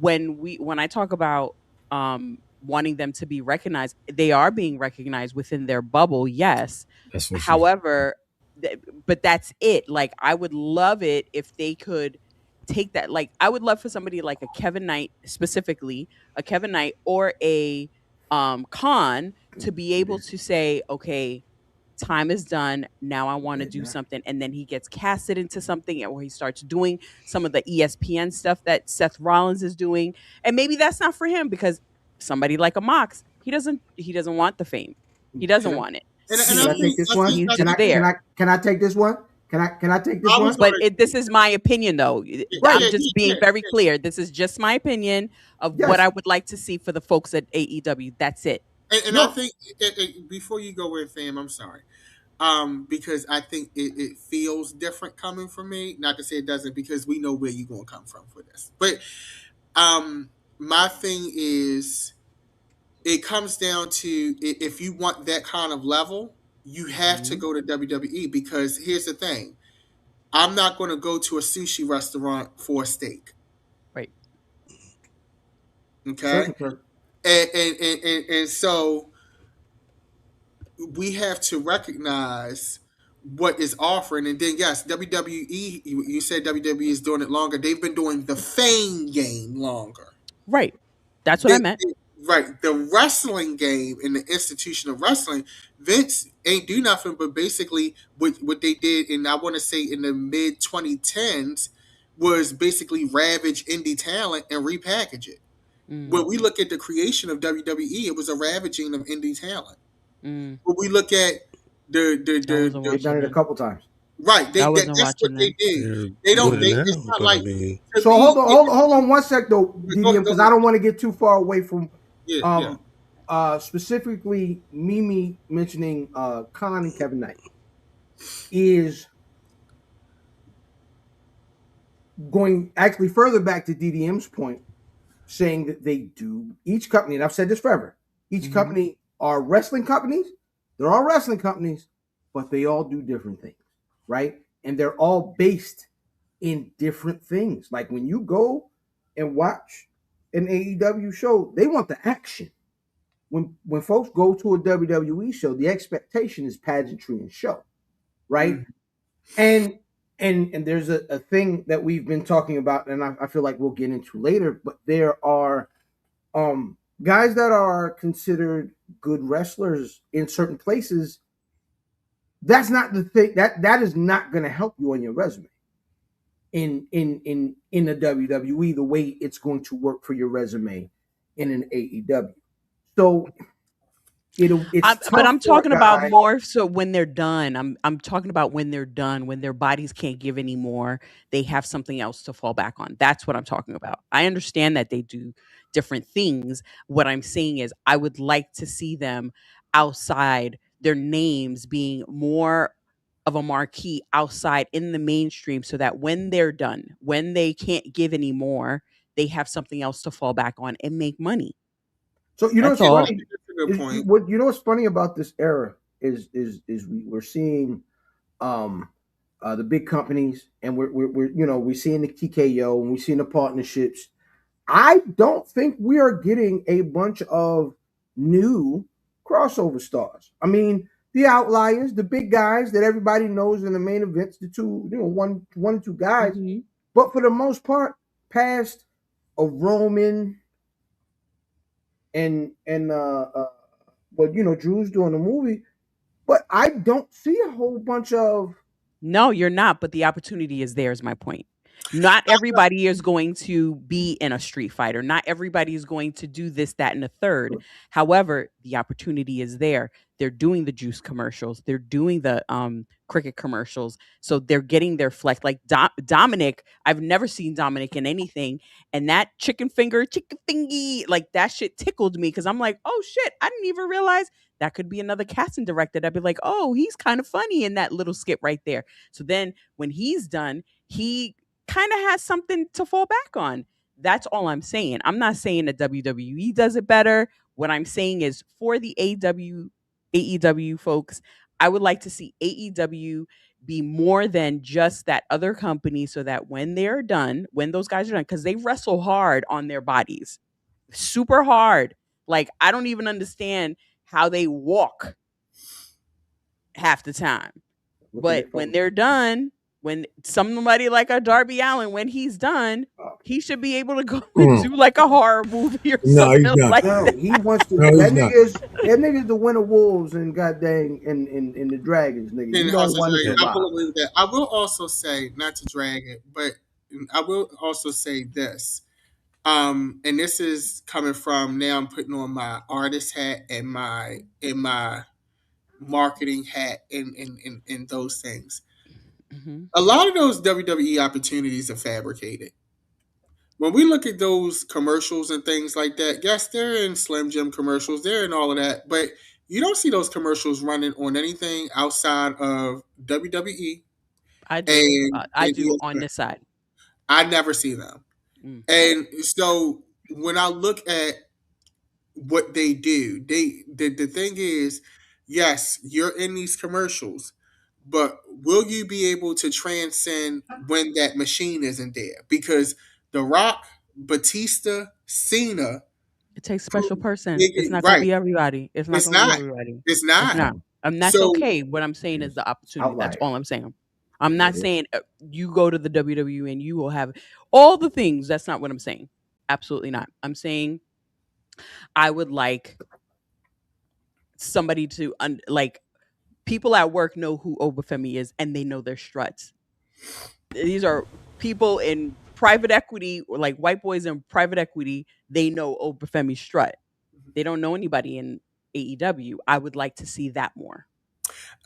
when I talk about wanting them to be recognized, they are being recognized within their bubble, yes. That's what However, but that's it. Like, I would love it if they could take that. Like, I would love for somebody like a Kevin Knight, specifically a Kevin Knight or a Khan, to be able to say, okay, time is done. Now I want to do something. And then he gets casted into something, or he starts doing some of the ESPN stuff that Seth Rollins is doing. And maybe that's not for him, because somebody like a Mox, he doesn't want the fame. He doesn't want it. And Can I take this one? He's Can just there. Can I take this one? Can I take this one? But this is my opinion, though. I'm just being very clear. This is just my opinion of what I would like to see for the folks at AEW. That's it. And I think before you go in, fam, I'm sorry. Because I think it feels different coming from me. Not to say it doesn't, because we know where you're going to come from for this. But my thing is, it comes down to, if you want that kind of level, you have to go to WWE, because here's the thing. I'm not going to go to a sushi restaurant for a steak. Right. Okay? And so we have to recognize what is offering. And then, yes, WWE, you said WWE is doing it longer. They've been doing the fame game longer. Right. That's what I meant. Right. The wrestling game and the institution of wrestling, Vince ain't do nothing but basically what they did, and I want to say in the mid 2010s, was basically ravage indie talent and repackage it. When we look at the creation of WWE, it was a ravaging of indie talent. When we look at they've done it a couple times. Right, that's what they did. They don't. It's not like. So hold on one sec though, because I don't want to get too far away from. Specifically, Mimi mentioning Khan and Kevin Knight is going actually further back to DDM's point, saying that they do, each company, and I've said this forever, each company are wrestling companies. They're all wrestling companies, but they all do different things, right? And they're all based in different things. Like when you go and watch an AEW show, they want the action. When folks go to a WWE show, the expectation is pageantry and show, right? And there's a thing that we've been talking about, and I feel like we'll get into later, but there are guys that are considered good wrestlers in certain places. That's not the thing. That is not going to help you on your resume in the WWE, the way it's going to work for your resume in an AEW. So but I'm talking about more so when they're done. I'm talking about when they're done, when their bodies can't give anymore, they have something else to fall back on. That's what I'm talking about. I understand that they do different things. What I'm saying is, I would like to see them outside, their names being more of a marquee outside in the mainstream, so that when they're done, when they can't give anymore, they have something else to fall back on and make money. So you know what's funny? You know what's funny about this era is we're seeing the big companies, and we're seeing the TKO, and we're seeing the partnerships. I don't think we are getting a bunch of new crossover stars. I mean, the outliers, the big guys that everybody knows in the main events, the two, one or two guys. But for the most part, past a Roman and Drew's doing the movie, but I don't see a whole bunch of. No, you're not. But the opportunity is there, is my point. Not everybody is going to be in a Street Fighter. Not everybody is going to do this, that, and the third. However, the opportunity is there. They're doing the juice commercials. They're doing the cricket commercials. So they're getting their flex. Like Dominic, I've never seen Dominic in anything. And that chicken fingy, like that shit tickled me because I'm like, oh shit, I didn't even realize that could be another casting director. I'd be like, oh, he's kind of funny in that little skit right there. So then when he's done, he kind of has something to fall back on. That's all I'm saying. I'm not saying that WWE does it better. What I'm saying is for the AEW folks, I would like to see AEW be more than just that other company so that when they're done, when those guys are done, because they wrestle hard on their bodies, super hard. Like, I don't even understand how they walk half the time. But when they're done, when somebody like a Darby Allin, when he's done, he should be able to go and do like a horror movie or something like that. He wants to. That nigga's the Winter Wolves and goddamn and the Dragons, nigga. You don't want to I believe that. I will also say, not to drag it, but I will also say this. And this is coming from, now I'm putting on my artist hat and my marketing hat and those things. Mm-hmm. A lot of those WWE opportunities are fabricated. When we look at those commercials and things like that, yes, they're in Slim Jim commercials, they're in all of that, but you don't see those commercials running on anything outside of WWE. I do. I do on this side. I never see them. And so when I look at what they do, the thing is, yes, you're in these commercials, but will you be able to transcend when that machine isn't there? Because The Rock, Batista, Cena, it takes a special person. It's not going to be everybody. It's not going to be everybody. It's not. And that's okay. What I'm saying is the opportunity. That's all I'm saying. I'm not saying you go to the WWE and you will have all the things. That's not what I'm saying. Absolutely not. I'm saying I would like somebody to like people at work know who Obafemi is and they know their struts. These are people in private equity, or like white boys in private equity. They know Obafemi's strut. They don't know anybody in AEW. I would like to see that more.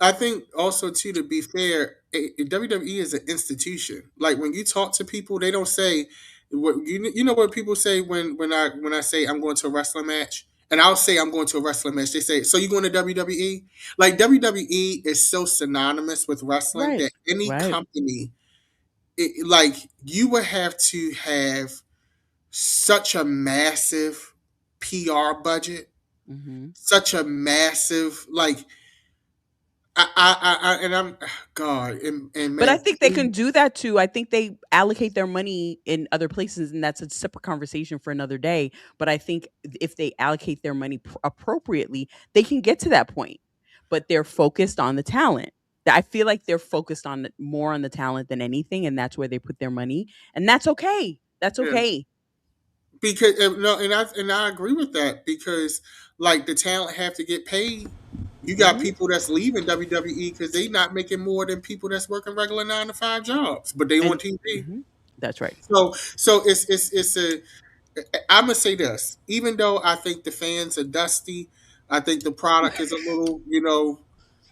I think also too, to be fair, WWE is an institution. Like when you talk to people, they don't say what you know what people say when I say I'm going to a wrestling match, and I'll say I'm going to a wrestling match. They say, so you going to WWE? Like WWE is so synonymous with wrestling that any company, like you would have to have such a massive PR budget, such a massive like. But I think they can do that too. I think they allocate their money in other places, and that's a separate conversation for another day. But I think if they allocate their money appropriately, they can get to that point. But they're focused on the talent. I feel like they're focused on more on the talent than anything, and that's where they put their money, and that's okay. That's okay. Because and I agree with that, because like the talent have to get paid. You got people that's leaving WWE because they not making more than people that's working regular 9-to-5 jobs, but they on TV. That's right. So it's a. I'm gonna say this. Even though I think the fans are dusty, I think the product is a little,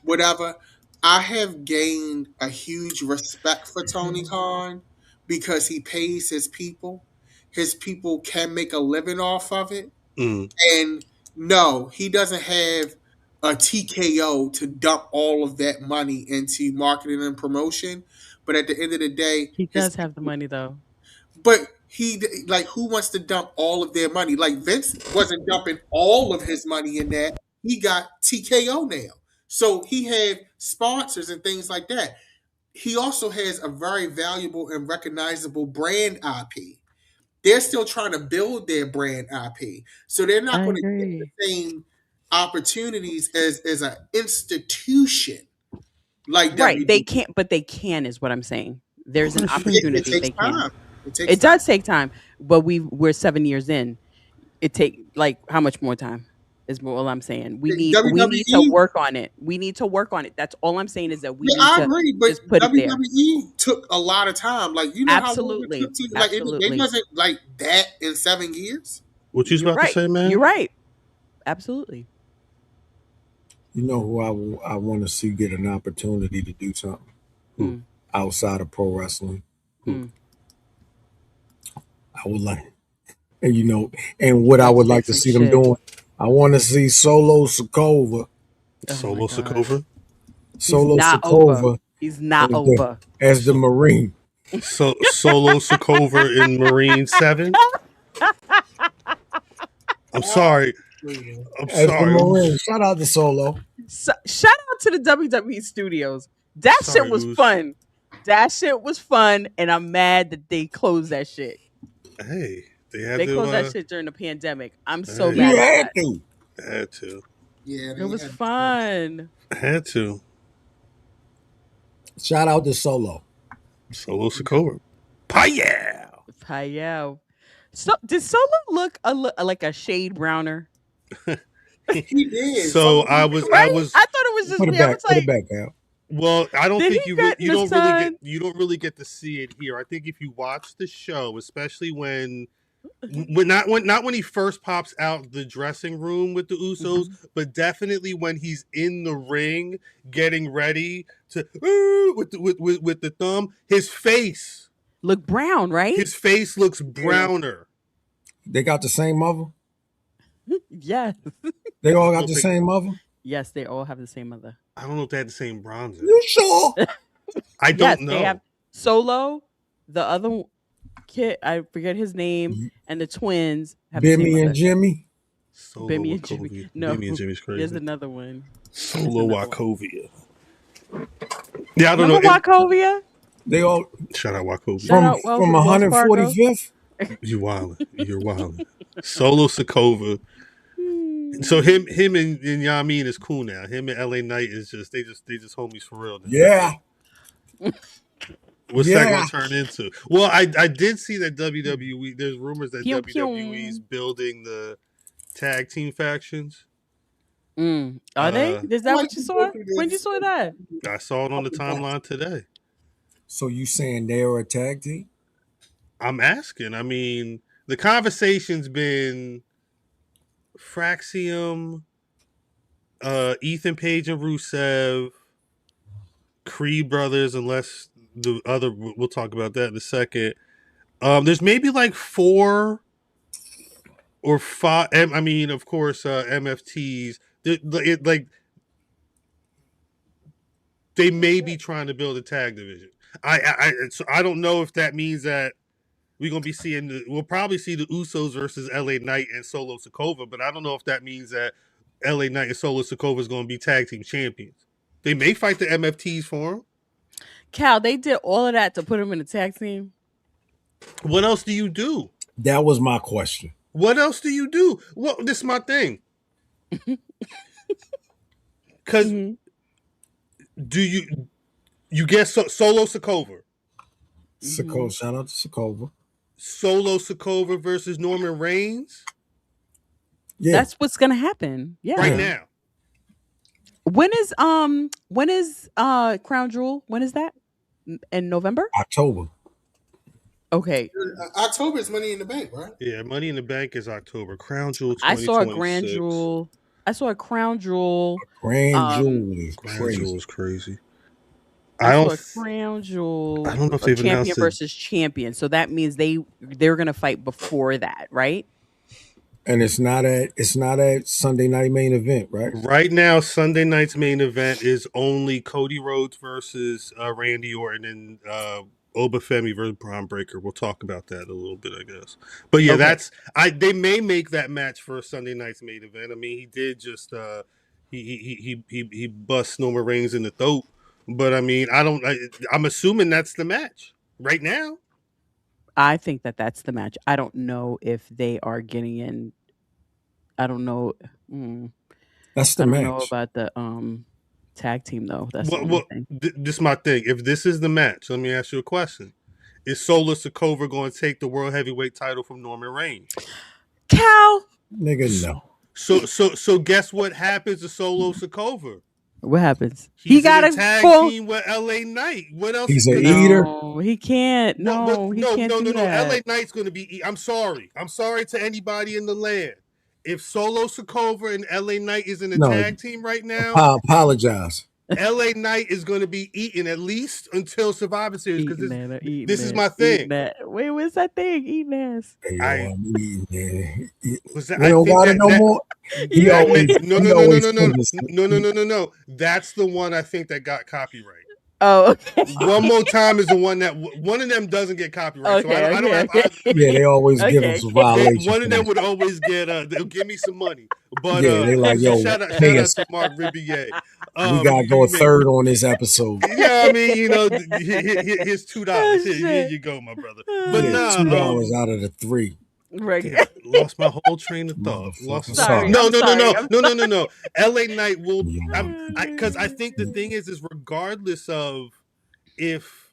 whatever. I have gained a huge respect for Tony Khan because he pays his people. His people can make a living off of it, and no, he doesn't have a TKO to dump all of that money into marketing and promotion. But at the end of the day, he does have the money though. But who wants to dump all of their money? Like Vince wasn't dumping all of his money in that. He got TKO now. So he had sponsors and things like that. He also has a very valuable and recognizable brand IP. They're still trying to build their brand IP. So they're not going to get the same opportunities as an institution like right. WWE. They can't, but they can is what I'm saying. There's an opportunity. It takes time. It does take time, but we're 7 years in. It take like how much more time? Is all I'm saying. We need WWE to work on it. We need to work on it. That's all I'm saying is that we need I to agree, but just put it there. WWE took a lot of time. Like, you know Absolutely. how long it took to, like, it wasn't like that in 7 years. What you about to say, man? You're right. Absolutely. You know who I want to see get an opportunity to do something outside of pro wrestling? I would like, and you know, and what I would like to see them doing. I want to see Solo Sikoa. Solo Sikoa? Solo Sikoa. He's not over. As the Marine. So Solo Sikoa in Marine 7? I'm sorry. As the Marine. Shout out to Solo. Shout out to the WWE studios. That shit was fun. That shit was fun, and I'm mad that they closed that shit. Hey, they closed that shit during the pandemic. I'm so mad. You had to. Yeah, it was fun. Had to. Shout out to Solo. Solo Sikoa. Payal. So did Solo look like a shade browner? He did. So I was. I thought it was just put it back out. Well, I don't think you don't really get to see it here. I think if you watch the show, especially when he first pops out the dressing room with the Usos, but definitely when he's in the ring getting ready to with the thumb, his face look brown, right? His face looks browner. They got the same mother? Yes. They all got the same mother? Yes, they all have the same mother. I don't know if they had the same bronzer. You sure? I don't know. They have Solo, the other kid, I forget his name, and the twins have Bimmy and Jimmy. Bimmy and Jimmy. No, Bimmy and Jimmy's crazy. There's another one. Solo Wachovia. Yeah, I don't know. Wachovia? They all shout out Wachovia. From 145th. You wildin'. You're wildin'. Solo Sikoa. So him and Yamin is cool now. Him and LA Knight is just they just homies for real. Yeah. What's that gonna turn into? Well, I did see that WWE. There's rumors that WWE is building the tag team factions. Are they? Is that what you saw? When you saw that? I saw it on the timeline today. So you saying they're a tag team? I'm asking. I mean, the conversation's been Fraxium, Ethan Page and Rusev, Creed brothers, unless the other, we'll talk about that in a second. There's maybe like 4 or 5. I mean, of course, MFTs. They may be trying to build a tag division. So I don't know if that means that we're gonna be seeing. We'll probably see the Usos versus LA Knight and Solo Sikoa, but I don't know if that means that LA Knight and Solo Sikoa is gonna be tag team champions. They may fight the MFTs for them. Cal, they did all of that to put them in a tag team. What else do you do? That was my question. What else do you do? Well, this is my thing. Because do you get Solo Sikoa? Shout out to Sikoa. Solo Sikoa versus Norman Reigns. Yeah, that's what's gonna happen. Yeah, right now. When is Crown Jewel? When is that? In November? October. Okay. October is Money in the Bank, right? Yeah, Money in the Bank is October. Crown Jewel. I saw a Grand Jewel. I saw a Crown Jewel. Grand Jewel is crazy. I saw a Crown Jewel. I don't know if they've champion announced versus champion. So that means they're gonna fight before that, right? And it's not at Sunday night main event, right? Right now, Sunday night's main event is only Cody Rhodes versus Randy Orton and Obafemi versus Braun Breaker. We'll talk about that a little bit, I guess. But yeah, they may make that match for Sunday night's main event. I mean, he did just he bust Norman Reigns in the throat. But I mean, I'm assuming that's the match right now. I think that's the match. I don't know if they are getting in. I don't know. That's the match. I don't know about the tag team though. That's this is my thing. If this is the match, let me ask you a question: is Solo Sikoa going to take the world heavyweight title from Norman Reigns? Cal, nigga, no. So guess what happens to Solo Sikoa? What happens? He got a tag team with LA Knight. What else? He's an eater. No, he can't. No, he can't do that. LA Knight's going to be. I'm sorry to anybody in the land. If Solo Sikoa and LA Knight is in a tag team right now, I apologize. LA Knight is going to be eating at least until Survivor Series because this is my thing. Wait, what's that thing? Eating ass. We don't got it no more. No. That's the one I think that got copyright. Oh, okay. One More Time is the one that one of them doesn't get copyright. Okay, so I don't have. Yeah, they always give us a violation. One of them would always get. They'll give me some money. But they like, yo, shout out to Mark Ribier. We gotta go a third on this episode. Yeah, I mean, here's $2. Here you go, my brother. But $2 out of the $3. Right. Damn, lost my whole train of thought. Sorry. No. LA Knight will, because I think the thing is regardless of if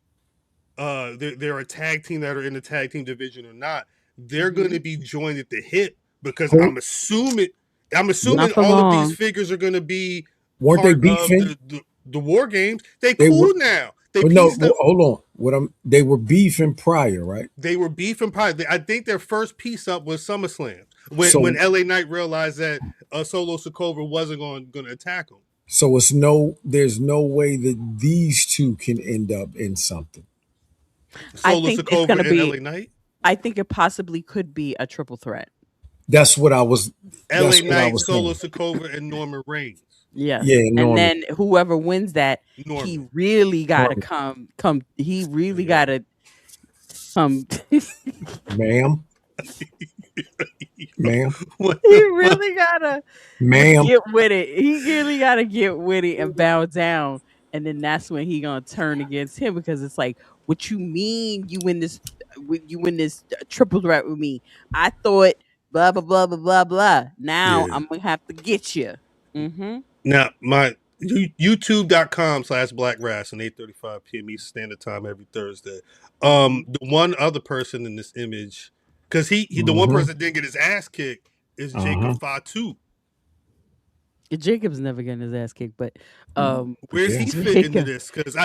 they're a tag team that are in the tag team division or not, they're going to be joined at the hip because I'm assuming all of these figures are going to be. Weren't they beefing the War Games? They cool now. Hold on. They were beefing prior, right? They were beefing prior. I think their first piece up was SummerSlam when LA Knight realized that Solo Sikoa wasn't going to attack him. So there's no way that these two can end up in something. Solo Sikoa and LA Knight. I think it possibly could be a triple threat. That's what I was. LA Knight, Solo Sikoa, and Norman Reigns. Yes. Yeah, and then whoever wins that, he really gotta come. He really gotta come. Ma'am. He really gotta get with it. He really gotta get with it and bow down. And then that's when he gonna turn against him because it's like, what you mean you win this triple threat with me? I thought blah blah blah blah blah blah. Now I'm gonna have to get you. Mm-hmm. Now, my youtube.com/Black Rasslin, 8:35 p.m. Eastern Standard Time every Thursday. The one other person in this image, because the one person that didn't get his ass kicked is Jacob Fatu. Jacob's never getting his ass kicked, but where's he fit into this? Because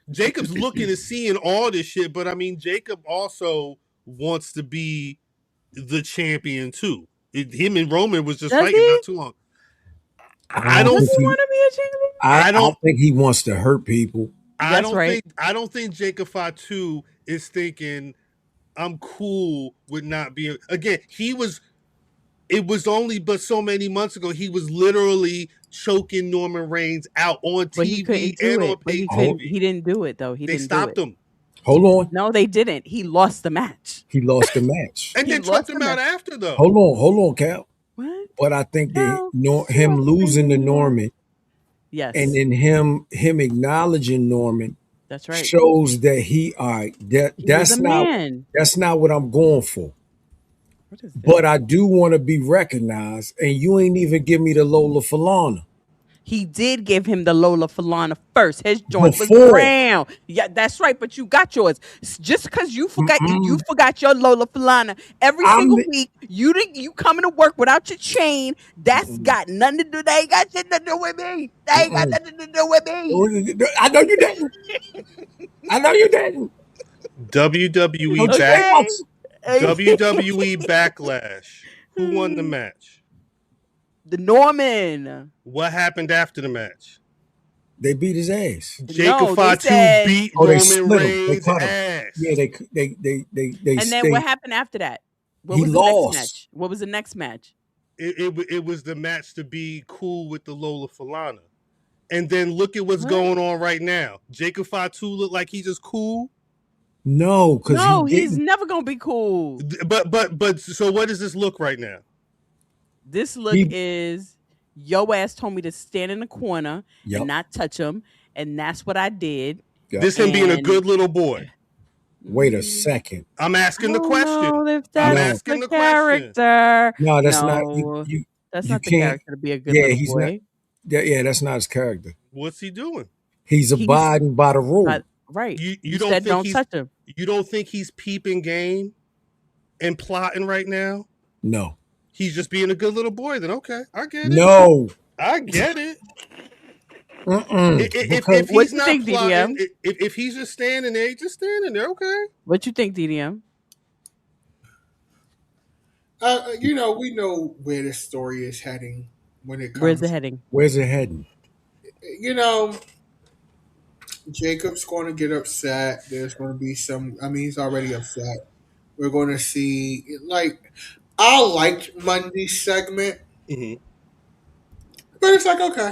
Jacob's looking and seeing all this shit, but I mean, Jacob also wants to be the champion too. Him and Roman was just fighting not too long. I don't think want to be a champion. I don't think he wants to hurt people. I don't think Jacob Fatu is thinking I'm cool with not being. Again, it was only but so many months ago he was literally choking Norman Reigns out on TV and on pay TV. He didn't do it though. They stopped him. Hold on. No, they didn't. He lost the match. And they choked him out after though. Hold on, Cal. What? But I think him losing to Norman, yes, and then him acknowledging Norman, that's right, shows that that's not what I'm going for. What is but I do want to be recognized, and you ain't even give me the Lola Falana. He did give him the Lola Falana first. His joint was brown. Yeah, that's right. But you got yours. Just because you forgot you forgot your Lola Falana every single week. You coming to work without your chain. That's got nothing to do. They ain't got shit to do with me. They ain't got nothing to do with me. I know you didn't. WWE Backlash. Who won the match? The Norman. What happened after the match? They beat his ass. Jacob Fatu beat Roman Reigns' ass. Yeah, they. And then what happened after that? What was the next match? What was the next match? It was the match to be cool with the Lola Falana. And then look at what's going on right now. Jacob Fatu look like he's just cool. No, because he's never gonna be cool. But so what does this look right now? This look is your ass told me to stand in the corner and not touch him, and that's what I did. Yep. This him being a good little boy. Wait a second. I'm asking the question. I'm asking the character. No, that's not. That's not the character to be a good little boy. That's not his character. What's he doing? He's abiding by the rule. Right. You don't touch him. You don't think he's peeping game and plotting right now? No. he's just being a good little boy. Then okay, I get it. No, I get it. Because If he's you not think, plotting, DDM? if he's just standing there, he's just standing there. Okay. What you think, DDM? You know, we know where the story is heading when it Where's comes. it heading? where's it heading? You know, Jacob's going to get upset. There's going to be some. I mean, he's already upset. We're going to see, like, I liked Monday's segment, Mm-hmm. but it's like, okay.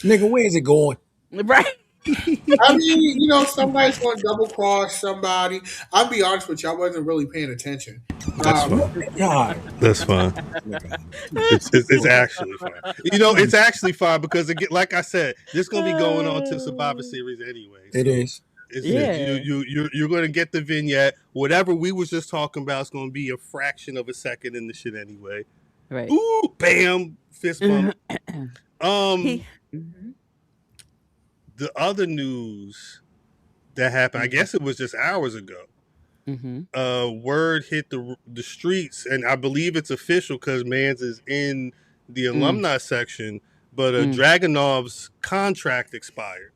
Nigga, where's it going? Right. I mean, you know, somebody's going to double cross somebody. I'll be honest with you, I wasn't really paying attention. That's fine. God. That's fine. It's actually fine. You know, it's actually fine because, again, like I said, this is going to be going on to Survivor Series anyway. It is. You're going to get the vignette. Whatever we was just talking about is going to be a fraction of a second in the shit anyway. Right. Ooh, bam, fist bump. The other news that happened, I guess it was just hours ago. Word hit the streets, and I believe it's official because Mans is in the alumni section. But Dragunov's contract expired.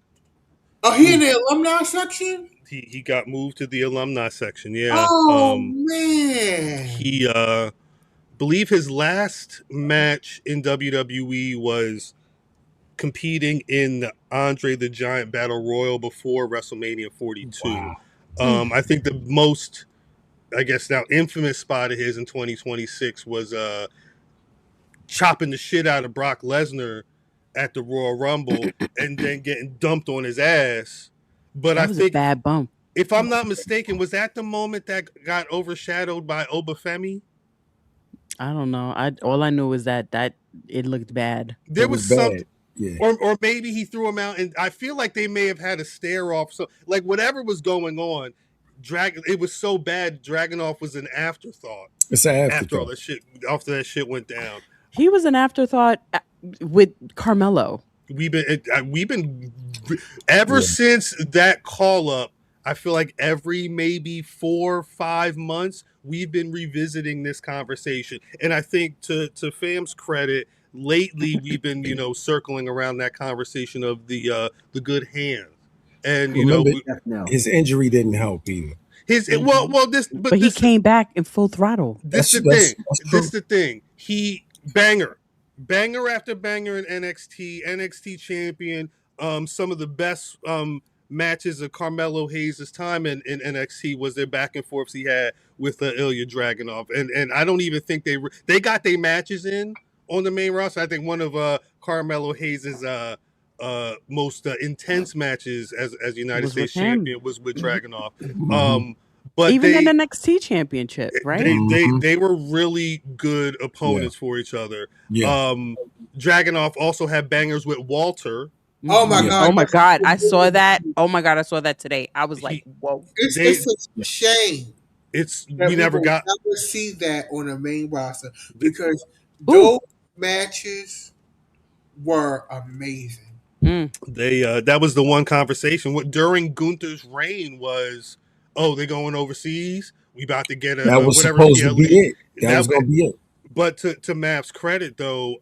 Oh, he in the alumni section? He got moved to the alumni section. Yeah. Oh man. He believe his last match in WWE was competing in the Andre the Giant Battle Royal before WrestleMania 42. Wow. I think the most, I guess now infamous spot of his in 2026 was chopping the shit out of Brock Lesnar at the Royal Rumble and then getting dumped on his ass. But that was a bad bump. If I'm not mistaken, was that the moment that got overshadowed by Obafemi? I don't know. All I knew was that it looked bad. There was something. Yeah. Or maybe he threw him out, and I feel like they may have had a stare off. So, like, whatever was going on, it was so bad. Dragunov was an afterthought. It's an afterthought. After all that shit, after that shit went down, he was an afterthought with Carmelo. We've been ever since that call up. I feel like every maybe 4 or 5 months we've been revisiting this conversation, and I think to Fam's credit, lately we've been circling around that conversation of the good hands, and his injury didn't help either. But he came back in full throttle. This is the thing. He banger after banger in NXT champion. Some of the best matches of Carmelo Hayes' time in NXT was their back and forths he had with Ilja Dragunov, and I don't even think they got their matches in on the main roster. I think one of Carmelo Hayes' most intense matches as United States champion was with Dragunov. But even in the NXT championship, right? They were really good opponents for each other. Yeah. Dragunov also had bangers with Walter. Oh my god! Oh my god! I saw that. Oh my god! I saw that today. I was like, "Whoa!" It's a shame. We never see that on the main roster because those matches were amazing. That was the one conversation during Gunther's reign was, they're going overseas. We about to get that was supposed to be it. That was going to be it. But to Mav's credit, though,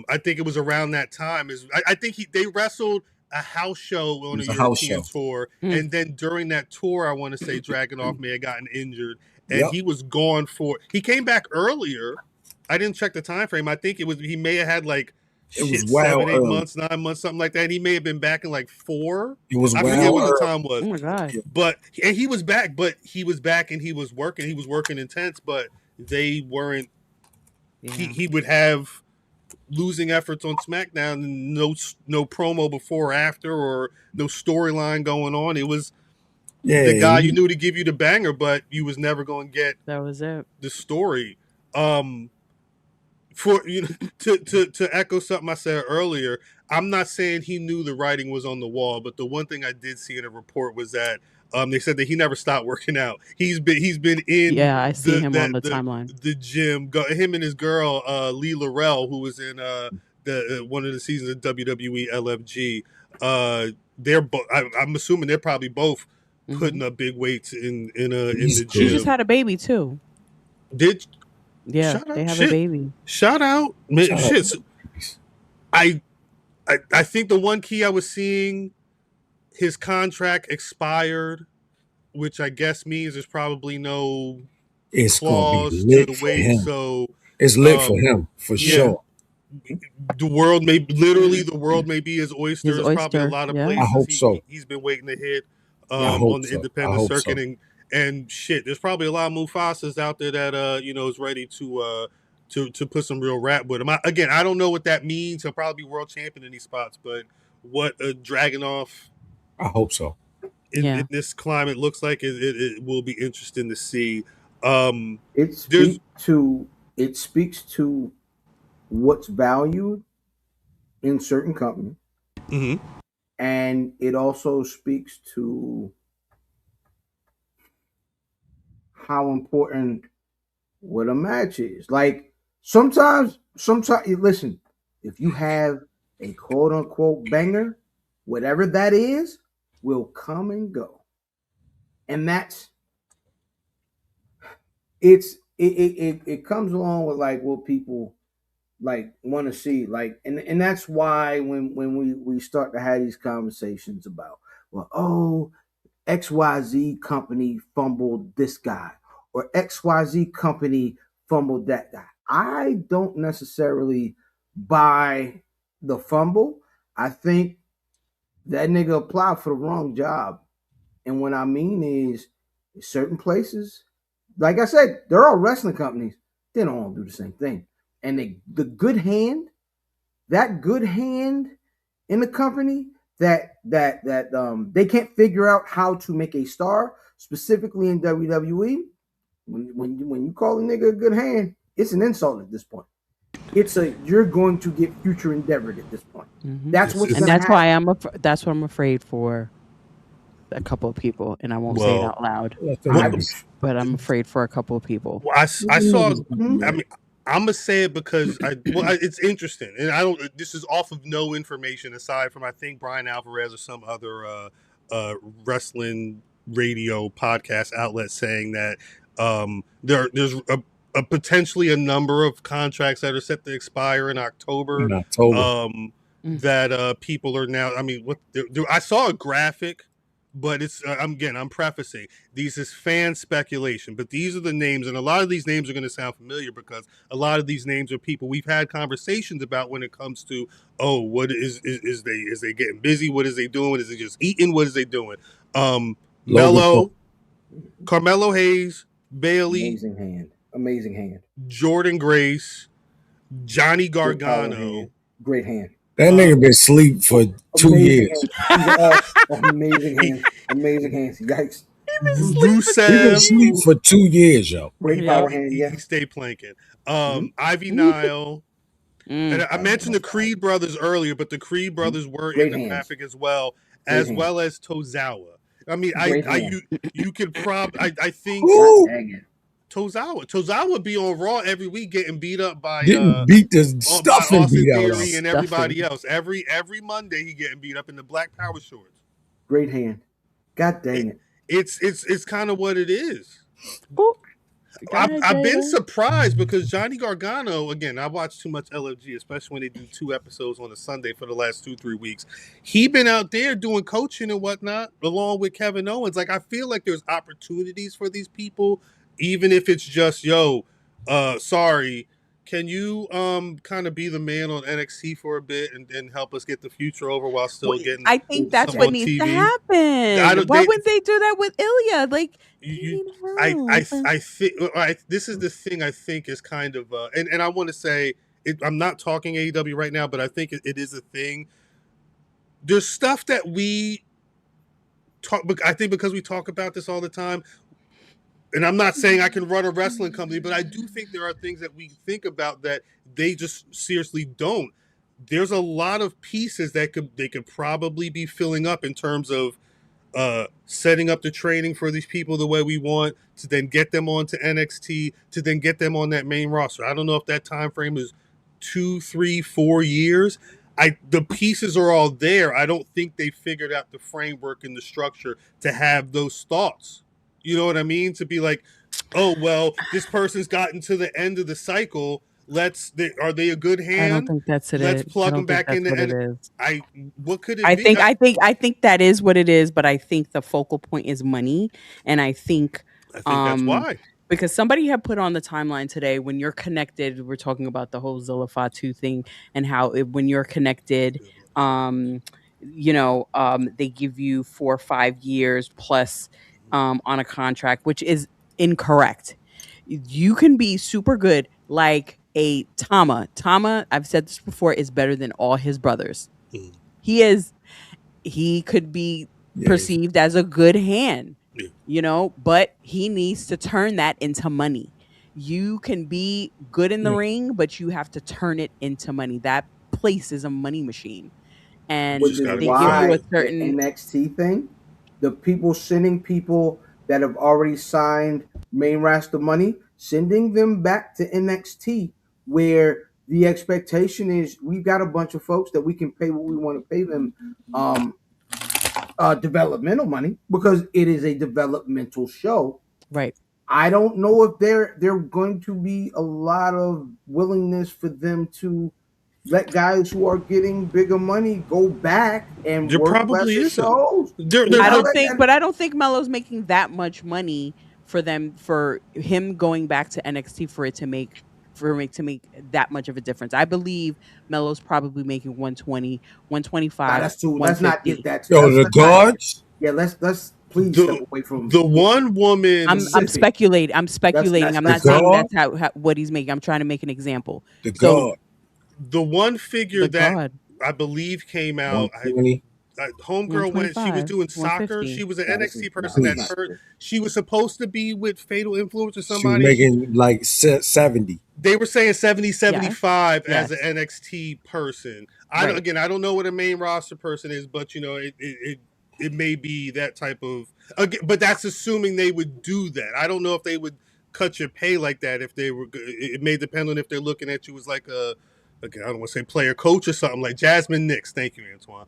I think it was around that time. I think they wrestled a house show on a European tour, and then during that tour, I want to say Dragunov may have gotten injured, and he was gone he came back earlier. I didn't check the time frame. I think he may have had like 7, 8 months, 9 months, something like that. And he may have been back in like 4. It was I forget what the time was. Oh my god! But and he was back, and he was working. He was working intense, but they weren't. He would have losing efforts on SmackDown and no promo before or after, or no storyline going on. It was the guy you knew to give you the banger, but you was never going to get that was it. The story. For to echo something I said earlier, I'm not saying he knew the writing was on the wall, but the one thing I did see in a report was that they said that he never stopped working out. He's been in I see him on the timeline. The gym. Him and his girl Lee Laurel, who was in the one of the seasons of WWE LFG. I'm assuming they're probably both putting up big weights in the gym. She just had a baby too. Yeah, Shout they out, have shit. a baby. Shout out, man, Shout out. shit. I think the one key I was seeing, his contract expired, which I guess means there's probably no It's gonna be clause lit to for wait. him. So It's lit for him for sure. The world may be his oyster. His There's probably a oyster, lot of yeah. I places hope so. he's been waiting to hit I hope on the so. I independent hope circuit, so. and shit. There's probably a lot of Mufasas out there that is ready to put some real rap with him. I don't know what that means. He'll probably be world champion in these spots, but what Dragunov I hope so. in this climate looks like, it will be interesting to see. It speaks to what's valued in certain companies, Mhm. and it also speaks to how important what a match is. Like sometimes, listen, if you have a quote unquote banger, whatever that is, will come and go, and that's it comes along with like what people like want to see, like, and that's why when we start to have these conversations about, well, XYZ company fumbled this guy or XYZ company fumbled that guy, I don't necessarily buy the fumble. I think that nigga applied for the wrong job, and what I mean is certain places, like I said, they're all wrestling companies. They don't all do the same thing. And the good hand, that good hand in the company that they can't figure out how to make a star, specifically in WWE. When you call a nigga a good hand, it's an insult at this point. You're going to get future endeavored at this point. Mm-hmm. That's what's and gonna that's happen. why that's what I'm afraid for a couple of people, and I won't say it out loud. But I'm afraid for a couple of people. Well, I saw. I mean, I'm gonna say it because it's interesting, and I don't. This is off of no information aside from I think Brian Alvarez or some other wrestling radio podcast outlet saying that there's a potentially a number of contracts that are set to expire in October. That people are now. I mean, I saw a graphic. But it's I'm prefacing these is fan speculation, but these are the names, and a lot of these names are going to sound familiar because a lot of these names are people we've had conversations about when it comes to what is they getting busy? What is they doing? Is they just eating? What is they doing? Mello, Carmelo Hayes, Bailey, amazing hand, Jordan Grace, Johnny Gargano, great hand. That nigga been asleep for 2 years. Amazing hands. Yikes. Rusev. He been asleep for 2 years, yo. Great power hand, yeah. He stayed planking. Ivy Nile. And I mentioned the Creed brothers earlier, but the Creed brothers were in the graphic as well as Tozawa. I mean, you could I think Tozawa be on Raw every week getting beat up by beat the stuffing Austin beat out Theory and everybody else. Every Monday he getting beat up in the black power shorts. Great hand. God dang it. It's kind of what it is. Ooh. I've been surprised because Johnny Gargano, again, I watch too much LFG, especially when they do 2 episodes on a Sunday for the last 2-3 weeks. He been out there doing coaching and whatnot along with Kevin Owens. Like, I feel like there's opportunities for these people, even if it's just, sorry, can you kind of be the man on NXT for a bit and help us get the future over while still getting I think that's what needs to happen. Why wouldn't they do that with Ilya? Like, I think this is the thing I think is kind of and I want to say I'm not talking AEW right now, but I think it is a thing. There's stuff that we talk. I think because we talk about this all the time. And I'm not saying I can run a wrestling company, but I do think there are things that we think about that they just seriously don't. There's a lot of pieces that they could probably be filling up in terms of setting up the training for these people the way we want, to then get them onto NXT, to then get them on that main roster. I don't know if that time frame is 2, 3, 4 years. The pieces are all there. I don't think they figured out the framework and the structure to have those thoughts. You know what I mean? To be like, oh well, this person's gotten to the end of the cycle. Are they a good hand? I don't think that's it. Let's plug them back in. What it is. What could it I be? I think that is what it is, but I think the focal point is money, and I think that's why. Because somebody had put on the timeline today, when you're connected, we're talking about the whole Zilla Fatu thing and how when you're connected, they give you 4 or 5 years plus on a contract, which is incorrect. You can be super good, like a Tama. Tama, I've said this before, is better than all his brothers. He could be perceived as a good hand, but he needs to turn that into money. You can be good in the ring, but you have to turn it into money. That place is a money machine. And which is why the NXT thing, the people sending people that have already signed main roster money, sending them back to NXT, where the expectation is we've got a bunch of folks that we can pay what we want to pay them developmental money, because it is a developmental show. Right. I don't know if there going to be a lot of willingness for them to let guys who are getting bigger money go back and there work probably lesser shows. I don't think Melo's making that much money for him going back to NXT for it to make that much of a difference. I believe Melo's probably making 120, 125. That's too. Let's not get that. The guards. Yeah, let's please step away from the one woman. I'm speculating. I'm not saying that's how what he's making. I'm trying to make an example. The one figure that I believe came out, homegirl went. She was doing soccer. She was an NXT person that hurt. She was supposed to be with Fatal Influence or somebody. She was making like 70. They were saying 70, 75 as an NXT person. I don't know what a main roster person is, but it may be that type of. But that's assuming they would do that. I don't know if they would cut your pay like that. If they were, it may depend on if they're looking at you as like a. Okay, I don't want to say player coach or something like Jasmine Nix. Thank you, Antoine.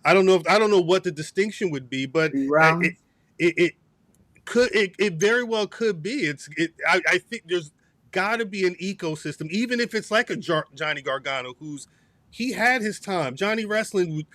I don't know what the distinction would be, but it very well could be. I think there's got to be an ecosystem, even if it's like a Johnny Gargano, he had his time. Johnny Wrestling,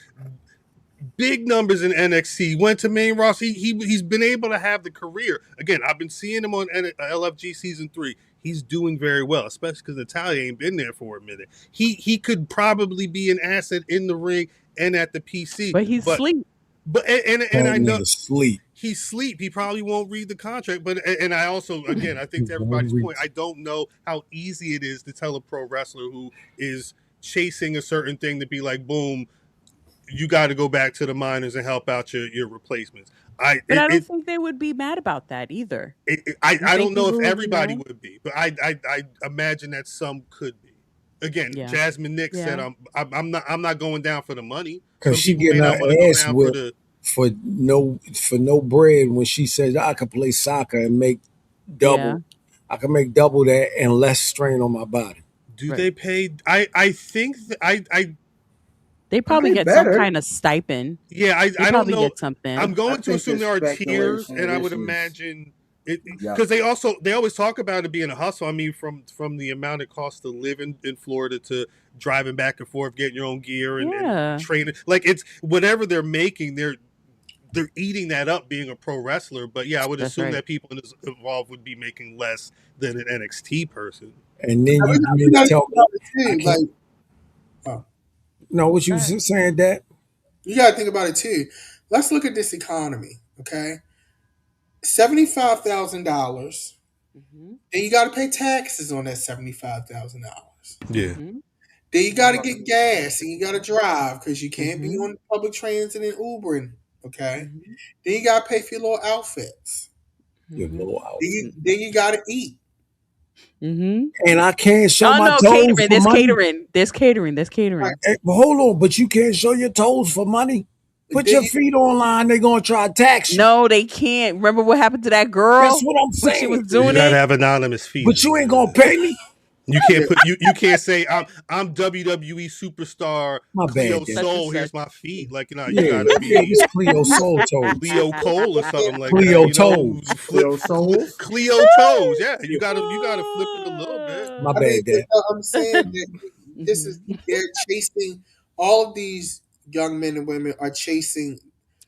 big numbers in NXT, went to main roster. He's been able to have the career. Again, I've been seeing him on LFG season 3. He's doing very well, especially because Natalia ain't been there for a minute. He could probably be an asset in the ring and at the PC. But he's sleep. But and I know sleep. He's sleep. He probably won't read the contract. But and I also, again, I think to everybody's point, I don't know how easy it is to tell a pro wrestler who is chasing a certain thing to be like, boom, you got to go back to the minors and help out your replacements. I don't think they would be mad about that either. I don't know if everybody would be, but I imagine that some could be. Again, Jasmine Nix said, "I'm not going down for the money because she getting her ass whipped for no bread." When she says, "I could play soccer and make double, I can make double that and less strain on my body." Do they pay? I think they probably get some kind of stipend. Yeah, I don't know. Get something. I'm going to assume there are tiers, and I would imagine it because they always talk about it being a hustle. I mean, from the amount it costs to live in Florida to driving back and forth, getting your own gear and training. Like it's whatever they're making, they're eating that up being a pro wrestler. But yeah, I would assume that people involved would be making less than an NXT person. And then you tell me. No, what you saying, Dad? You got to think about it too. Let's look at this economy, okay? $75,000. Then you got to pay taxes on that $75,000. Yeah. Then you got to get gas and you got to drive because you can't be on public transit and Ubering, okay? Then you got to pay for your little outfits. Your little outfit. Then you got to eat. And I can't show my toes for money. There's catering. Hey, hold on, but you can't show your toes for money. Put your feet online. They're gonna try to tax you. No, they can't. Remember what happened to that girl? That's what I'm saying. She was doing you gotta have anonymous feet. But you ain't gonna pay me. You can't put you can't say I'm WWE superstar My Cleo bad, Dad. Soul. Here's my feet. Like, you know, you Yeah, gotta be it's Cleo Soul Toes. Cleo Cole or something like Cleo that. You know, Toes. Cleo Souls. Cleo Toes. Yeah, you gotta flip it a little bit. My I mean, bad, Dad. I'm saying that this is they're chasing all of these young men and women are chasing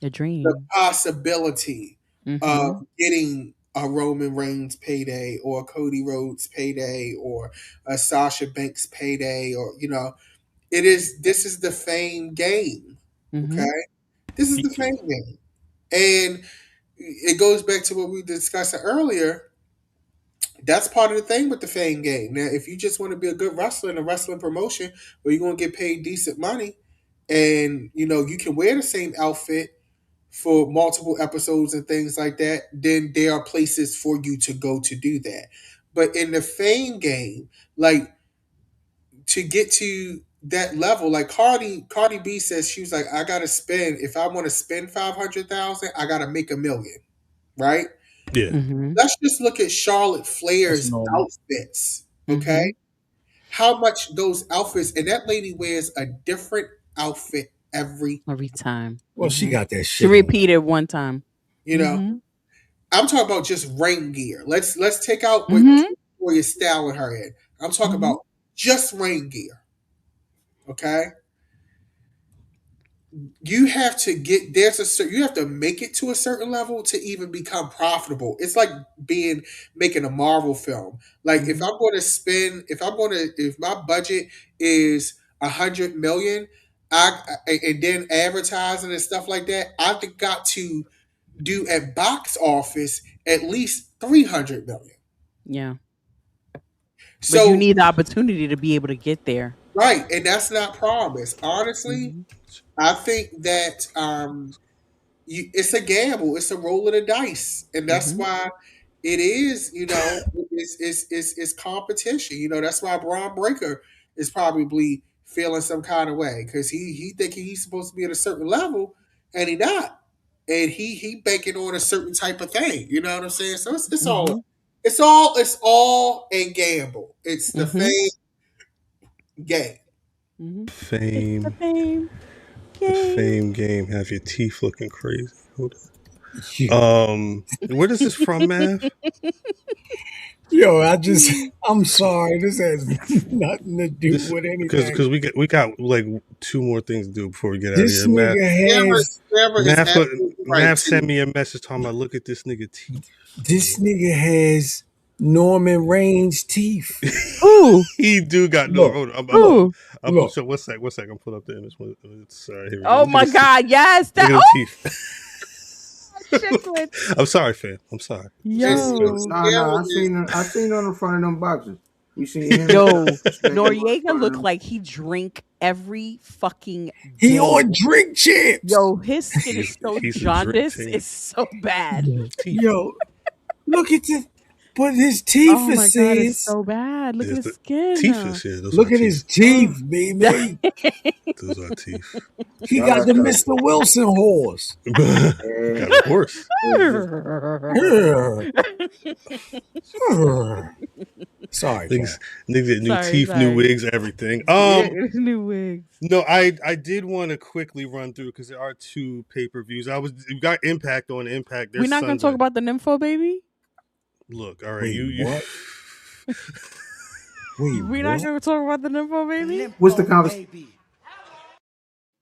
A dream. the possibility Mhm. of getting a Roman Reigns payday or a Cody Rhodes payday or a Sasha Banks payday, or this is the fame game. Mhm. Okay, this is the fame game, and it goes back to what we discussed earlier. That's part of the thing with the fame game. Now, if you just want to be a good wrestler in a wrestling promotion where you're going to get paid decent money, and you can wear the same outfit for multiple episodes and things like that, then there are places for you to go to do that. But in the fame game, like, to get to that level, like Cardi B says, she was like, I gotta spend, if I want to spend 500,000, I gotta make $1 million, right? Yeah. Mhm. Let's just look at Charlotte Flair's That's normal. outfits, okay? How much those outfits, and that lady wears a different outfit every time. Well, she got that She shit. repeated one time. You know, Mhm. I'm talking about just rain gear. Let's take out what Mhm. Victoria's styling her in. I'm talking about just rain gear. Okay, you have to get you have to make it to a certain level to even become profitable. It's like making a Marvel film. Like, if my budget is 100 million, and then advertising and stuff like that, I've got to do at box office at least 300 million. Yeah. So But you need the opportunity to be able to get there. right, and that's not promised. Honestly, I think that it's a gamble. It's a roll of the dice, and that's why it is. It's competition. That's why Braun Breaker is probably feeling some kind of way, because he thinking he's supposed to be at a certain level, and he not, and he banking on a certain type of thing. You know what I'm saying? So it's all a gamble. It's the fame game. Fame. The fame The fame game. Have your teeth looking crazy. Hold on. Where is this from, Mav? Yo, I'm sorry. This has nothing to do with anything. Because we got like 2 more things to do before we get out of This here. nigga Mav sent me a message talking about, look at this nigga teeth. This nigga has Norman Reigns teeth. Ooh. He do got Look. I'm so one sec. I'm put up the image. It's, here we go. Oh my God! Yes, Look at the teeth. Chicklets. I'm sorry, fam. I'm sorry. Yo, Nah, I seen it on the front of them boxes. You seen him? yo, Noriega looked like he drink every fucking day. He on drink champs. Yo, his skin is so he's a jaundiced. drink It's so bad. Yo, look at this. But his teeth Oh my God, says. it's so bad. Look at his skin. Teeth is here. Look at his teeth, baby. Those are teeth. He got the Mr. Wilson horse. Got a horse. Sorry, Niggas get new Sorry, teeth, new wigs, everything. New wigs. No, I did want to quickly run through because there are 2 pay-per-views. We got Impact on Impact. We're not going to talk about the Nympho baby. Look, all right, Wait, you what? Wait, We're not going to talk about the Nympho baby. What's the conversation?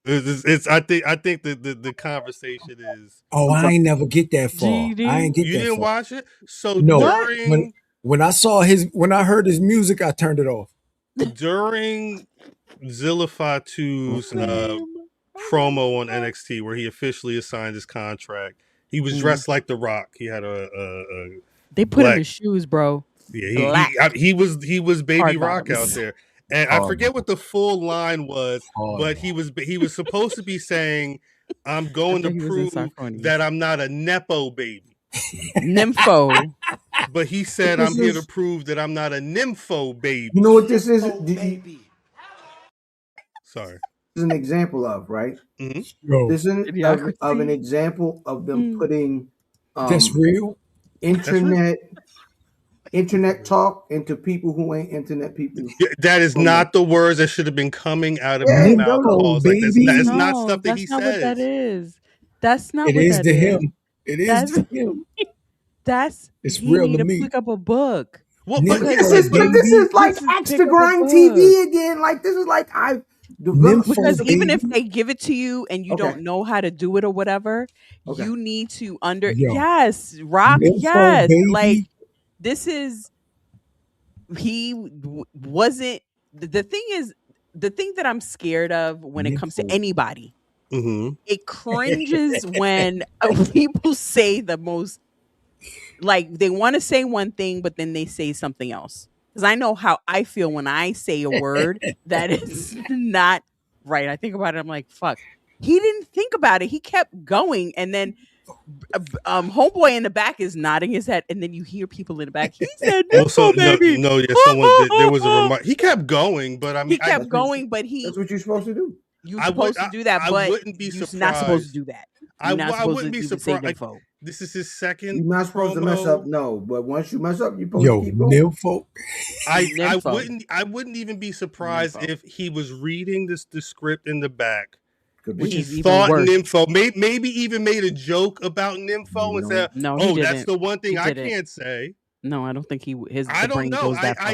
It's I think the conversation is. Oh, I ain't never get that far. GD? I ain't get You that didn't far. watch it, so No. during When I heard his music, I turned it off. during Zillify 2's promo on NXT, where he officially assigned his contract, he was dressed like The Rock. He had They put him in shoes, bro. Yeah, he was Baby Hard Rock bottoms. out there, and I forget what the full line was, but he was supposed to be saying, "I'm going to prove that I'm not a nepo baby." Nympho. But he said, "I'm here to prove that I'm not a nympho baby." You know what this is? Sorry. This is an example of, right? Mm-hmm. This is an example of them putting that's real internet internet talk into people who ain't internet people. That is not the words that should have been coming out of Yeah, his mouth. no, Pause. Like that's baby. not, it's No, not stuff that that's he not what that says. is. That's not It what is that to is. him. It is That's to him. It's he real need to to me. pick up a book. Well, Nympho, but This is like This is Axe pick to up a Grind book. TV again. Like this is like I've developed Nympho, Because even if baby. they give it to you and you Okay. don't know how to do it or whatever, Okay. you need to Yo. yes, rock, Nympho, yes. baby. Like this is wasn't the thing is the thing that I'm scared of when it comes to Nympho. anybody. Mhm. It cringes when people say the most, like they want to say one thing, but then they say something else. Because I know how I feel when I say a word that is not right. I think about it. I'm like, fuck. He didn't think about it. He kept going, and then homeboy in the back is nodding his head, and then you hear people in the back. He said, Well, so baby. no, yeah, someone there was a remark. He kept going, but I mean, He kept going, but That's what you're supposed to do. you're supposed to do that, I but wouldn't be you're surprised. not supposed to do that. You're not I supposed wouldn't to be even say surprised. nympho. This is his second. You're not supposed to mess up, no. But once you mess up, you're supposed Yo, to keep going. Nympho. Nympho. I wouldn't even be surprised Nympho. if he was reading the script in the back. Which He is even thought worse. nympho, maybe even made a joke about nympho and said, No, he "Oh, didn't. that's the one thing He I didn't. can't say." No, I don't think his I don't brain know. goes that far.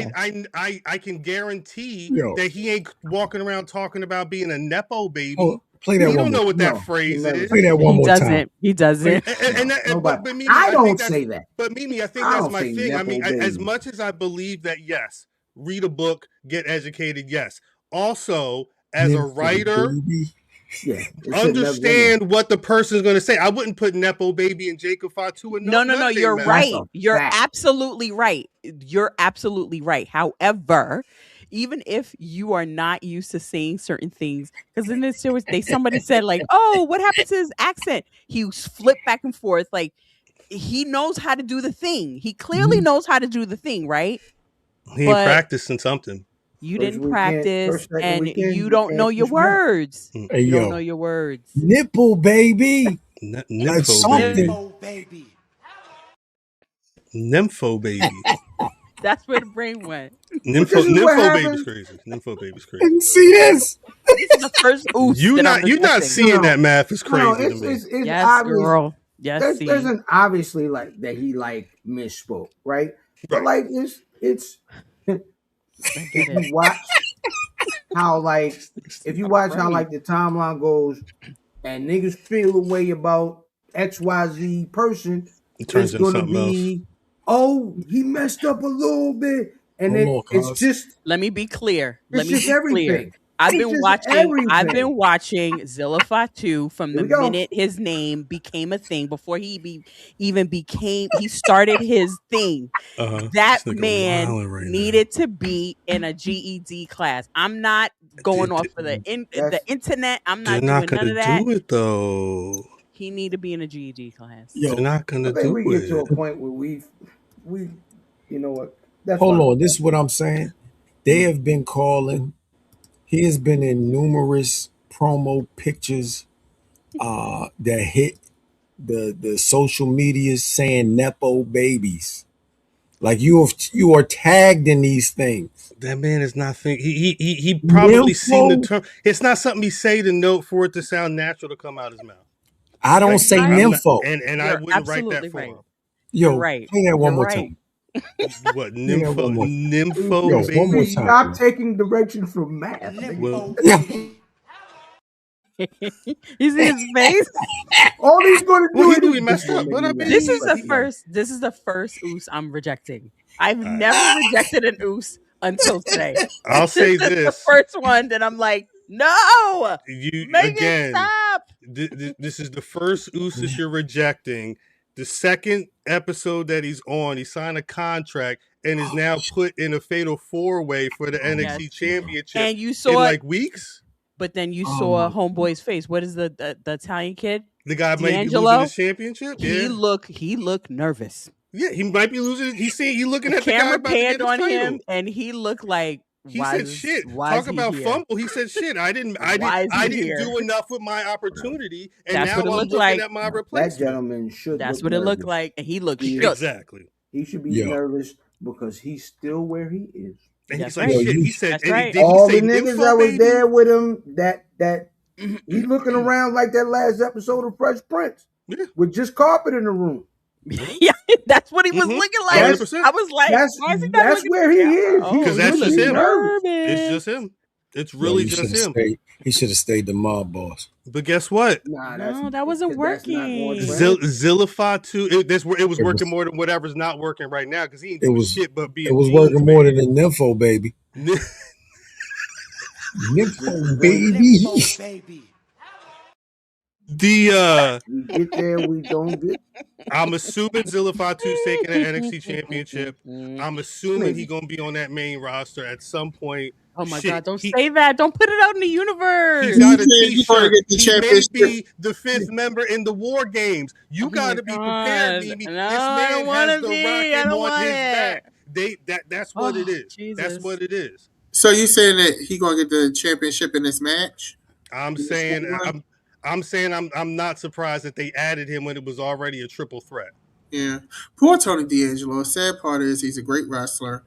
I can guarantee Yo. that he ain't walking around talking about being a nepo baby. Oh, play that He one don't know more. what that No, phrase he never is. Play that one He more doesn't. time. He doesn't. But Mimi, I think don't that's- say that. But Mimi, I think I that's don't my say thing. I mean, nepo as baby. much as I believe that, yes, read a book, get educated, yes. Also, as a Nympho, writer, baby. Yeah. it should understand what the person's going to say. I wouldn't put Nepo Baby and Jacob Fatu in No. none of their You're mouths. right. That's a You're fact. absolutely right. You're absolutely right. However, even if you are not used to saying certain things, because in this series, somebody said like, "Oh, what happened to his accent?" He flipped back and forth. Like he knows how to do the thing. He clearly knows how to do the thing, right? He ain't But practicing something. you First didn't weekend- practice, first, second and weekend, you you don't can't know your push back. words. Hey, You yo. don't know your words. Nipple, baby. Nympho something. Baby. Nympho Baby. That's where the brain went. Nympho this is what Baby's happens. crazy. Nympho Baby's crazy. Didn't see this. This is the first ooze You that not I'm you not rejecting. seeing No. that math is No, crazy it's to me. Yes, obvious. girl. Yes, There's an obviously like that he like misspoke, right? But like it's if you watch how like if you watch how like the timeline goes and niggas feel a way about XYZ person, It turns it's into gonna something be he messed up a little bit. And Hold then on, it's cuz. just Let me be clear. Let it's me just be clear. everything. I've It's been just watching. I've everything. been watching Zilla Fatu from Here the we go. minute his name became a thing. Before he even became, he started his thing. That This nigga man wildin' right now. needed to be in a GED class. I'm not going off for the That's- internet. I'm They're not not doing none gonna of that. do it though. He need to be in a GED class. Yo, They're not gonna I think do we get to a it. point where we you know what? That's hold fine. on. This is what I'm saying. They have been calling. He has been in numerous promo pictures that hit the social media saying Nepo babies. Like you are tagged in these things. That man is not thinking. He probably seen the term. It's not something he say to know for it to sound natural to come out his mouth. I don't say right. nympho. And I You're wouldn't write absolutely that for right. him. Yo, You're right. play that one You're more right. time. What Yeah, one more. nympho Yo, baby? one more time. Stop taking direction from math. Well, Yeah. You see his face? All he's going to do Well, he is knew he messed up, but I mean, This is the first oos I'm rejecting. I've never rejected an oos until today. I'll say This is the this: first one that I'm like, no, you make again. it stop. This is the first Usos you're rejecting. The second episode that he's on, he signed a contract and is now put in a fatal 4-way for the NXT Championship. And you in saw like weeks. but then you saw Homeboy's face. What is the Italian kid? The guy might be D'Angelo? losing his championship. He looked nervous. Yeah, he might be losing. He looking at the guy Camera about to get panned his on title. him, and he looked like He said shit. Talk about fumble. He said shit. I didn't do enough with my opportunity, and That's now what it I'm looked looking like. at my That replacement. gentleman should. That's look what it looked nervous. like, and he looked Yeah. shook. Exactly. He should be Yeah. nervous. because he's still where he is. And That's he's like, right. shit. He said, That's and right. did he All say the niggas nympho, that was baby? there with him, that he looking around like that last episode of Fresh Prince Yeah. with just carpet in the room. Yeah, that's what he was looking like. 100%. I was like, why is he not looking where he is. Because that's he's just him. nervous. It's just him. It's really just him. He should have stayed the mob boss. But guess what? No, that wasn't working. Zillify 2, it was working more than whatever's not working right now because he ain't doing shit but being. It was working more than the nympho baby. Nympho baby. We get there, we don't get. I'm assuming Zillify 2's taking the NXT Championship. I'm assuming he's gonna be on that main roster at some point. Oh my God! Don't say that. Don't put it out in the universe. He's got a T-shirt. He may be the 5th member in the War Games. You got to be prepared, Mimi. No, this man has the Rocket on his back. That's what it is. Jesus. That's what it is. So you saying that he gonna get the championship in this match? I'm saying I'm not surprised that they added him when it was already a triple threat. Yeah, poor Tony D'Angelo. Sad part is he's a great wrestler.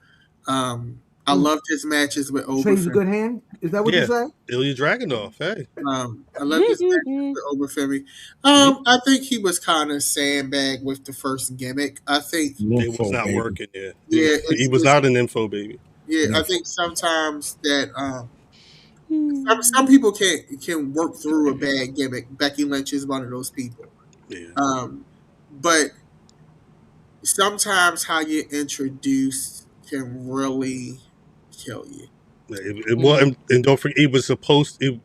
I loved his matches with Oberfemi. He's a good hand. Is that what you said? Ilja Dragunov. Hey, I love his matches with Oberfemi. I think he was kind of sandbag with the first gimmick. I think it was not working. Yeah, he was not an info baby. Yeah, I think sometimes that some people can work through a bad gimmick. Becky Lynch is one of those people. Yeah. But sometimes how you introduce can really kill you. And don't forget, it was supposed. I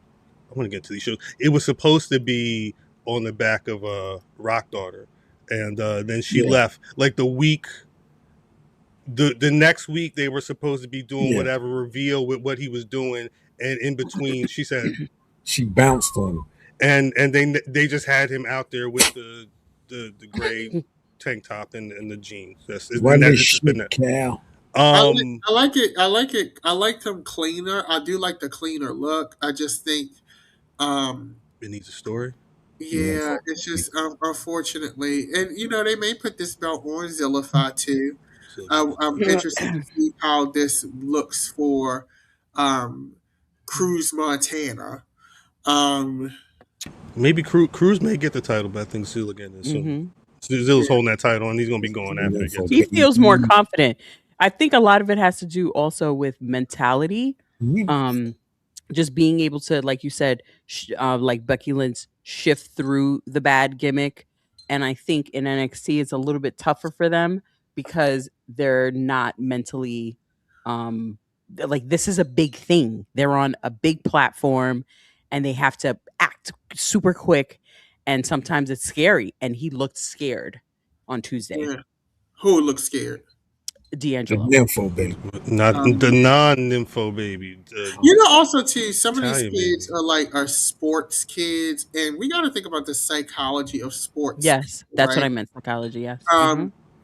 want to get to these shows. It was supposed to be on the back of Rock Daughter, and then she left. Like the week. The next week they were supposed to be doing whatever reveal with what he was doing, and in between she said she bounced on him, and they just had him out there with the gray tank top and the jeans. That's shit, Cal. I like it. I like him cleaner. I do like the cleaner look. I just think it needs a story. Yeah, it's just unfortunately, and they may put this belt on Zillify too. I'm interested to see how this looks for Cruz Montana. Maybe Cruz may get the title, but I think Zill again is soon. Zill's holding that title, and he's going to be going after it. He feels more confident. I think a lot of it has to do also with mentality. Just being able to, like you said, like Becky Lynch, shift through the bad gimmick. And I think in NXT, it's a little bit tougher for them because they're not mentally, like this is a big thing. They're on a big platform and they have to act super quick. And sometimes it's scary. And he looked scared on Tuesday. Yeah. Who looked scared? D'Angelo. The nympho baby. Not the non-nympho baby. Also too, some of these kids are sports kids, and we got to think about the psychology of sports. Yes, that's what I meant, psychology. Yes.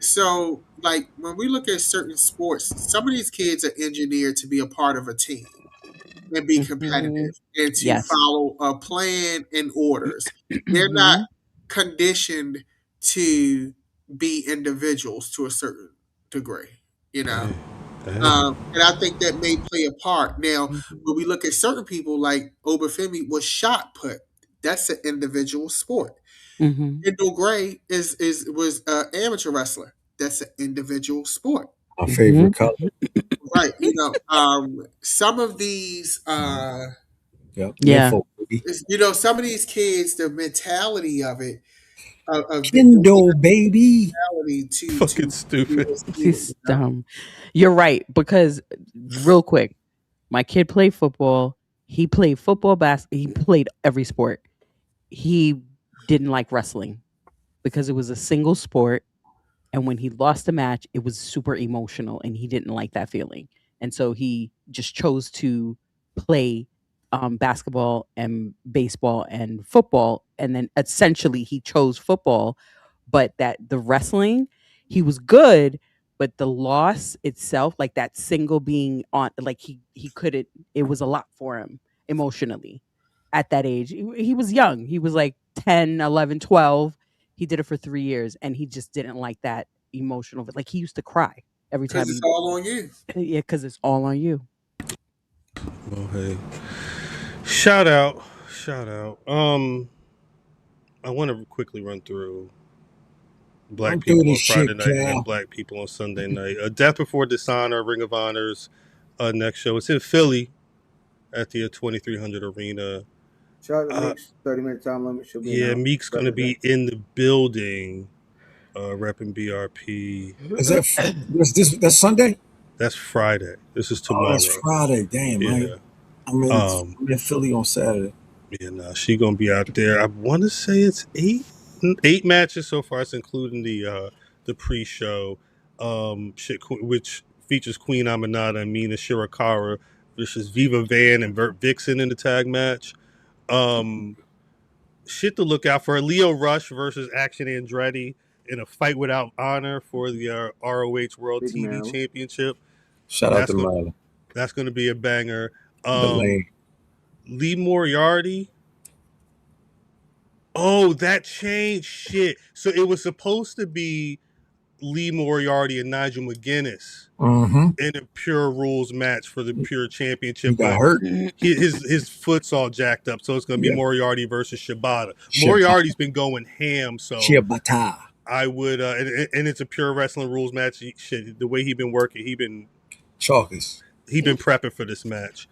So, like when we look at certain sports, some of these kids are engineered to be a part of a team and be competitive and to follow a plan and orders. They're not conditioned to be individuals to a certain degree, and I think that may play a part. Now, when we look at certain people like Oberfemi was shot put, that's an individual sport. Kendall Gray was an amateur wrestler. That's an individual sport. My favorite color. Right. Some of these some of these kids, the mentality of it. Kindle baby. Fucking stupid. He's dumb. You're right, because real quick, my kid played football. He played football, basketball. He played every sport. He didn't like wrestling because it was a single sport. And when he lost a match, it was super emotional and he didn't like that feeling. And so he just chose to play basketball and baseball and football. And then essentially he chose football, but that the wrestling, he was good, but the loss itself, like that single being on, like he couldn't, it was a lot for him emotionally at that age. He was young. He was like 10, 11, 12. He did it for 3 years and he just didn't like that emotional, like he used to cry every time. Because it's all on you. Yeah, because it's all on you. Well, hey, shout out. I want to quickly run through black people on Friday night and then black people on Sunday night. Death Before Dishonor, Ring of Honor's next show. It's in Philly at the 2300 Arena. Shout out to Meek's 30-minute time limit. Should be Meek's going to be in the building, repping BRP. Is that's Sunday? That's Friday. This is tomorrow. Oh, that's Friday. Damn, yeah. I'm in Philly on Saturday. Yeah, no, she gonna be out there. I want to say it's eight matches so far. It's including the pre-show, which features Queen Aminata and Mina Shirakawa versus Viva Van and Vert Vixen in the tag match. Shit to look out for: Leo Rush versus Action Andretti in a fight without honor for the ROH World Big TV man. Championship. Shout out to Miley. That's going to be a banger. Lee Moriarty. Oh, that changed shit. So it was supposed to be Lee Moriarty and Nigel McGuinness in a Pure Rules match for the Pure Championship. He got hurt. His foot's all jacked up, so it's going to be Moriarty versus Shibata. Moriarty's been going ham, so Shibata. I would, and it's a Pure Wrestling Rules match. Shit, the way he been working, he been prepping for this match.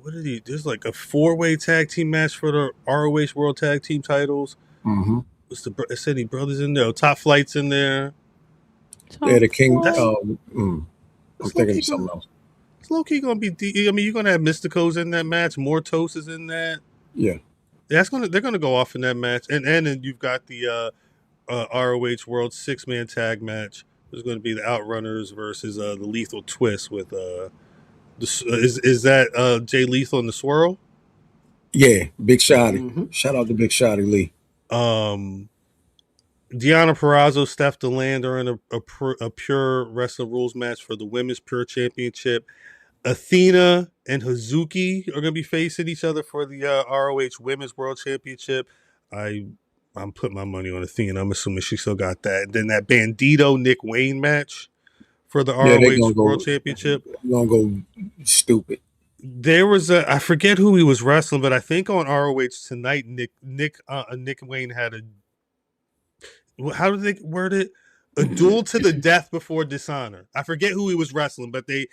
What did he? There's like a 4-way tag team match for the ROH World Tag Team titles. What's it said he brothers in there? Top Flight's in there. The King. I'm thinking of something else. It's low key gonna be. You're gonna have Mysticos in that match. Mortos is in that. Yeah. They're gonna go off in that match, and then you've got the ROH World 6-man tag match. There's going to be the Outrunners versus the Lethal Twist with is that Jay Lethal and the Swirl? Yeah, Big Shotty. Shout out to Big Shotty Lee. Deanna Purrazzo, Steph DeLand are in a Pure Wrestling Rules match for the Women's Pure Championship. Athena and Hazuki are going to be facing each other for the ROH Women's World Championship. I'm putting my money on Athena. I'm assuming she still got that. And then that Bandito Nick Wayne match for the ROH World Championship. You're going to go stupid. There was I forget who he was wrestling, but I think on ROH tonight, Nick Wayne had how did they word it? A duel to the death before Dishonor. I forget who he was wrestling, but they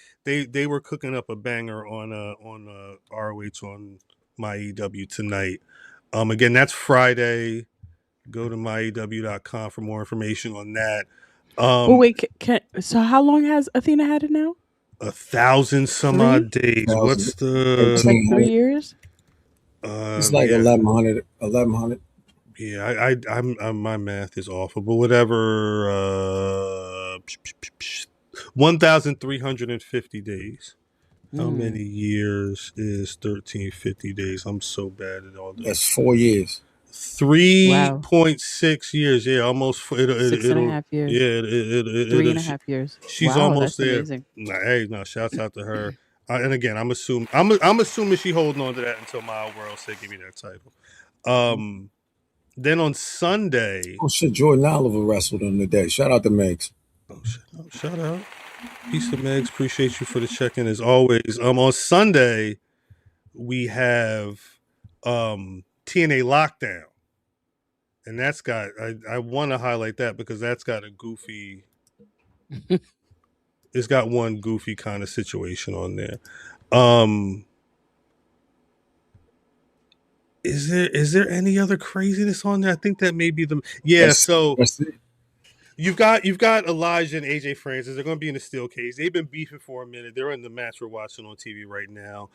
were cooking up a banger on ROH on MyEW tonight. Again, that's Friday. Go to myew.com for more information on that. So how long has Athena had it now? 1,000 some odd days. What's the? It's like 3 years. It's like 1,100. Yeah, I'm my math is awful, but whatever. 1,350 days. How many years is 1,350 days? I'm so bad at all this. That's 4 years. 3.6 years. Yeah, almost. 6.5 years. Yeah, 3.5 years. She's almost there. Hey, no, shouts out to her. And again, I'm assuming she holding on to that until my world say give me that title. Then on Sunday. Oh shit, Jordan Oliver wrestled on the day. Shout out to Megs. Shout out. Peace to Megs. Appreciate you for the check-in as always. On Sunday, we have TNA Lockdown. And that's got I want to highlight that because that's got a goofy it's got one goofy kind of situation on there. Is there any other craziness on there? I think that may be the that's it. You've got Elijah and AJ Francis. They're going to be in the steel cage. They've been beefing for a minute. They're in the match we're watching on TV right now.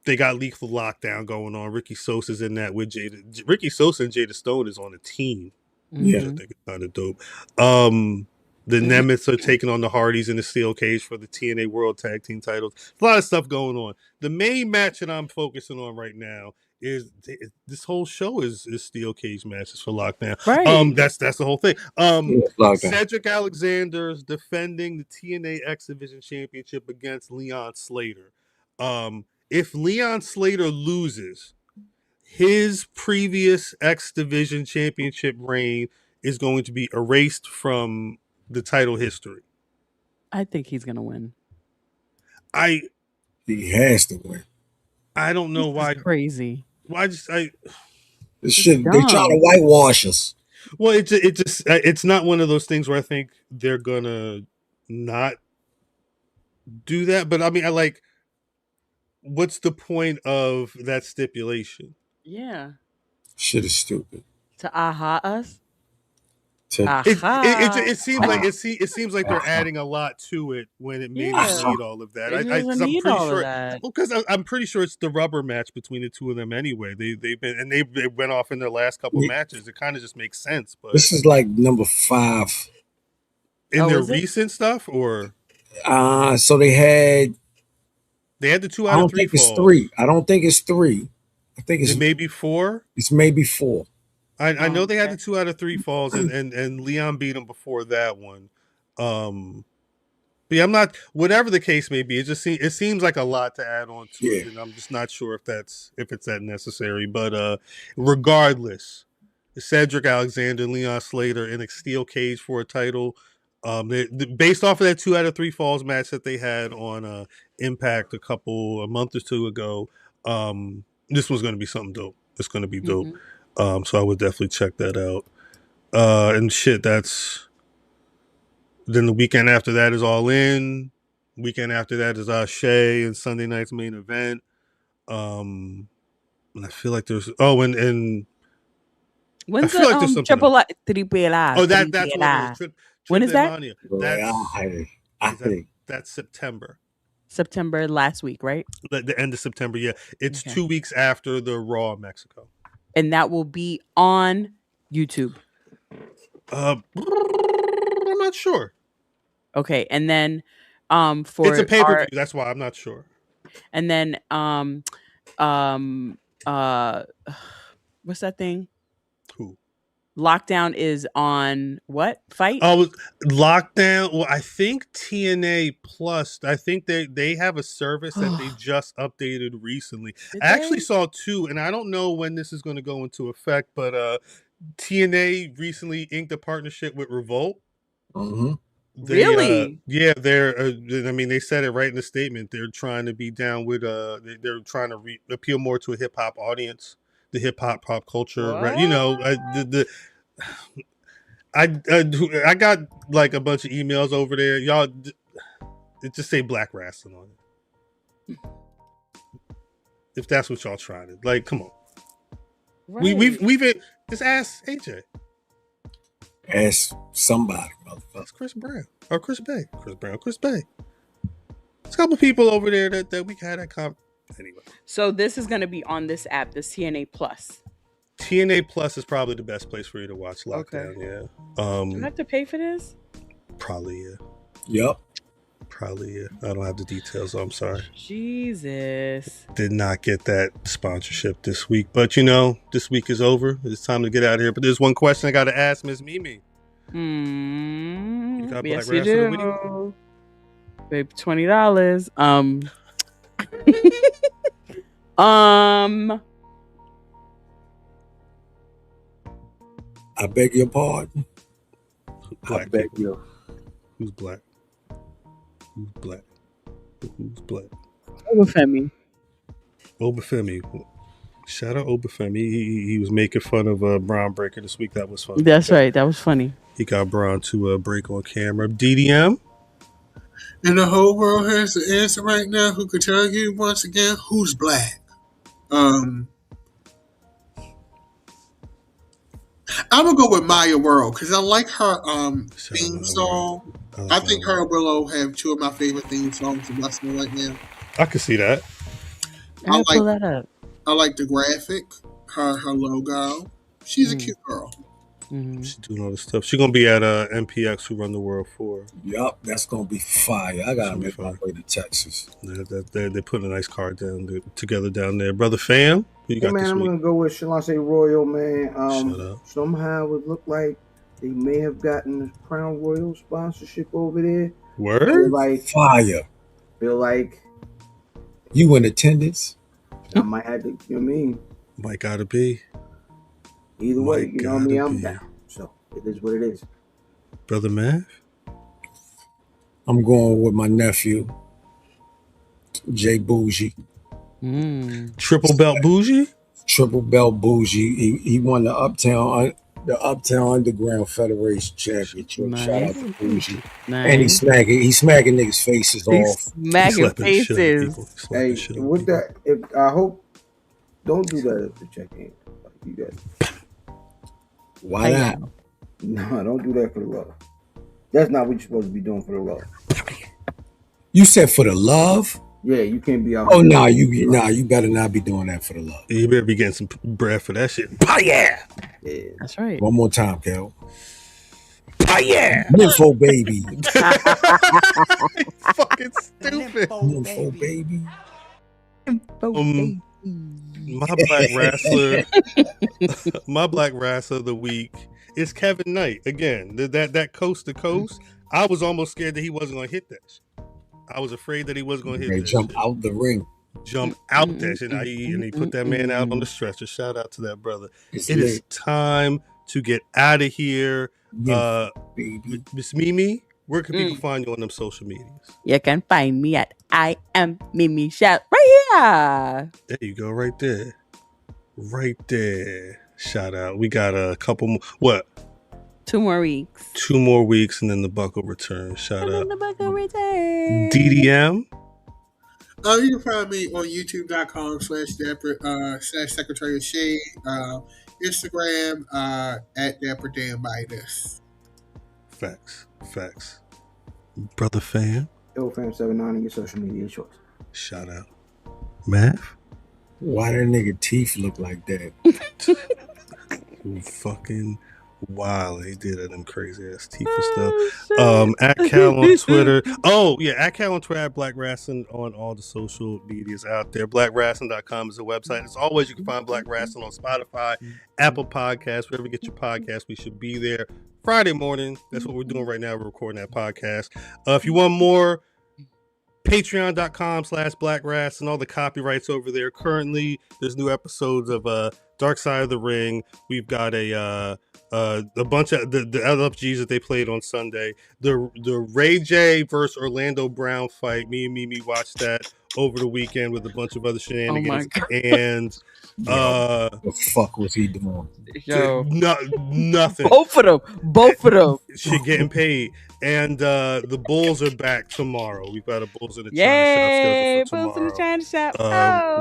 They got Lethal Lockdown going on. Ricky Sosa's in that with Jada. Ricky Sosa and Jada Stone is on a team. Yeah, I think it's kind of dope. The Nemeths are taking on the Hardys in the steel cage for the TNA World Tag Team titles. A lot of stuff going on. The main match that I'm focusing on right now is this whole show is steel cage matches for Lockdown. Right. That's the whole thing. Cedric Alexander's defending the TNA X Division Championship against Leon Slater. If Leon Slater loses, his previous X Division Championship reign is going to be erased from the title history. I think he's gonna win. He has to win. I don't know why. Crazy. This shit, they try to whitewash us. Well, it's not one of those things where I think they're gonna not do that. But I mean, what's the point of that stipulation? Yeah. Shit is stupid. To us. It seems like they're adding a lot to it when it maybe need all of that. Because I'm pretty sure it's the rubber match between the two of them anyway. They went off in their last couple matches. It kind of just makes sense. But this is like number 5 in their recent stuff, or so they had the 2 out of 3 falls. It's 3. I don't think it's 3. I think it's maybe 4. It's maybe 4. I know they had the 2 out of 3 falls, and Leon beat him before that one. But yeah, I'm not. Whatever the case may be, it seems like a lot to add on to it, and I'm just not sure if it's that necessary. But regardless, Cedric Alexander and Leon Slater in a steel cage for a title. Based off of that 2 out of 3 falls match that they had on Impact a month or 2 ago, this was going to be something dope. It's going to be dope. Mm-hmm. So I would definitely check that out. And shit, then the weekend after that is All In. Weekend after that is Shea and Sunday night's main event. And I feel like there's and when's the Triple A? Oh, that's what it is. When is that? I think that's September. September last week, right? The end of September, yeah. It's 2 weeks after the Raw in Mexico. And that will be on YouTube. I'm not sure. Okay, and then for it's a pay-per-view, that's why I'm not sure. And then what's that thing? Who? Lockdown is on what? Fight? Oh, Lockdown. Well, I think TNA Plus. I think they have a service that they just updated recently. I actually saw 2, and I don't know when this is going to go into effect, but TNA recently inked a partnership with Revolt. Mm-hmm. Really? Yeah, they're. I mean, they said it right in the statement. They're trying to be down with. They're trying to appeal more to a hip hop audience, the hip hop pop culture. Right? You know, I got like a bunch of emails over there. Y'all, it just say Black Rasslin on it. If that's what y'all trying to like, come on. Right. We've just ask AJ. Ask somebody, motherfucker. That's Chris Brown or Chris Bay. Chris Bay. There's a couple people over there that we had that anyway. So this is going to be on this app, this TNA Plus. TNA Plus is probably the best place for you to watch Lockdown. Okay. Yeah. Do you have to pay for this? Probably, yeah. Yep. Probably, yeah. I don't have the details, so I'm sorry. Jesus. Did not get that sponsorship this week. But, you know, this week is over. It's time to get out of here. But there's one question I got to ask Miss Mimi. You got Black Rasslin with you? Babe, $20. I beg your pardon. Black I beg you. Who's black? Who's black? Who's black? Obafemi. Shout out Obafemi. He was making fun of Braun Breaker this week. That was funny. That's right. That was funny. He got Braun to break on camera. DDM? And the whole world has the answer right now. Who could tell you once again who's black? I'm gonna go with Maya World because I like her theme song. I think her and Willow have 2 of my favorite theme songs in wrestling right now. I can see that. I'll pull that up. I like the graphic, her logo. She's a cute girl. Mm-hmm. She's doing all this stuff. She's gonna be at MPX, Who Run the World 4. Yup, that's gonna be fire. I gotta make my way to Texas. They're putting a nice card together down there, brother. Fam, who you got this I'm week? gonna go with Shalance Royal, man. Shut up. Somehow it looked like they may have gotten the Crown Royal sponsorship over there. Word? Fire. Feel like you in attendance? I might have to. You know what I mean? Might gotta be. Either way, you know what I mean? I'm down. So it is what it is. Brother Mav? I'm going with my nephew, Jay Bougie. Triple belt Bougie? Triple belt Bougie. He won the Uptown Underground Federation Championship. Nice. Shout out to Bougie. Nice. And he's smacking niggas' faces off. Smacking faces. Hey, with that, I hope don't do that at the check-in. Do that. Why not? No, don't do that for the love. That's not what you're supposed to be doing for the love. You said for the love? Yeah, you can't be out. Oh no, you better not be doing that for the love. You better be getting some breath for that shit. Yeah. That's right. One more time, Kel. Yeah. Nympho baby. Fucking stupid. Nympho baby. My black wrestler of the week is Kevin Knight. Again, that coast to coast. I was almost scared that he wasn't going to hit that shit. I was afraid that he was going to hit that jump shit. out the ring. Jump out that shit. And he put that man out on the stretcher. Shout out to that brother. It is time to get out of here. Miss Mimi, where can people find you on them social medias? You can find me at I am Mimi Shout right here. There you go, right there. Right there. Shout out. We got a couple more. What? 2 more weeks. 2 more weeks, and then the buckle returns. Shout out. The buckle return. DDM. You can find me on youtube.com/Secretary of Shade. Instagram at Dapper Dan Midas. Facts. Brother Fam. Fam79 on your social media choice. Shout out. Math. Why that nigga teeth look like that? Fucking wild. He did them crazy ass teeth and stuff. At Cal on Twitter. Oh, yeah. At Cal on Twitter, at Black Rasslin on all the social medias out there. BlackRasslin.com is a website. As always, you can find Black Rasslin on Spotify, Apple Podcasts, wherever you get your podcasts. We should be there Friday morning. That's what we're doing right now. We're recording that podcast. If you want more, Patreon.com/Black Rasslin, all the copyrights over there. Currently, there's new episodes of Dark Side of the Ring. We've got a bunch of the LFGs that they played on Sunday. The Ray J versus Orlando Brown fight. Me and Mimi watched that over the weekend with a bunch of other shenanigans. And what the fuck was he doing? Yo. Nothing. Both of them. Shit getting paid. And the Bulls are back tomorrow. We've got a Bulls in the Yay! China Shop scheduled for tomorrow. Bulls in the China Shop.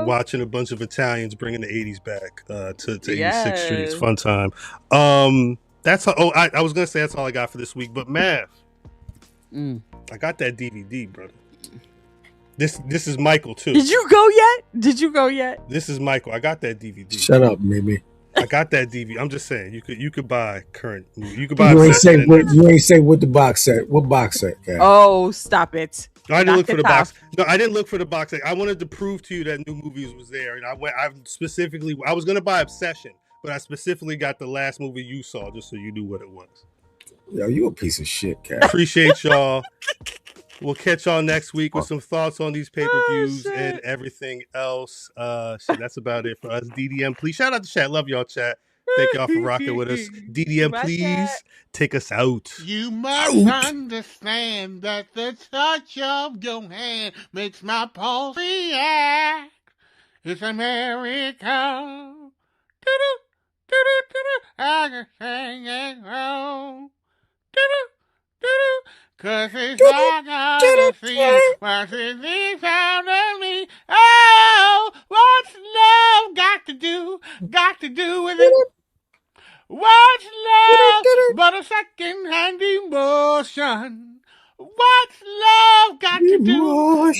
Watching a bunch of Italians bringing the 80s back to 86th Street. It's fun time. That's all. I was gonna say that's all I got for this week. But Math, I got that DVD, brother. This is Michael too. Did you go yet? This is Michael. I got that DVD. Shut up, Mimi. I got that DVD. I'm just saying you could buy current. You could buy. You ain't say what the box set. What box set? Guy? Oh, stop it! I didn't look for the box. No, I didn't look for the box set. I wanted to prove to you that New Movies was there, and I was gonna buy Obsession, but I specifically got the last movie you saw just so you knew what it was. Yo, you a piece of shit, Cat. Appreciate y'all. We'll catch y'all next week with some thoughts on these pay-per-views and everything else. That's about it for us. DDM, please. Shout out to chat. Love y'all, chat. Thank y'all for rocking with us. DDM, please take us out. You must understand that the touch of your hand makes my pulse react. It's America. I can sing it wrong. 'Cause it's all gonna see what's in the sound of me. Oh, what's love got to do with it? What's love but a second-hand emotion? What's love got to do